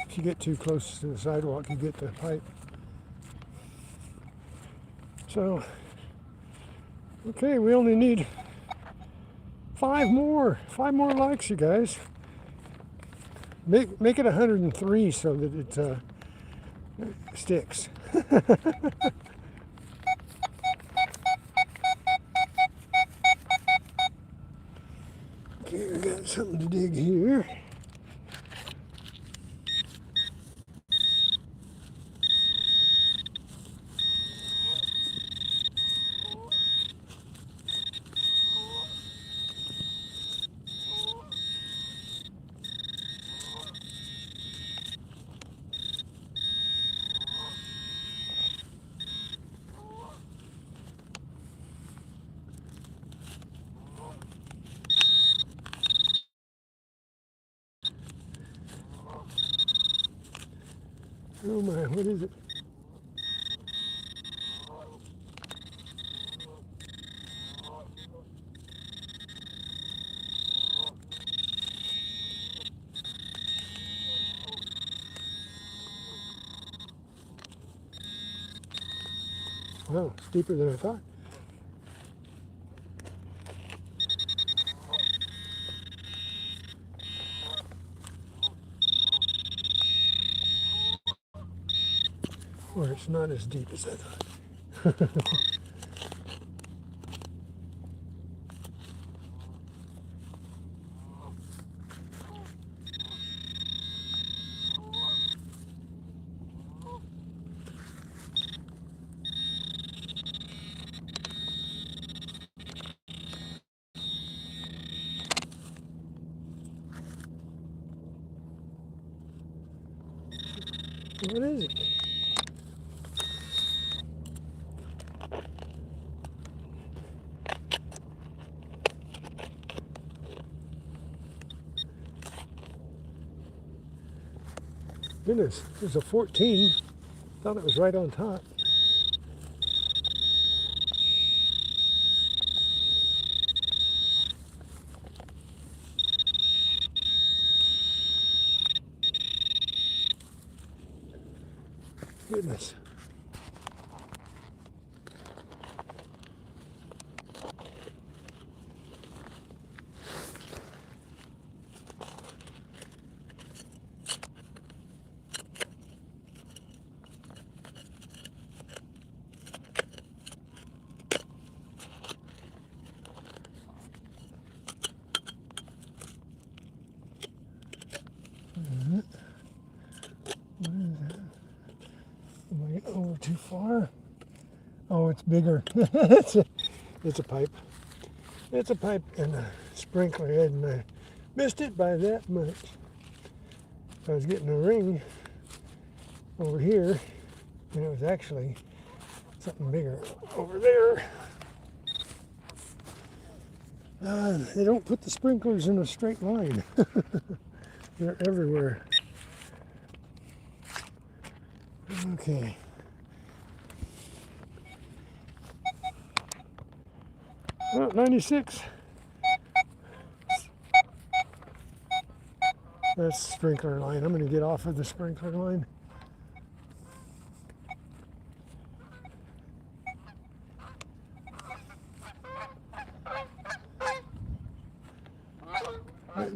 If you get too close to the sidewalk, you get the pipe. So, okay, we only need 5 more. 5 more likes, you guys. Make it 103 so that it sticks. Okay, we got something to dig here. Oh my, what is it? Wow, it's deeper than I thought. Or it's not as deep as I thought. What is it? Goodness, there's a 14. Thought it was right on top. Goodness. Oh, it's bigger. it's a pipe. It's a pipe and a sprinkler head, and I missed it by that much. I was getting a ring over here, and it was actually something bigger over there. They don't put the sprinklers in a straight line. They're everywhere. Okay. Oh, 96. That's sprinkler line. I'm going to get off of the sprinkler line.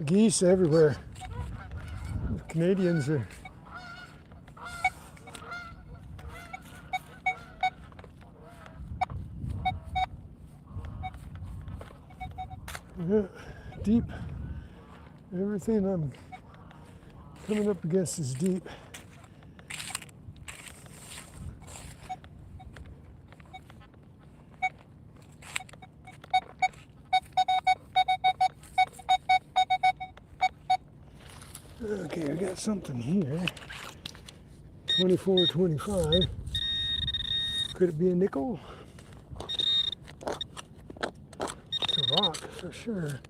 Geese everywhere. The Canadians are. Deep. Everything I'm coming up against is deep. Okay, I got something here. 24.25. Could it be a nickel? It's a rock for sure.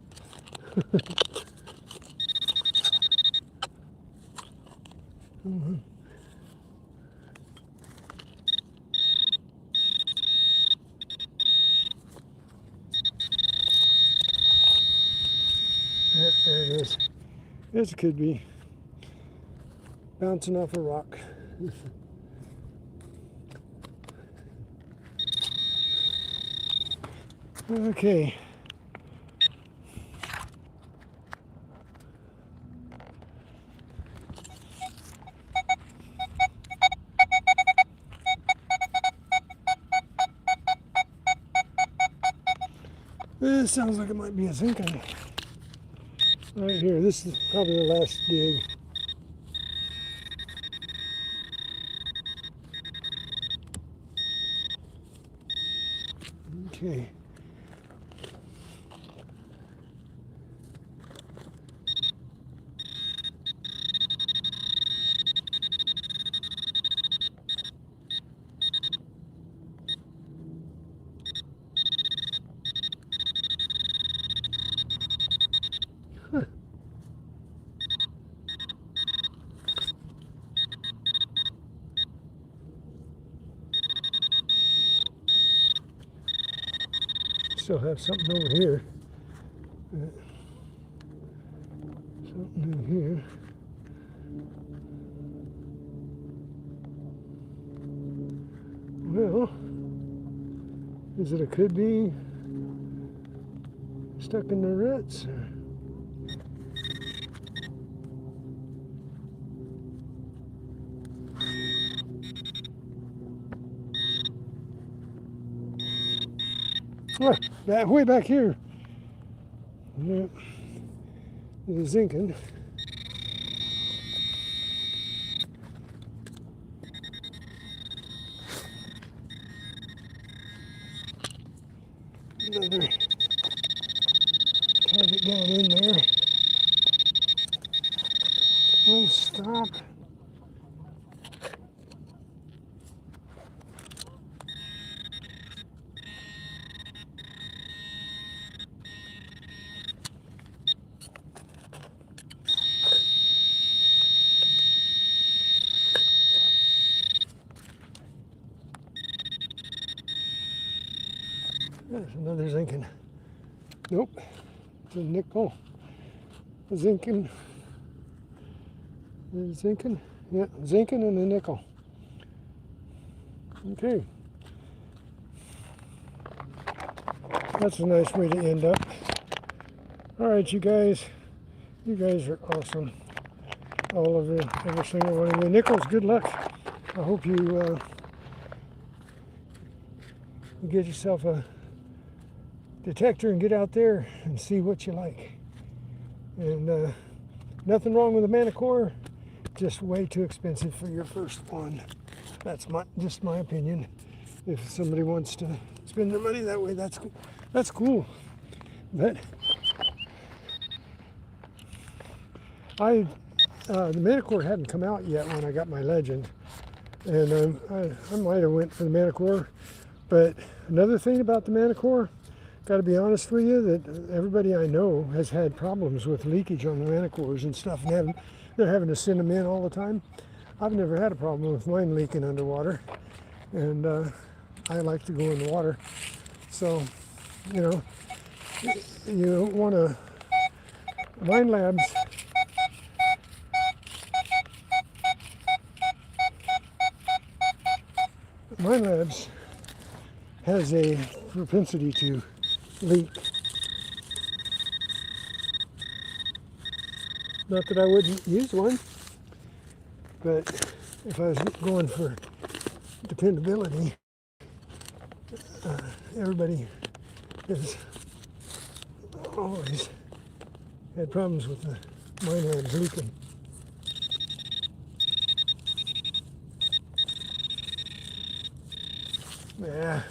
There it is. This could be bouncing off a rock. Okay. This sounds like it might be a zinc right here. This is probably the last dig. Okay. Still have something over here. Something in here. Well, is it a could be stuck in the roots? Oh, way back here. Yep. There's zinking. Another target down in there. Oh, stop. There's another zinking. Nope. It's a nickel. A zinking. There's zinking. Yeah, zinking and a nickel. Okay. That's a nice way to end up. All right, you guys. You guys are awesome. All of you, every single one of you. Nickels, good luck. I hope you get yourself a detector and get out there and see what you like. And nothing wrong with a Manicore, just way too expensive for your first one. That's just my opinion. if somebody wants to spend their money that way, that's cool. But the Manicore hadn't come out yet when I got my Legend, and I might have went for the Manicore. But another thing about the Manicore, got to be honest with you, that everybody I know has had problems with leakage on the Manicores and stuff, and they're having to send them in all the time. I've never had a problem with mine leaking underwater, and I like to go in the water. So, you know, you want to, Mine Labs, Mine Labs has a propensity to leak. Not that I wouldn't use one, but if I was going for dependability, everybody has always had problems with the Mine Labs leaking. Yeah,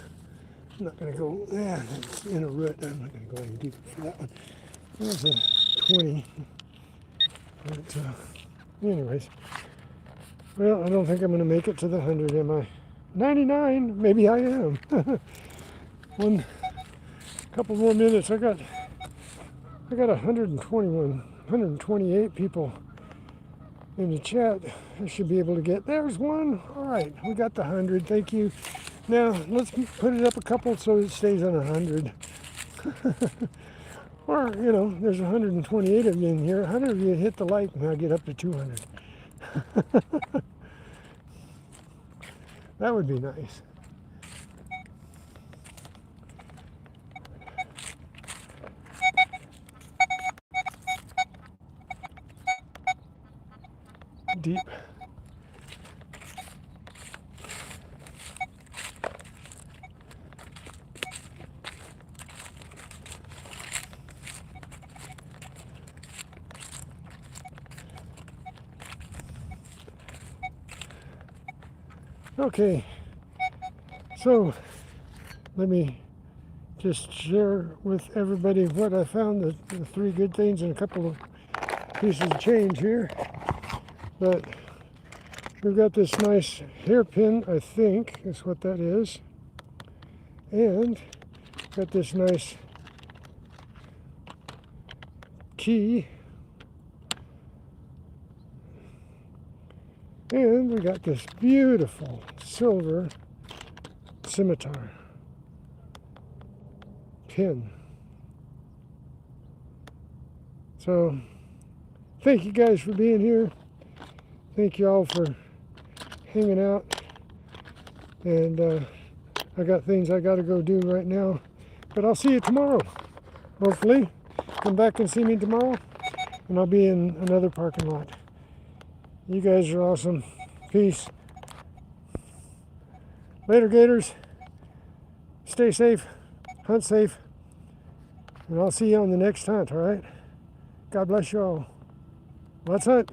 I'm not going to go, it's in a root. I'm not going to go any deeper for that one. There's a 20. But, anyways, well, I don't think I'm going to make it to the 100, am I? 99, maybe I am. One couple more minutes. I got 128 people in the chat. I should be able to get, there's one. All right, we got the 100. Thank you. Now, let's put it up a couple so it stays on 100. Or, you know, there's 128 of you in here. 100 of you hit the like and I'll get up to 200. That would be nice. Deep. Okay, so let me just share with everybody what I found, the 3 good things and a couple of pieces of change here. But we've got this nice hairpin, I think is what that is, and got this nice key, and we got this beautiful silver scimitar pin. So thank you guys for being here. Thank you all for hanging out. And I got things I got to go do right now. But I'll see you tomorrow. Hopefully. Come back and see me tomorrow. And I'll be in another parking lot. You guys are awesome. Peace. Later, Gators. Stay safe. Hunt safe. And I'll see you on the next hunt, all right? God bless you all. Let's hunt.